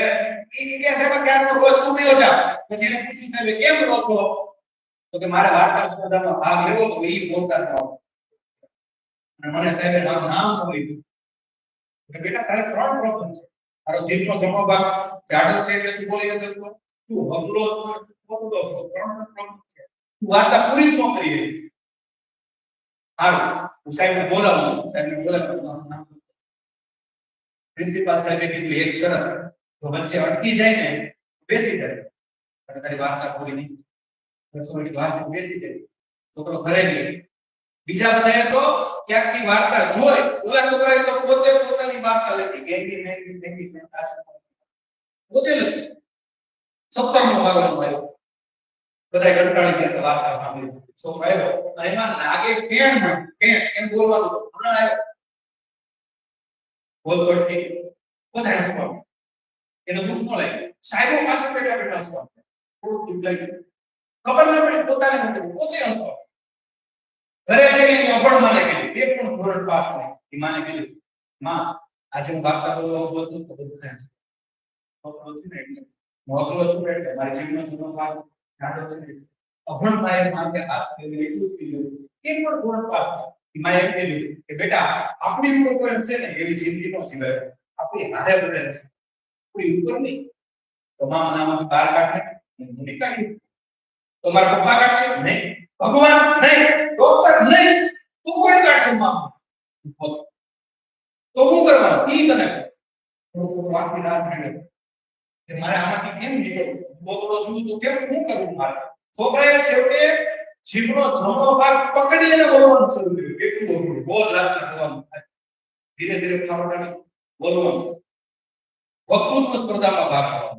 ઈ કે સાહેબ ક્યારનો રોજ તું ગયો જા. પછી એને પૂછ્યું સાહેબ કેમ રહો છો તો કે મારે વાર્તા સ્પર્ધામાં ભાગ લેવો તો ઈ બોલતા ન અને મને સાહેબે નામ કહ્યું કે બેટા તારે 3 પ્રોબ્લેમ છે. તારો જીભનો જમણો ભાગ જાડો છે એટલે તું બોલી નથી શકતો, તું હગલો છો, પકડો છો, ત્રણ છે, તું વાર્તા પૂરી જ ન કરી રહી. હારું, હું સાહેબને બોલાવું છું, સાહેબને બોલાવું મારું નામ પ્રિન્સિપાલ સાહેબે કીધું એક શરત, જો વચ્ચે અટકી જાય ને બેસી જાય અને તારી વાર્તા પૂરી નહીં થાય. 10 મિનિટ વાંચી બેસી જાય, છોકરો ઘરે ગયો. બીજા બધાએ તો ક્યાંકથી વાર્તા જોઈ, ઓલા છોકરાએ તો પોતે પોતાની વાર્તા લખી, ગેંગી મેંગી ગેંગી મેં પોતે લખી. 70મો વારો આવ્યો, બધાએ કંટાળી ગયા વાર્તા સાંભળી. છોકરો આવ્યો અને એમાં લાગે ફેણ એમ બોલવાનું હતું. હમણાં આવ્યો બોલતો અટકી બધા હસવા, એનો દુઃખ ન લાગ્યું. સાહેબો પાસે બેઠા બેઠા હસવા, થોડું દુઃખ લાગ્યું. ખબર ના પડી પોતાને પોતે હસવા. ઘરે જઈને અભણ માને કીધું, એક પણ ધોરણ પાસ નહીં. એ માને કીધું, માં આજે હું વાર્તા બોલવા ઉભો છું તો બધું થાય છે. છોકરો છું ને એટલે મોકલો છું ને એટલે મારી જીવનો જૂનો ભાગ જાડો છે ને અભણ માએ માથે હાથ ફેરવી એટલું જ કીધું, એક પણ ધોરણ પાસ નહીં. એ માએ એમ કીધું કે બેટા આપણી ઉપર કોઈ છે ને એવી જિંદગી નો જીવાય, આપણી હારે બધે રહેશે, કોઈ ઉપર નહીં. તો માં મનામાં બહાર કાઢે હું નીકાળી, તો મારા પપ્પા કાઢશે નહીં, ભગવાન નહીં, ડોક્ટર નહીં, તું કોઈ કાઢશે માં. તો હું કરવાનું ઈ તને છોકરો આખી રાત રડે કે મારે આમાંથી કેમ નીકળવું, બોકડો છું તો કેમ હું કરવું મારે. છોકરાએ છેવટે જીભનો જમણો ભાગ પકડીને બોલવાનું શરૂ કર્યું. કેટલું મોટું બોલ રાતના થવાનું થાય, ધીરે ધીરે ફાવડાને બોલવાનું. વક્તૃત્વ સ્પર્ધામાં ભાગ લેવાનો,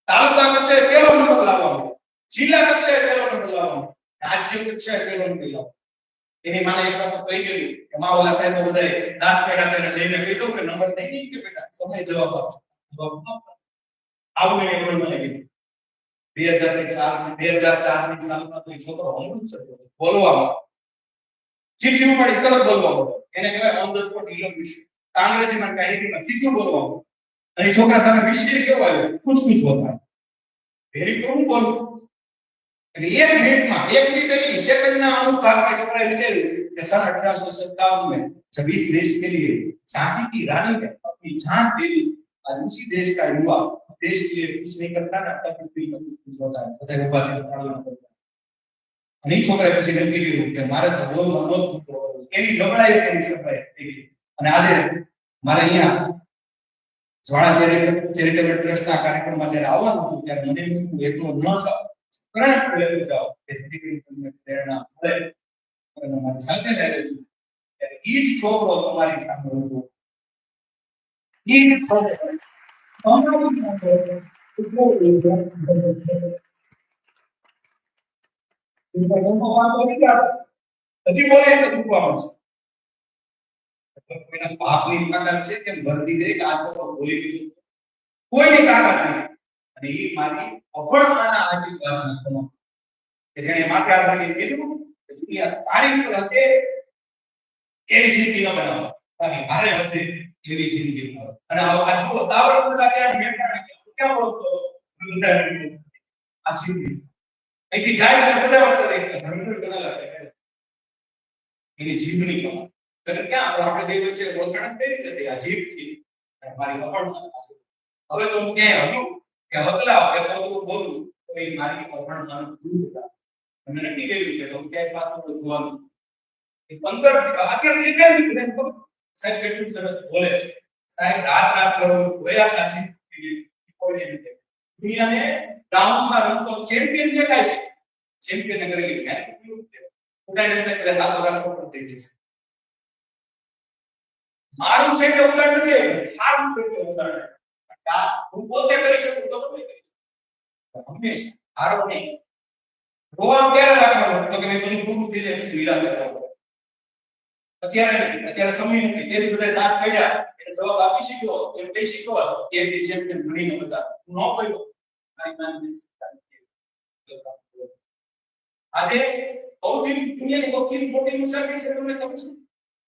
તાલુકા કક્ષાએ પહેલો નંબર લાવવાનો, જિલ્લા કક્ષાએ પહેલો નંબર લાવવાનો, રાજ્ય કક્ષાએ પહેલો નંબર લાવવાનો. એની માને એક વાત કહી ગઈ કે માં ઓલા સાહેબ બધાએ દાંત પેડા તેને જઈને કીધું કે નંબર નહીં કે બેટા સમય જવાબ આપજો. આવું એને મને કીધું. 2004 ની સાલમાં તો એ છોકરો અમૃત શક્યો છે બોલવામાં. ચીઠી ઉપાડી તરત બોલવામાં, એને કહેવાય ઓન ધ સ્પોટ ઇલોક્યુશન. અંગ્રેજીમાં કે હિન્દીમાં સીધું બોલવાનું. અને છોકરા સામે વિષય કેવો આવ્યો, કુછ હોતા વેરી કોણ બોલું. એટલે એક મિનિટમાં, એક મિનિટ नहीं सेकंड अमुक भाग में छोकराए विचार्યું कि सन 1857 में जब इस देश के लिए झांसी की रानी ने अपनी जान दे दी, आज उसी देश का युवा उस देश के लिए कुछ नहीं करता ना, तब उस दिल में कुछ होता है. બધા ઉભા થઈને પ્રાર્થના કરતા. અને એ છોકરાએ પછી નક્કી કર્યું કે મારે તો બોલવાનું જ નથી. એવી નબળાઈ કરી શકાય થઈ ગઈ. અને આજે મારે અહીંયા જ્વાળા ચેરિટેબલ ટ્રસ્ટના કાર્યક્રમમાં જ્યારે આવવાનું હતું ત્યારે મને એમ થયું એકલો ન જાવ, ઘણા પ્રયત્નો જાઓ કે જેથી કરીને તમને પ્રેરણા મળે. અને મારી સાથે રહેલો છું ત્યારે ઈ જ છોકરો તમારી સામે હતો. ઈ જ છોકરો હજી બોલે એટલે દુખવા મળશે. કોઈના પાપની તાકાત છે કે વર્દી દે કે આ છોકરો બોલી દીધું, કોઈની તાકાત નહીં. અને એ મારી અભણતાના આશીર્વાદના તમામ કે જેણે માથે હાથ રાખીને કીધું કે દુનિયા તારી પર હશે એવી જિંદગી ન બનાવો, તારી હારે હશે એવી જિંદગી બનાવો. અને આ જો સાવરકુંડલા ત્યાં મહેસાણા ક્યાં બોલતો આ જિંદગી અહીંથી જાય છે બધા વખતે ધર્મેન્દ્ર ગણાલા છે એની જીભની કમાલ. એટલે ક્યાં આપણે બે વચ્ચે ઓળખાણ કઈ રીતે થઈ? આ જીભથી અને મારી અભણતા. હવે તો હું ક્યાંય હલું કે હકલાવ કે પોતું બોલું તો એ મારી અભણતાનું દૂર થાય. મને નક્કી કર્યું છે તો હું ક્યાંય પાછળ જોવાનું. એ 15 અત્યારે દેખાય ને સાહેબ કેટલું સરસ બોલે છે. સાહેબ રાત કરો વયા છે કોઈને રીતે દુનિયાને ગ્રાઉન્ડમાં રમતો ચેમ્પિયન દેખાય છે. ચેમ્પિયન કરી મેં ઉડાઈને એટલે હાથ રાખો પણ થઈ જશે. મારું છે કે ઉદાહરણ નથી, સારું છે કે ઉદાહરણ હું પોતે કરી શકું તો કોઈ કરી શકે. હંમેશા હારો નહીં. રોવાનું ક્યારે રાખવાનું તો કે મેં બધું પૂરું થઈ જાય પછી વિરામ કરવાનો. અત્યારે સમય નથી. તેથી બધા દાંત કાઢ્યા એટલે જવાબ આપી શક્યો એમ કહી શક્યો કે દી ચેમ્પિયન ભણીને બધા ન કહ્યો મારી માનવી આજે સૌથી દુનિયાની સૌથી મોટી મુસાફરી છે તમને ખબર છે?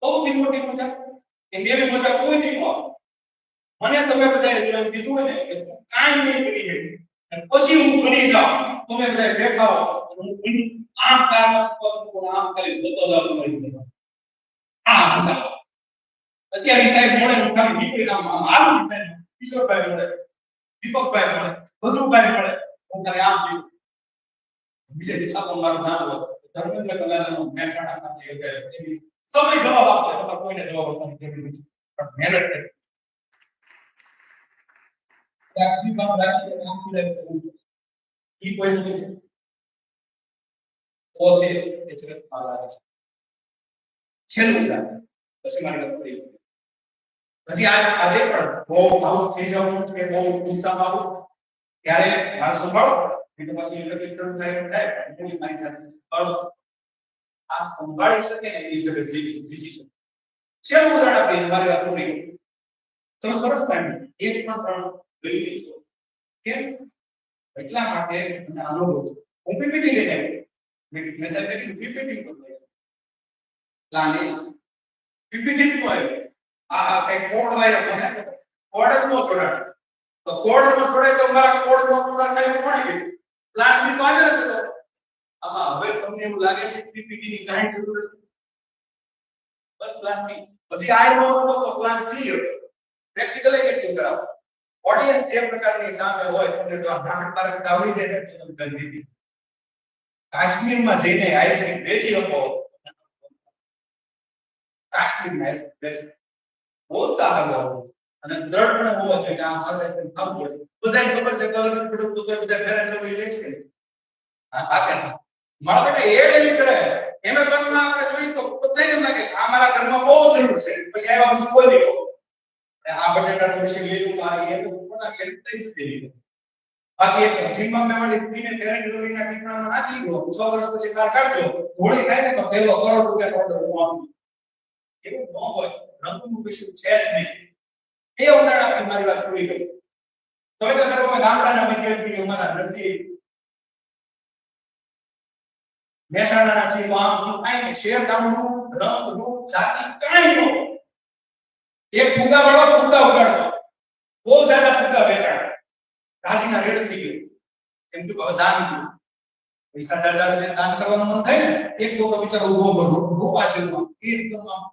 સૌથી મોટી મુસાફરી એ મેરી મજા કોઈ નહીં આવે. મને તમે બધાએ જેમ કીધું હોય ને કે તું કાઈ નહીં કરી શકે અને પછી હું બની જાઉં, તમે બધાએ દેખાવ હું આમ કામ આમ કરી જોતો જાવ તમારી આ મજા. અત્યારે સાહેબ મોડે હું ખાલી નીકળી આમ આવું સાહેબ કિશોરભાઈ મળે, દીપકભાઈ મળે, ભજુભાઈ મળે, હું તારે આમ થયું. વિજય દિશામાં મારું નામ હોય ધર્મેન્દ્ર કલાલાનો મહેસાણા ખાતે યોજાય એવી સમય જવાબ આપશે તો કોઈને જવાબ આપવાની જરૂર નથી પણ મહેનત કરી આખી કામ રાખી કામ કરે ઈ કોઈ નથી ઓ છે એ જગત માં આવે છે છેલ્લું ઉદાહરણ પછી મારી વાત કરી પછી આજે પણ બહુ ભાવુક થઈ જાઉં કે બહુ ગુસ્સામાં આવું ત્યારે મારે સંભાળો એટલે પછી એટલે શરૂ થાય એમ થાય હું મારી જાતને સંભાળો આ સંભાળી શકે ને એ જગત જીતી શકે છેલ્લું ઉદાહરણ આપીને મારી વાત પૂરી તમે સરસ થાય એક પણ ત્રણ જોઈ લીધો કેમ એટલા માટે મને અનુભવ છે હું પીપીટી લઈને આવ્યો મેં સાહેબ કીધું પીપીટી પર પ્લાનિંગ પીપીટી નું આવ્યું આ કઈ કોડ વાયરસ છે કોડ જ નો જોડાય તો કોડ નો જોડાય તો મારા કોડ નો પૂરા થાય કોણ કે પ્લાન બી તો આજે હતો આમાં હવે તમને એવું લાગે છે પીપીટી ની કાંઈ જરૂર નથી બસ પ્લાન બી પછી આ નો તો પ્લાન સી પ્રેક્ટિકલ એક જ કરાવો ઓડિયન્સ જે પ્રકારની સામે હોય તમને જો આ નાટક બારક આવડી જાય ને તો તમે કરી દીધી કાશ્મીરમાં જઈને આઈસ્ક્રીમ વેચી શકો કાશ્મીરમાં આઈસ્ક્રીમ વેચી બોલતા હાલો અને દ્રઢ પણ હોવો જોઈએ કે આ મારે છે ખાવું જોઈએ બધાને ખબર છે કલર પ્રોડક્ટ તો બધા ઘરે જવું લે છે આ કે મારા બેટા એડ એવી કરે એમેઝોન માં આપણે જોઈએ તો બધાને લાગે આ મારા ઘરમાં બહુ જરૂર છે પછી આવ્યા પછી કોઈ દેખો આ બટેટાનું વિશે લીધું તો આ એ તો કોના એડવર્ટાઇઝ કરી બાકી એક જીમમાં મેં વાળી સ્ક્રીને પેરેન્ટ લોરીના ટીપણામાં નાખી દો 6 વર્ષ પછી કાર કાઢજો જોડી થાય ને તો પહેલો કરોડ રૂપિયાનો ઓર્ડર હું આપું એવું ન હોય રંગનું કશું છે જ નહીં એ ઉદાહરણ આપી મારી વાત પૂરી કરી તો એ તો સર અમે ગામડાના વિદ્યાર્થી અમારા નથી મહેસાણાના છે તો આમ કાંઈ નહીં શેર ગામનું રંગ રૂપ જાતિ કાંઈ ન એક ફુગા વાળો ફુગા ઉગાડતો બહુ જ્યાદા ફુગા વેચાણ રાજીના રેડ થઈ ગયો એમ કે હવે દાન દીધું પૈસા દાદા જે દાન કરવાનું મન થાય ને એક છોકરો બિચારો ઉભો કરો રૂપા છે એકદમ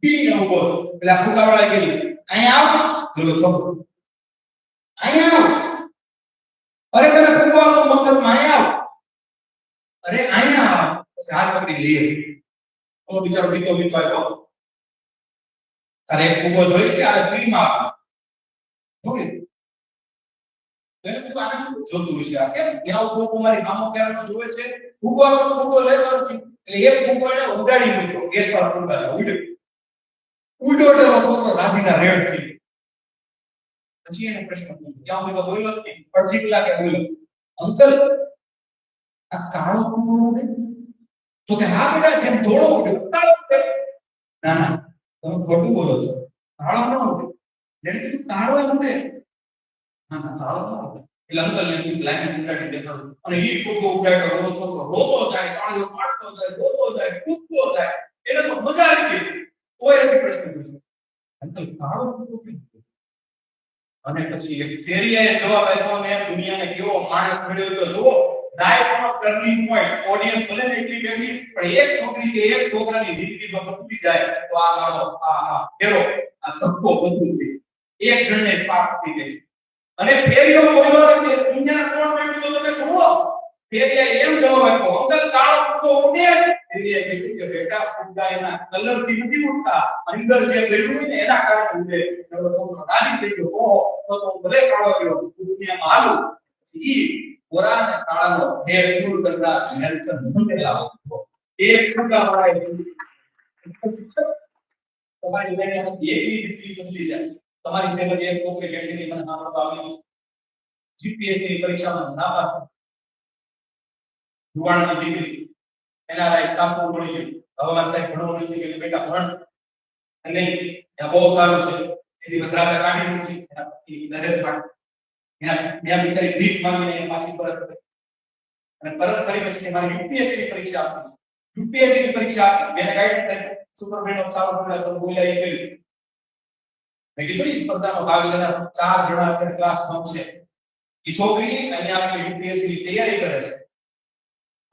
ટી ઉભો પેલા ફુગા વાળા ગઈ અહીંયા આવ બોલો છોકરો અહીંયા આવ અરે તને ફુગા આપો મફતમાં અહીંયા આવ અરે અહીંયા આવ પછી હાથ પકડી લે ઓલો બિચારો બીતો આવ્યો તારે એક ફૂગો જોઈ છે આ ફ્રીમાં જોઈ એને તો આને જોતું છે આ કેમ ત્યાં ફૂગો મારી મામો ક્યારે જોવે છે ફૂગો આપો તો ફૂગો લેતો નથી એટલે એક ફૂગો એને ઉડાડી મૂક્યો ગેસ વાળો ફૂગા ઉડ્યો એટલે છોકરો રાજીના રેડ થઈ પછી એને પ્રશ્ન પૂછ્યો ક્યાં હું તો બોલ્યો જ નહીં અડધી કલાકે બોલ્યો અંકલ આ કાળો ફૂગો ઉડે તો કે હા બેટા જેમ ધોળો ઉડ્યો કાળો ઉડે ના ના તમે ખોટું બોલો છો કાળો ન ઉડે એટલે કીધું કાળો ઉડે ના ના કાળો ન ઉડે એટલે અંકલ ને લાઈન ઉડાડી દેખાડો અને ઈ ફૂગો ઉડાડ્યો રોતો છોકરો રોતો જાય કાળો પાડતો જાય રોતો જાય કૂદતો જાય એને તો મજા આવી ગઈ કોઈ એસી પ્રશ્ન પૂછ્યો અંકલ કાળો ફૂગો કેમ અને પછી એક ફેરિયાએ જવાબ આપ્યો ને દુનિયાને કેવો માણસ મળ્યો તો જુઓ લાઈફનો ટર્નિંગ પોઈન્ટ ઓડિયન્સ ભલે ને એટલી બેઠી પણ એક છોકરી કે એક છોકરાની જિંદગી જો બદલી જાય તો આ મારો આ ફેરો આ ધક્કો બદલી ગઈ એક જણને સ્પાર્ક થઈ ગઈ અને ફેરિયો બોલ્યો કે દુનિયાને કોણ મળ્યું તો તમે જુઓ ફેરિયાએ એમ જવાબ આપ્યો અંકલ કાળો ફૂગો ઉડે ફેરિયાએ કીધું કે બેટા ફૂગા એના કલર થી નથી ઉડતા અંદર જે ગયું હોય ને એના કારણે ઉડે એનો છોકરો રાજી થઈ ગયો ઓહો તો ભલે કાળો રહ્યો દુનિયામાં હાલું પછી ગોરા અને કાળાનો ભેદ દૂર કરતા નેલ્સન મંડેલા હતો એક ફૂગા વાળાએ તમારી બેને એકલી દીકરી બદલી જાય તમારી જેમ એક છોકરી બેઠી મને નામ આવી જીપીએસસી ની પરીક્ષામાં નાપાસ યુવાનની દીકરી એના રાઈટ સાસુ મળી ગયું હવે મારા સાહેબ ભણવું નથી કે બેટા ભણ અને ત્યાં બહુ સારું છે એ દિવસ રાતે કાઢી મૂકી એના પતિ દરેક માટે મેં બિચારી ભીખ માંગીને પાછી પરત કરી અને પરત કરી પછી મારી યુપીએસસી ની પરીક્ષા આપી યુપીએસસી ની પરીક્ષા આપી મેં ગાઈડન્સ આપ્યું સુપરમેન ઓફ સાઉથ બોલા તો બોલ્યા એ કર્યું મેં કીધું સ્પર્ધામાં ભાગ લેનાર 4 જણા અત્યારે ક્લાસમાં છે એ છોકરી અહીંયા આપણી યુપીએસસી ની તૈયારી કરે છે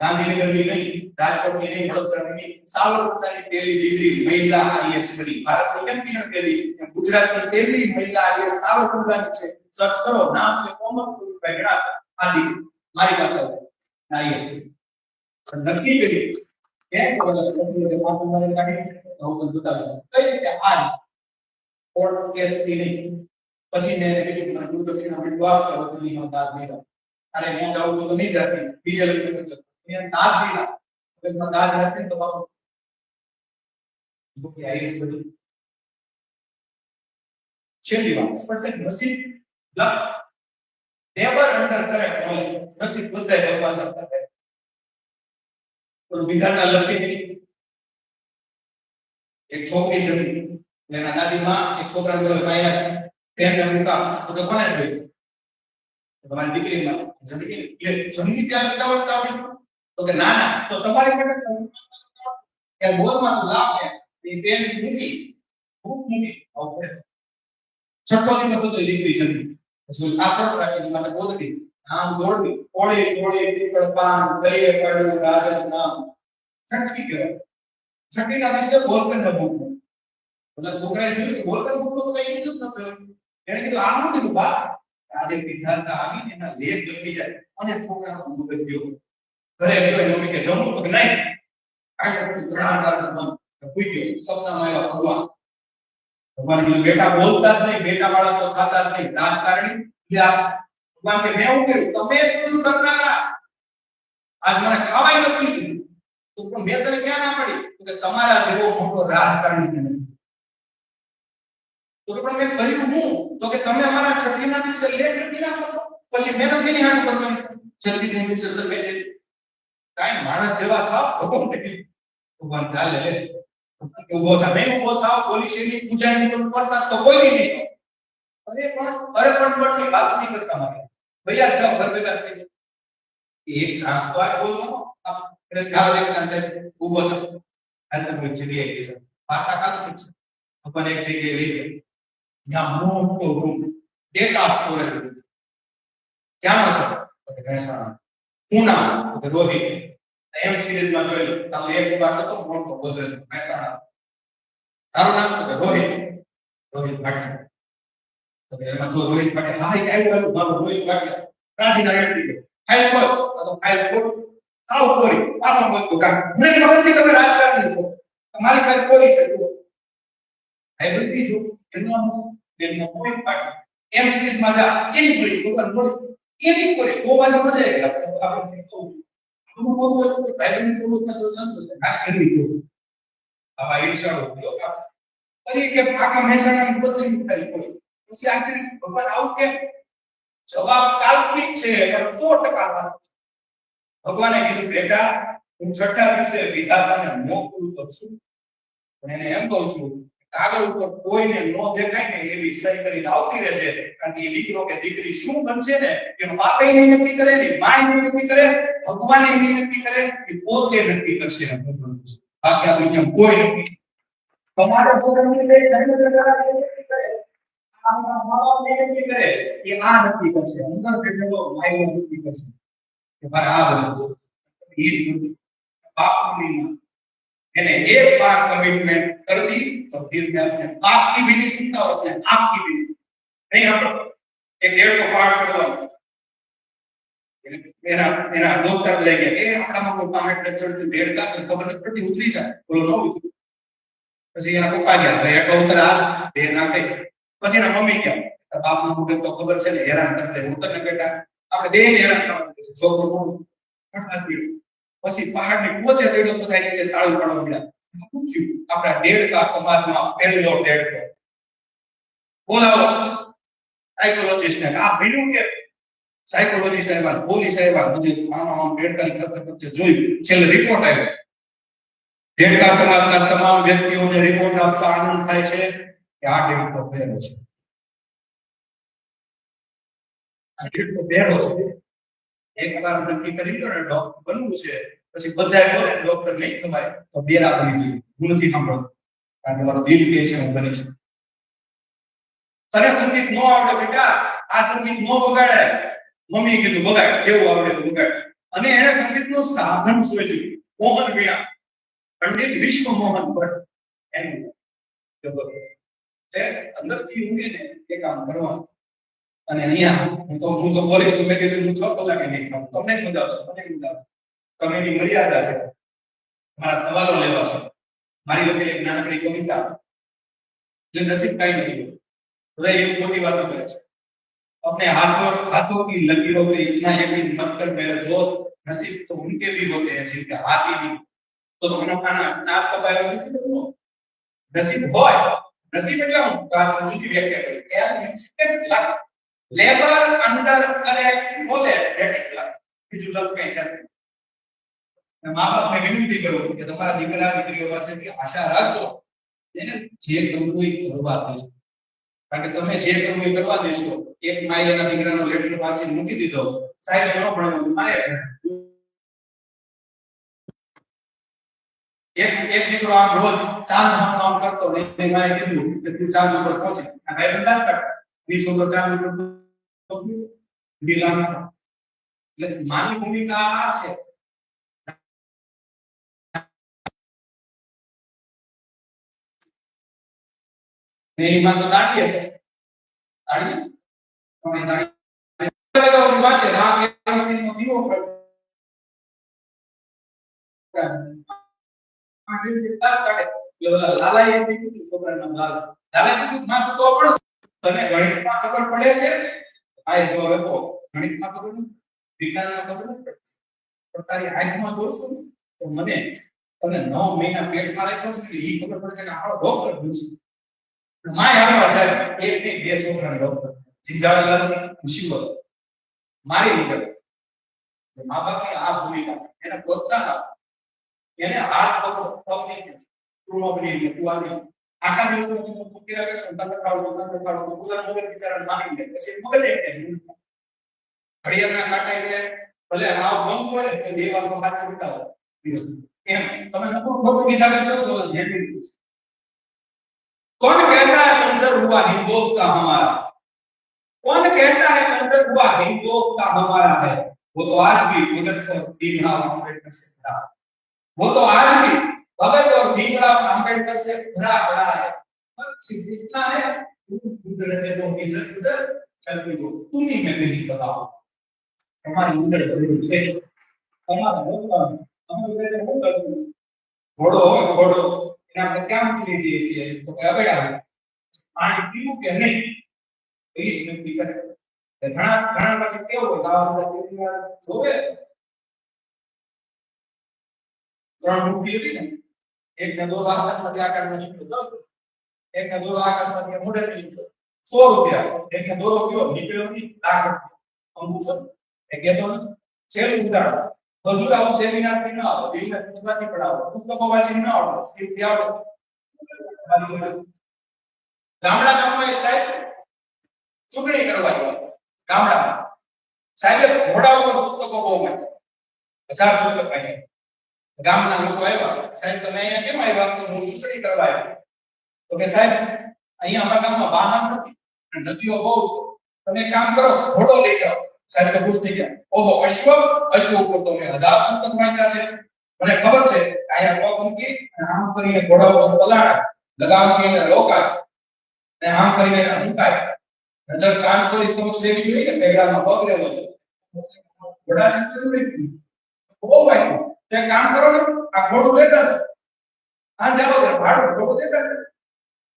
ગાંધીનગરની નહીં, રાજકોટની નહીં, વડોદરાની નહીં, સાબરકાંઠાની પહેલી દીકરી મહિલા આઈએએસ બની. ભારતની કેમ કિરણ પહેલી, એમ ગુજરાતની પહેલી મહિલા આઈએએસ સાબરકાંઠાની છે. સર્ચ કરો, નામ છે કોમલ ભાઈ ગણા. આ દીકરી મારી પાસે આઈએએસ નક્કી કરી કેમ કે પાછું મારે કાઢી હું તમને બતાવું કઈ રીતે આ કોર્ટ કેસ થી નહીં. પછી મેં કીધું મને ગુરુદક્ષિણા મળ્યું આપતા હતું નહીં દાદ નહીં. અરે મેં જાઉં તો નહીં જાતી બીજા લોકો મેં દાદ દીધા because દાદ રાખે તો બાપુ જો કે આઈએસ બની. છેલ્લી વાત સ્પર્શક નસીબ લક નેવર અંડર કરે નસીબ બધાય ભગવાન કરતા તો વિધાતા લખી નહીં. એક છોકરી જમી એના દાદીમાં એક છોકરાને બોલે ભાઈ પેન મૂકા તો કોને જોઈતું તમારી દીકરીમાં જમી ત્યાં લખતા હોય તો કે ના ના તો તમારી માટે એ બોલમાં લાભ એ પેન મૂકી ભૂખ મૂકી ઓકે છઠ્ઠો દિવસ હતો દીકરી જમી પછી આ ફોટો રાખીને મને બોલતી આમ દોડવી ઓળી ચોળી પીપળ પાન ગયે પડ્યું રાજન નામ છઠ્ઠી કહેવાય. છઠ્ઠીના દિવસે બોલકર ન ભૂખવું. બધા છોકરાએ જોયું કે બોલકર ભૂખવું તો કઈ કીધું જ નતું. એને કીધું આમ કીધું બા આજે વિધાતા આવીને એના લેખ લખી જાય અને છોકરાનો મગજ ગયો ઘરે ગયો મમ્મી કે જમું તો નહીં આગળ ઘણા બંધ ભૂઈ ગયો. સપનામાં આવ્યા ભગવાન કીધું બેટા બોલતા જ નહીં, બેટા વાળા તો ખાતા જ નહીં, રાજકારણી ભગવાન કે મેં એવું કર્યું તમે બધું કરનારા આજ મને ખાવાય નથી દીધું તો પણ મેં તને ક્યાં ના પડી કે તમારા જેવો મોટો રાજકારણી નથી. તો પણ મેં કર્યું હું તો કે તમે અમારા છઠ્ઠીના દિવસે લેટ લખી નાખો છો પછી મહેનત કેની હાટુ કરવાની. છઠ્ઠીના દિવસે લખે છે કાઈ માણસ જેવા થાવ ભગવાન ચાલે લે ઉભો થા મેં ઉભો થાવ પોલીસની પૂજાની તો કરતા તો કોઈ નહીં. અરે પણ વાત નહીં કરતા મારે ભૈયા જાવ ઘર ભેગા થઈ એક ચાન્સ તો આ બોલવાનો એટલે ખ્યાલ એક ચાન્સ ઉભો થા આ તમે જગ્યાએ ગઈ છે પાટા કાઢી છે ભગવાન એક જગ્યાએ લઈ ગયા ત્યાં મોટો રૂમ ડેટા સ્ટોરેજ ક્યાંનો છે તો મહેસાણા. શું નામ તો રોહિત એમ સિરીઝમાં જોયેલું તારો એક વાત હતો મોટો ગોદરેજ મહેસાણા. તારું નામ તો રોહિત ભાટિયા તો એમાં જો રોહિત ભાટિયા હાઈ ટાઈપ કરું મારું રોહિત ભાટિયા રાજીના એન્ટ્રી ફાઇલ ખોલ તો ફાઇલ ખોલ આવ કોરી પાછો બોલતો કા મને ખબર નથી તમે રાજકારણી છો તમારી ફાઇલ કોરી છે તો આ બધી જો એનું નામ એનો રોહિત ભાટિયા એમ સિરીઝમાં જા એની કોરી ખબર મળે એની કોરી તો પાછો મજા આવે આપણે તો હું બોલું તો ભાઈબંધ બોલું તો સંતોષ ખાસ કરી દઉં આવા ઈર્ષાઓ થયો પછી કે પાકા મહેસાણાની બધી ફાઇલ કોરી પછી આખરી ભગવાન આવું કે જવાબ કાલ્પનિક છે પણ 100% ભગવાને કીધું બેટા હું છઠ્ઠા દિવસે વિધાતાને મોકલું તો છું પણ એને એમ કહું છું કાગળ ઉપર કોઈને ન દેખાય ને એવી સહી કરીને આવતી રહેશે કારણ કે એ દીકરો કે દીકરી શું બનશે ને એનો બાપ નહીં નક્કી કરે ને માય નહીં નક્કી કરે ભગવાન નહીં નક્કી કરે એ પોતે નક્કી કરશે બાકી આ દુનિયામાં કોઈ નક્કી તમારે પોતાનું છે નક્કી કરે નક્કી કરે એ આ નક્કી કરશે અંદર બેઠેલો માય નક્કી કરશે કે ભાઈ આ બધું એ જ બાપની मैंने एक बार कमिटमेंट कर दी तो फिर मैं अपने बाप की भी नहीं सुनता और अपने आप की भी नहीं हम एक डेढ़ को पार करवा मेरा दोस्त कर ले गया ए આપણા માં કોઈ કમેન્ટ લેક્ચર થી डेढ़ का તો ખબર નથી પડતી ઉતરી જાય બોલો નો ઉતરી પછી એના પપ્પા ગયા ભાઈ એટલો ઉતર આ બે નાખે પછી એના મમ્મી ગયા બાપ નું મુખ તો ખબર છે ને હેરાન કરતે ઉતર ને બેટા આપણે બે હેરાન કરવાનું છે છોકરો પછી પહાડની ટોચે ચડ્યો તો થાય નીચે તાળું પાડવા મળ્યા પૂછ્યું આપણા દેડકા સમાજમાં પહેલો દેડકો બોલાવો સાયકોલોજિસ્ટ ને આ ભીનું કે સાયકોલોજિસ્ટ આવ્યા પોલીસ આવ્યા બધું આમ દેડકાની કરતે જોયું છેલ્લે રિપોર્ટ આવ્યો દેડકા સમાજના તમામ વ્યક્તિઓને રિપોર્ટ આપતા આનંદ થાય છે કે આ દેડકો પહેરો છે આ દેડકો પહેરો છે એક વાર નક્કી કરી લો ને ડોક્ટર બનવું છે પછી બધાય બોલે ડોક્ટર નહીં થવાય તો બેરા બની જોઈએ હું નથી સાંભળતો કારણ કે મારું દિલ કહે છે હું બની છું તને સંગીત ન આવડે બેટા આ સંગીત ન વગાડાય મમ્મી કીધું વગાડ જેવું આવડે એવું વગાડ અને એણે સંગીતનું સાધન શોધ્યું, મોહન વીણા, પંડિત વિશ્વ મોહન ભટ્ટ એનું એટલે અંદરથી ઊંઘે ને એ કામ કરવાનું. અને અહીંયા હું તો બોલીશ તો મેં કીધું હું 6 કલાકે નહીં ખાઉં, તમને મજા આવશે, મને મજા આવશે. સમયની મર્યાદા છે, મારા સવાલો લેવા છે, મારી વખતે એક નાનકડી કવિતા એટલે નસીબ કઈ નથી બધા એક મોટી વાતો કરે છે. अपने हाथों की लकीरों पे इतना यकीन मत कर मेरे दोस्त, नसीब तो उनके भी होते हैं जिनके हाथ ही नहीं। तो हमारा नाक कपाय नसीब नो नसीब होय नसीब એટલે હું વાત બીજી વ્યાખ્યા કરી કે આ instant luck labour under correct knowledge that is luck. બીજું લક કઈ છે? મા બાપને વિનંતી કરું કે તમારા દીકરા દીકરીઓ પાસેથી આશા રાખજો એને જે કરવું એ કરવા દેજો, કારણ કે તમે જે કરવું એ કરવા દેશો. એક માય એના દીકરાનો લેટર વાંચીને મૂકી દીધો, સાહેબ ન ભણવું મારે એક દીકરો આમ રોજ ચાંદ આમ કરતો ને માએ કીધું કે તું ચાંદ ઉપર પહોંચે, આ ભાઈ બંધા કર ની છોકરો ચાંદ ઉપર બિલાના. એટલે માની ભૂમિકા આ છે. मेरी मां तो दाढ़ी है, दाढ़ी हमें दाढ़ी लगा वो बात है रात के में दीवो पर आगे कितना काटे ये लाला ये भी कुछ छोकरा नाम लाला कुछ मां तो पण तने गणित में खबर पड़े છે આ જવાબ આપો. ગણિત માં ખબર નથી, વિજ્ઞાન માં ખબર નથી, પણ તારી આંખમાં જોશું તો મને તને 9 મહિના પેટમાં રાખ્યો છે એટલે ઈ ખબર પડે છે કે આપણો ડોક્ટર બનશે. માય હારવા સાહેબ એક નહીં બે છોકરાને ડોક્ટર જિંજાળલાલ મુશીબત મારી મુજબ મા બાપની આ ભૂમિકા છે. એને પ્રોત્સાહન આપો, એને હાથ પકડો, પગ નહીં તું નો બની તું આની આખા દિવસ તું કેરા કરશો તને ખાડો પોતાના મગજ વિચારને મારી લે પછી મગજ એક ઘડિયાળના કાંટા એટલે ભલે આ બંધ હોય ને તો બે વાર તો હાથ ઉઠાવો દિવસ એમ તમે નકરું ખોટું કીધા કરશો તો જેટલી कौन कहता है मंजर हुआ हिंदोस्तान हमारा, कौन कहता है मंजर हुआ हिंदोस्तान हमारा है, वो तो आज भी भगत और भीमराव अम्बेडकर से भरा, वो तो आज भी भगत और भीमराव अम्बेडकर से भरा पड़ा है. सिर्फ इतना है उधर है तो इधर उधर चल गयो तुम ही मैं नहीं बताओ हमारी उधर बड़ी से हमारा होता हम उधर हो करते घोड़ो घोड़ो એના પર ક્યાં મૂકી દીધી તો કે અબેડા પાણી પીવું કે નહીં એ જ નક્કી કરે. ઘણા ઘણા પછી કેવું હોય ગાવા બધા સિટીમાં જોવે ત્રણ મૂકી હતી ને એક ને દો આકારમાંથી આકારમાં નીકળ્યો 10, એક ને દો આકારમાંથી મોઢે નીકળ્યો 100 રૂપિયા, એક ને દોરો કયો નીકળ્યો નહીં લાખ રૂપિયા અંકુશન એ કહેતો નથી. છેલ્લું ઉદાહરણ બધું આવું સેમિનાર થી ન આવો, દિલને પૂછવાથી પડાવો, પુસ્તકો વાંચીને ન આવડે, સ્કીપ થી આવડે. ગામડામાં એક સાહેબ ચૂંટણી કરવા ગયો ગામડામાં, સાહેબે ઘોડા ઉપર પુસ્તકો બહુ વાંચ્યા, 1000 પુસ્તક વાંચ્યા. ગામના લોકો આવ્યા, સાહેબ તમે અહીંયા કેમ આવ્યા? તો હું ચૂંટણી કરવા આવ્યો. તો કે સાહેબ અહીંયા અમારા ગામમાં વાહન નથી, નદીઓ બહુ છે, તમે એક કામ કરો ઘોડો લઈ જાઓ. સાહેબ તો ખુશ થઈ ગયા, ઓહો અશ્વ ઉપર તો મેં 1000 પુસ્તક વાંચ્યા છે, મને ખબર છે અહીંયા પગ મૂકી અને આમ કરીને ઘોડા ઉપર પલાણા, લગામ કરીને રોકાય અને આમ કરીને મુકાય, નજર કાન સોરી સમક્ષ લેવી જોઈએ ને પેગડામાં પગ લેવો જોઈએ. ઘોડા છે બહુ વાંચ્યું, તે કામ કરો ને આ ઘોડું લેતા આ જાઓ કે ભાડું ઘોડું દેતા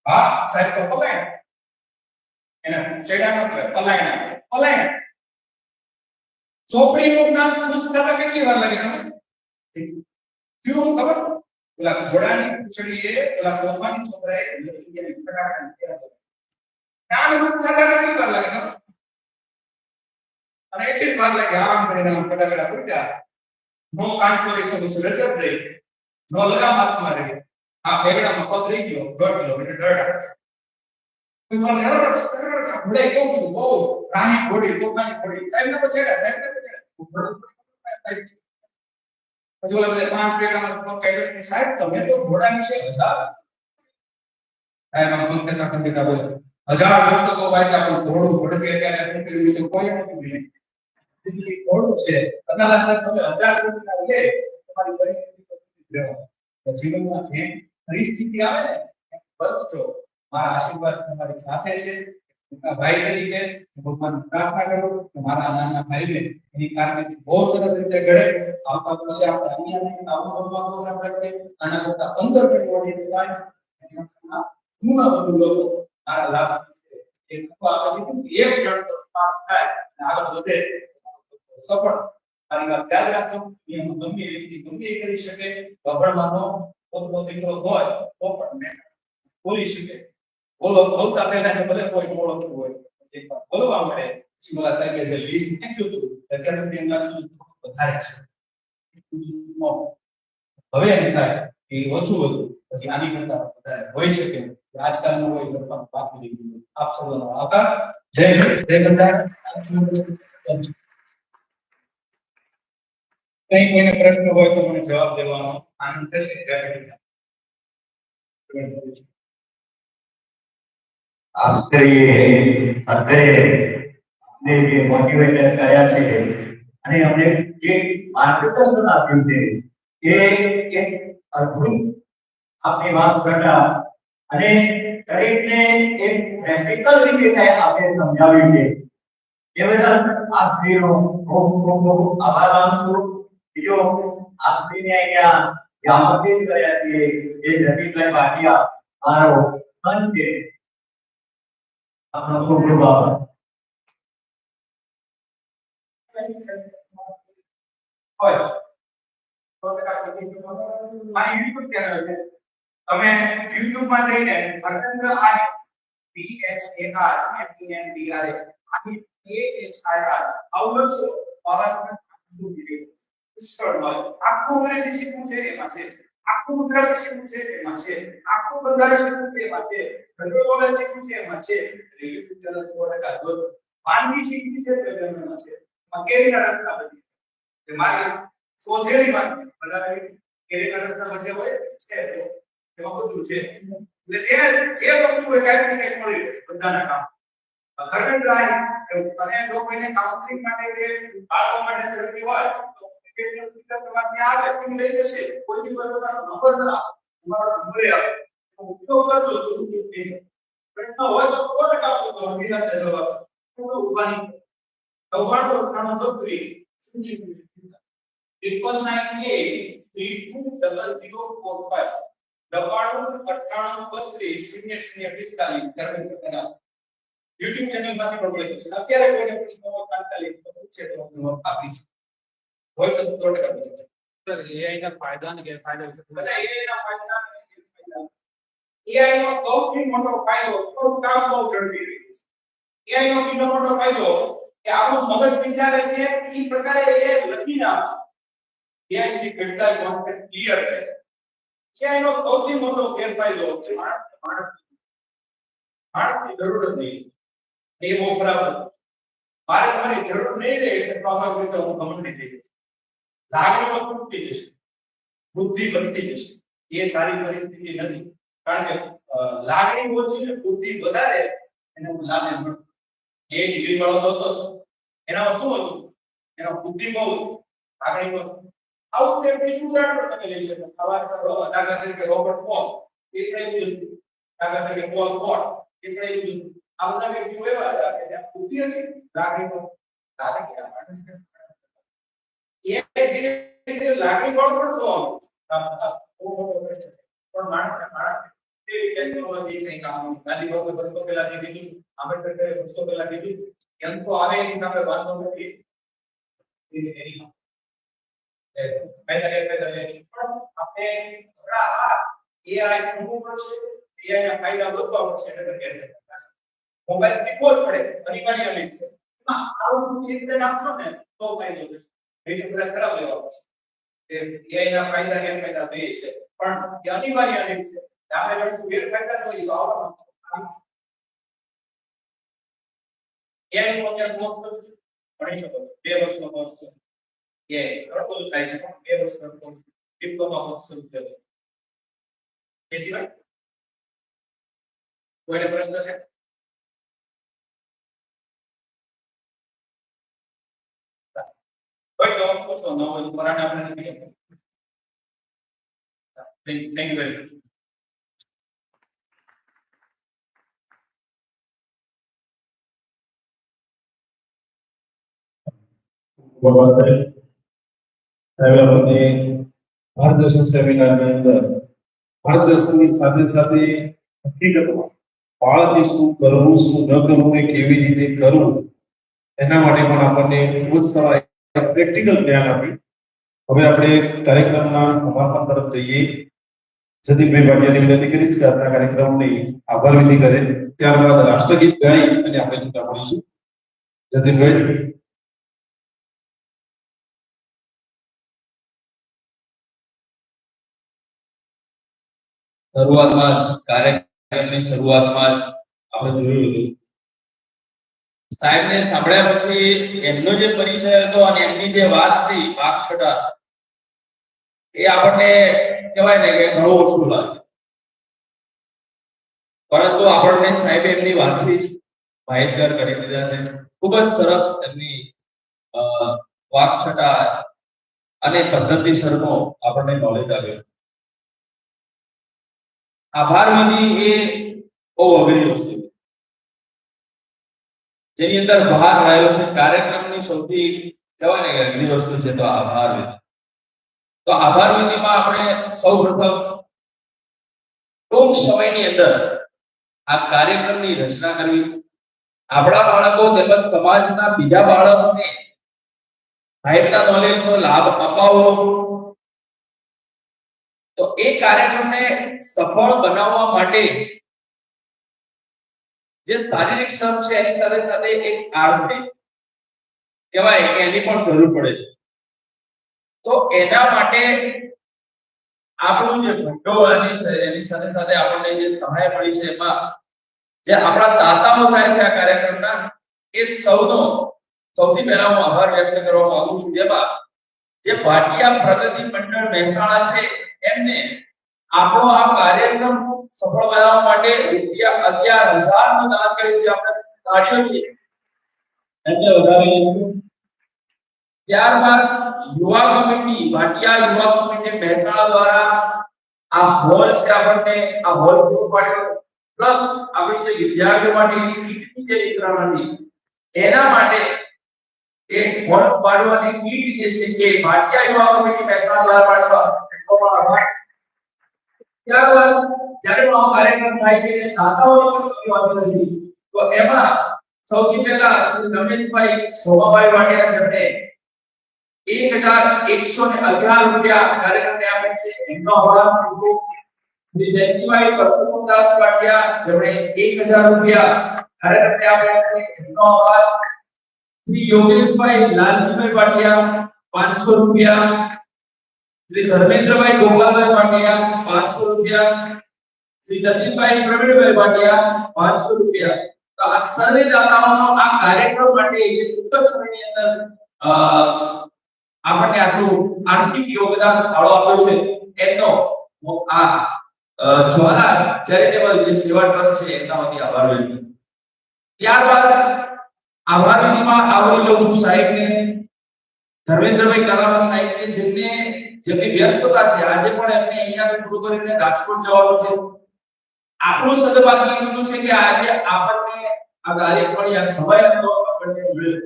હા સાહેબ તો પલાય એને ચેડાનો પલાય ચોપડીનું કામ ખુશ થતા કેટલી વાર લાગે ખબર? ક્યું ખબર? ઓલા ઘોડાની પૂંછડીએ ઓલા તોફાની છોકરાએ ઇન્ડિયાની ફટાકડા નામ રૂપ થતા કેટલી વાર લાગે ખબર? અને એટલી જ વાર લાગે આમ કરીને આમ ફટાકડા ફૂટ્યા, નો કાનચોરી સમસ રચત રહી, નો લગામ હાથમાં રહી, આ પેગડામાં પગ રહી ગયો 1.5 કિલોમીટર દોડ. ઘોડે કેવું કીધું બહુ રાની ઘોડી તોફાની ઘોડી, સાહેબ ને પછેડા પછી ઓલા બધા 5 પેગડામાં પગ સાહેબ તમે તો ઘોડા વિશે 1000 સાહેબ આમ કંકતા બોલે 1000 પુસ્તકો વાંચ્યા પણ ઘોડું ભડકે ત્યારે શું કર્યું તો કોઈ નહોતું. વીજળી થોડું છે તમારા સાથે તમે 1000 રૂપિયા લે તમારી પરિસ્થિતિ તો રહેવા જીવનમાં જે પરિસ્થિતિ આવે ને એમ બચો મારા આશીર્વાદ તમારી સાથે છે મોટા ભાઈ તરીકે ભગવાનને પ્રાર્થના કરું કે મારા નાના ભાઈને એની કારકિર્દી બહુ સરસ રીતે ઘડે આવતા વર્ષે આપણે અહીંયા આવા પ્રોગ્રામ રાખીએ આના કરતા 15 ગણી ઓડિયન્સ થાય સંસ્થાના જૂના વધુ લોકો મારા લાભ એ આપણે કીધું કે એક જણ તો પાસ થાય અને આગળ વધે સફળ મારી વાત યાદ રાખજો નિયમ ગમે વ્યક્તિ ગમે એ કરી શકે ગભણવાનો પોતનો દીકરો હોય તો પણ બોલી શકે બોલતા પહેલા ને ભલે કોઈ મોડું હોય એકવાર બોલવા મળે સિમલા સાહેબે જે લિસ્ટ નાખ્યું હતું અત્યારે તેમ લાગતું વધારે છે હવે એમ થાય કે ઓછું હતું પછી આની કરતા વધારે હોઈ શકે આજકાલનું હોય લખવાનું બાકી રહી ગયું આપ સૌનો આભાર જય ગંગા કઈ કોઈને પ્રશ્ન હોય તો મને જવાબ દેવાનો આનંદ થશે આપણે જે મોટિવેટર કર્યા છે અને અમને જે માર્ગદર્શન આપ્યું છે એ એક અદ્ભુત આપની વાત કરતા અને દરેકને એક પ્રેક્ટિકલ રીતે આપણે સમજાવ્યું છે એ બદલ આપ શ્રીનો ખૂબ ખૂબ ખૂબ આભાર માનું છું બીજો આપ શ્રીને અહીંયા આમંત્રિત કર્યા છે એ જતીનભાઈ ભાટિયા મારો સંત છે આપનો ખૂબ ખૂબ આભાર હોય 100% મારી YouTube ચેનલ છે તમે YouTube માં જઈને હરચંદ્ર આર્ય PHARMENDRA આવડશો પાવર શું વિડિયો પુષ્કળ હોય આખું અંગ્રેજી શીખવું છે એમાં છે આખું ગુજરાતી શીખવું છે એમાં છે આખું બંધારણ શીખવું છે એમાં છે જનરલ નોલેજ શીખવું છે એમાં છે YouTube ચેનલ 100% જોજો વાનગી શીખવી છે તો એમાં છે કેરીના રસ્તા બચી કે મારી શોધેલી વાનગી બરાબર કેરીના રસ્તા બચે હોય છે એમાં બધું છે એટલે જે વસ્તુ હોય કાંઈક ને કાંઈક મળી રહે બધાના કામ ધર્મેન્દ્રભાઈ અને જો કોઈને કાઉન્સેલિંગ માટે કે બાળકો માટે જરૂરી હોય તો એજ્યુકેશનલ સ્પીકર તમારે ત્યાં આવે છે લઈ જશે કોઈથી કોઈ પોતાનો નંબર ના તમારો નંબર આવે તો ઉપયોગ કરજો દુરુપયોગ નહીં પ્રશ્ન હોય તો 100% આપજો નિરાતે જવાબ તો ઉભાની 9932 YouTube ચેનલ માંથી પણ મળી જશે અત્યારે કોઈને પ્રશ્ન હોય તાત્કાલિક પૂછે તો હું જવાબ આપીશ હોય તો 100% પૂછશે બસ AI ના ફાયદા અને ગેરફાયદા વિશે અચ્છા AI ના ફાયદા અને ગેરફાયદા AI નો સૌથી મોટો ફાયદો થોડું કામ બહુ ઝડપી રહ્યું છે AI નો બીજો મોટો ફાયદો કે આપણું મગજ વિચારે છે એ પ્રકારે એ લખીને આપશે AI થી કેટલાય કોન્સેપ્ટ ક્લિયર થાય છે AI નો સૌથી મોટો ગેરફાયદો છે માણસની જરૂર જ નહીં એ બહુ ખરાબ મારે તમારી જરૂર નહીં રહે એટલે સ્વાભાવિક રીતે હું ઘમંડી થઈ જઈશ લાગણીઓ તૂટતી જશે બુદ્ધિ વધતી જશે એ સારી પરિસ્થિતિ નથી કારણ કે લાગણી ઓછી ને બુદ્ધિ વધારે એને હું લાગે મળતું એ ડિગ્રી વાળો તો હતો એના શું હતું એનો બુદ્ધિ બહુ લાગણી બહુ આવું તે બીજું ઉદાહરણ તમે લઈ શકો દાખલા તરીકે રોબર્ટ પોલ એ પણ એવું હતું દાખલા તરીકે પોલ પોટ એ પણ એવું હતું આ બધા વ્યક્તિઓ એવા હતા કે જ્યાં બુદ્ધિ હતી લાગણી માણસને એ ધીરે ધીરે લાગણી વાળો પણ થવાનું બહુ મોટો પ્રશ્ન છે પણ માણસને તે ટેકનોલોજી કઈ કામ ગાંધી બાપુ વર્ષો પહેલા જે કીધું આંબેડકર સાહેબે વર્ષો પહેલા કીધું યંત્રો આવે એની સામે વાંધો નથી એની આપણે AI ભણવું પડશે AI ના ફાયદા વધવા પડશે મોબાઈલ શીખવો જ પડે અનિવાર્ય છે એમાં આવું ચિંતન આપશો ને તો ફાયદો થશે એટલે બધા ખરાબ લેવા પડશે AI ના ફાયદા ગેરફાયદા બે છે પણ એ અનિવાર્ય છે આપણે ગણશું ગેરફાયદા હોય તો આવવાનો છે AI નો અત્યારે કોર્સ કરું છું ભણી શકો 2 વર્ષનો કોર્સ છે AI ઘણું બધું થાય છે પણ 2 વર્ષનો કોર્સ ડિપ્લોમા કોર્સ શરૂ થયો છે એ સિવાય કોઈને પ્રશ્ન છે ભાઈ તો પૂછો ન હોય તો પરાણે આપણે નથી કહેતા. Thank you very much. હવે આપણે માર્ગદર્શન સેમિનારની અંદર માર્ગદર્શનની સાથે સાથે હકીકતમાં બાળકને શું કરવું શું ન કરવું એ કેવી રીતે કરવું એના માટે પણ આપણને ખૂબ જ સારા પ્રેક્ટિકલ જ્ઞાન આપ્યું. હવે આપણે કાર્યક્રમના સમાપન તરફ જઈએ. જતીનભાઈ ભાટિયાની વિનંતી કરીશ કે આપણા કાર્યક્રમની આભાર વિધિ કરે, ત્યારબાદ રાષ્ટ્રગીત ગાઈ અને આપણે છૂટા પડીશું. જતીનભાઈ. શરૂઆતમાં જ કાર્યક્રમની શરૂઆતમાં જ આપણે જોયું હતું સાહેબને સાંભળ્યા પછી એમનો જે પરિચય હતો અને એમની જે વાત હતી વાકછટા એ આપણને કહેવાય ને કે ઘણો ઓછું લાગે, પરંતુ આપણને સાહેબ એમની વાતથી જ માહિતગાર કરી દીધા છે. ખૂબ જ સરસ એમની વાકછટા અને પદ્ધતિસરનો આપણને નોલેજ આવ્યું. આભાર વિધિ એ બહુ અઘરી વસ્તુ છે, જેની અંદર ભાર રહેલો છે. કાર્યક્રમની સૌથી કહેવાય ને કે અઘરી વસ્તુ છે તો આભાર વિધિ. તો આભાર વિધિમાં આપણે સૌપ્રથમ ટૂંક સમયની અંદર આ કાર્યક્રમની રચના કરવી, આપણા બાળકો તેમજ સમાજના બીજા બાળકોને સાહેબના નોલેજનો લાભ અપાવવો. તો એ કાર્યક્રમને સફળ બનાવવા માટે જે શારીરિક શ્રમ છે એની સાથે સાથે એક આર્થિક કહેવાય કે એની પણ જરૂર પડે છે. તો એના માટે આપણું જે ભંડોળની છે એની સાથે સાથે આપણને જે સહાય મળી છે એમાં જે આપણા દાતાઓ થાય છે આ કાર્યક્રમના, એ સૌથી પહેલા હું આભાર વ્યક્ત કરવા માંગુ છું. જેમાં જે ભાટિયા પ્રગતિ મંડળ મહેસાણા છે એમને આપણો આ કાર્યક્રમ સફળ બનાવવા માટે રૂપિયા 11,000 નું દાન કર્યું છે. આપણે તાળીઓથી એમને વધાવી લઈશું. ત્યારબાદ યુવા કમિટી ભાટિયા યુવા કમિટી મહેસાણા દ્વારા આ હોલ છે આપણને આ હોલ પૂરો પાડ્યો, પ્લસ આપણી જે વિદ્યાર્થીઓ માટેની કીટની જે વિતરણ હતી એના માટે એક હોલ પાડવાની કીટ જે છે એ ભાટિયા યુવા કમિટી મહેસાણા દ્વારા પાડવામાં આભાર. ત્યારબાદ જ્યારે આવો કાર્યક્રમ થાય છે દાતાઓની પણ વાત કરી તો એમાં સૌથી પહેલા શ્રી રમેશભાઈ સોમાભાઈ વાટિયા જેમણે 1,111 રૂપિયા કાર્યક્રમને આપે છે એમનો આભાર. શ્રી જયંતિભાઈ પરસોત્તમદાસ વાટિયા જેમણે 1,000 રૂપિયા કાર્યક્રમને આપે છે એમનો આભાર. શ્રી યોગેશભાઈ લાલજીભાઈ વાટિયા 500 રૂપિયા. શ્રી ધર્મેન્દ્રભાઈ ગોપાલભાઈ વાટિયા 500 રૂપિયા. શ્રી જતીનભાઈ પ્રવીણભાઈ વાટિયા 500 રૂપિયા. તો આ સર્વે દાતાઓનો આ કાર્યક્રમ માટે ચોક્કસ સમયની અંદર આપણને આટલું આર્થિક યોગદાન ફાળો આપ્યો છે એમનો આ જ્વાલા ચેરિટેબલ જે સેવા ટ્રસ્ટ છે એમના વતી આભાર વ્યક્ત. ત્યારબાદ આભાર વિધિમાં આવરી લઉં છું સાહેબને, ધર્મેન્દ્રભાઈ કાલાવા સાહેબને, જેમની વ્યસ્તતા છે આજે પણ એમને અહીંયાથી પૂરું કરીને રાજકોટ જવાનું છે. આપણું સદભાગ્ય એટલું છે કે આજે આપણને આ કાર્યક્રમની આ સમય આપણને મળ્યો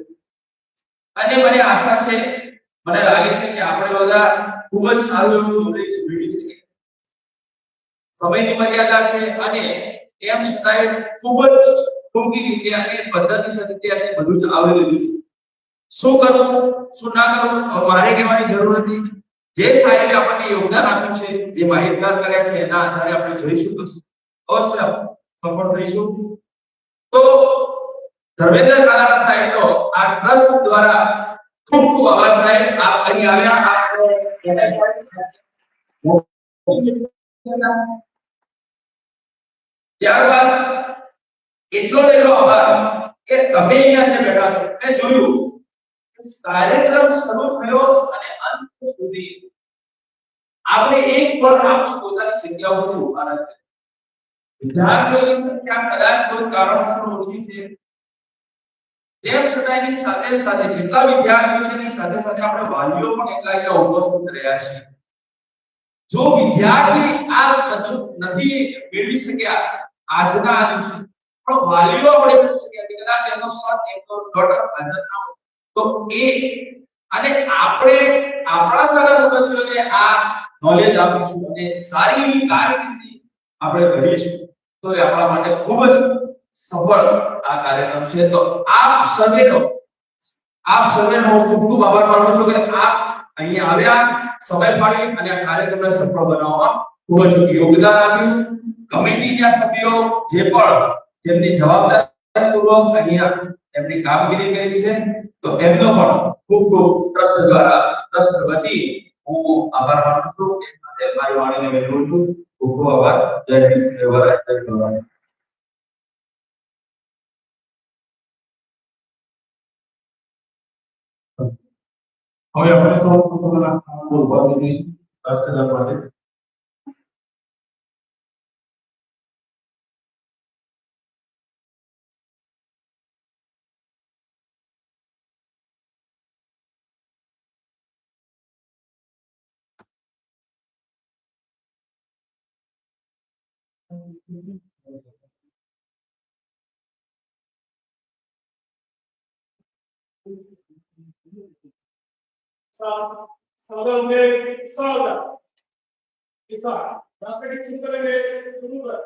અને મને આશા છે, મને લાગે છે કે આપણે બધા ખૂબ જ સારું એવું નોલેજ મેળવી શકીએ. સમયની મર્યાદા છે અને તેમ છતાંય ખૂબ જ ટૂંકી રીતે અને પદ્ધતિસર રીતે આપણે બધું જ આવરી લીધું. શું કરવું શું ના કરવું મારે કહેવાની જરૂર નથી. જે સાહેબે આપણને યોગદાન આપ્યું છે, જે માહિતગાર કર્યા છે એના આધારે આપણે જોઈશું તો અવશ્ય સફળ રહીશું. તો ધર્મેન્દ્ર કાલારા સાહેબનો આ ટ્રસ્ટ દ્વારા ખૂબ ખૂબ આભાર સાહેબ. આપ અહીં આવ્યા, ત્યારબાદ એટલો આભાર કે તમે અહીંયા જે બેઠા છો મેં જોયું કાર્યક્રમ શરૂ થયો અને અંત સુધી આપણે એક પણ આપણી પોતાની જગ્યા ઉપર ઉભા નથી. વિદ્યાર્થીઓની સંખ્યા કદાચ કોઈ કારણસર ઓછી છે, તેમ છતાં એની સાથે સાથે જેટલા વિદ્યાર્થીઓ છે એની સાથે સાથે આપણે વાલીઓ પણ એટલા અહીંયા ઉપસ્થિત રહ્યા છે. જો વિદ્યાર્થી આ બધું નથી મેળવી શક્યા આજના આ દિવસે, પણ વાલીઓ આપણે મેળવી શક્યા કે કદાચ એનો સન એનો ડોટર હાજર ના હોય તો એ અને આપણે આપણા સારા સંબંધીઓને આ નોલેજ આપીશું અને સારી એવી કારકિર્દી આપણે કરીશું તો એ આપણા માટે ખૂબ જ સફળ આ કાર્યક્રમ છે. તો આપ સર્વેનો ખૂબ ખૂબ આભાર માનું છું કે આપ અહીંયા આવ્યા, સમય ફાળવી અને આ કાર્યક્રમને સફળ બનાવવામાં ખૂબ જ યોગદાન આપ્યું. કમિટીના સભ્યો જે પણ જેમની જવાબદારીપૂર્વક અહીંયા એમની કામગીરી કરી છે તો એમનો પણ ખૂબ ખૂબ ટ્રસ્ટ દ્વારા ટ્રસ્ટ વતી હું આભાર માનું છું. એ સાથે મારી વાણીને વિરમું છું. ખૂબ ખૂબ આભાર. જય હિન્દ, જય ભારત, જય ભારત. હવે આપણે સૌ પોતાના સ્થાન પર ઉભા થઈ જઈશું રાષ્ટ્રગાન માટે. सावधान में सावधान ऐसा रास्ते की शुरू करेंगे, शुरू कर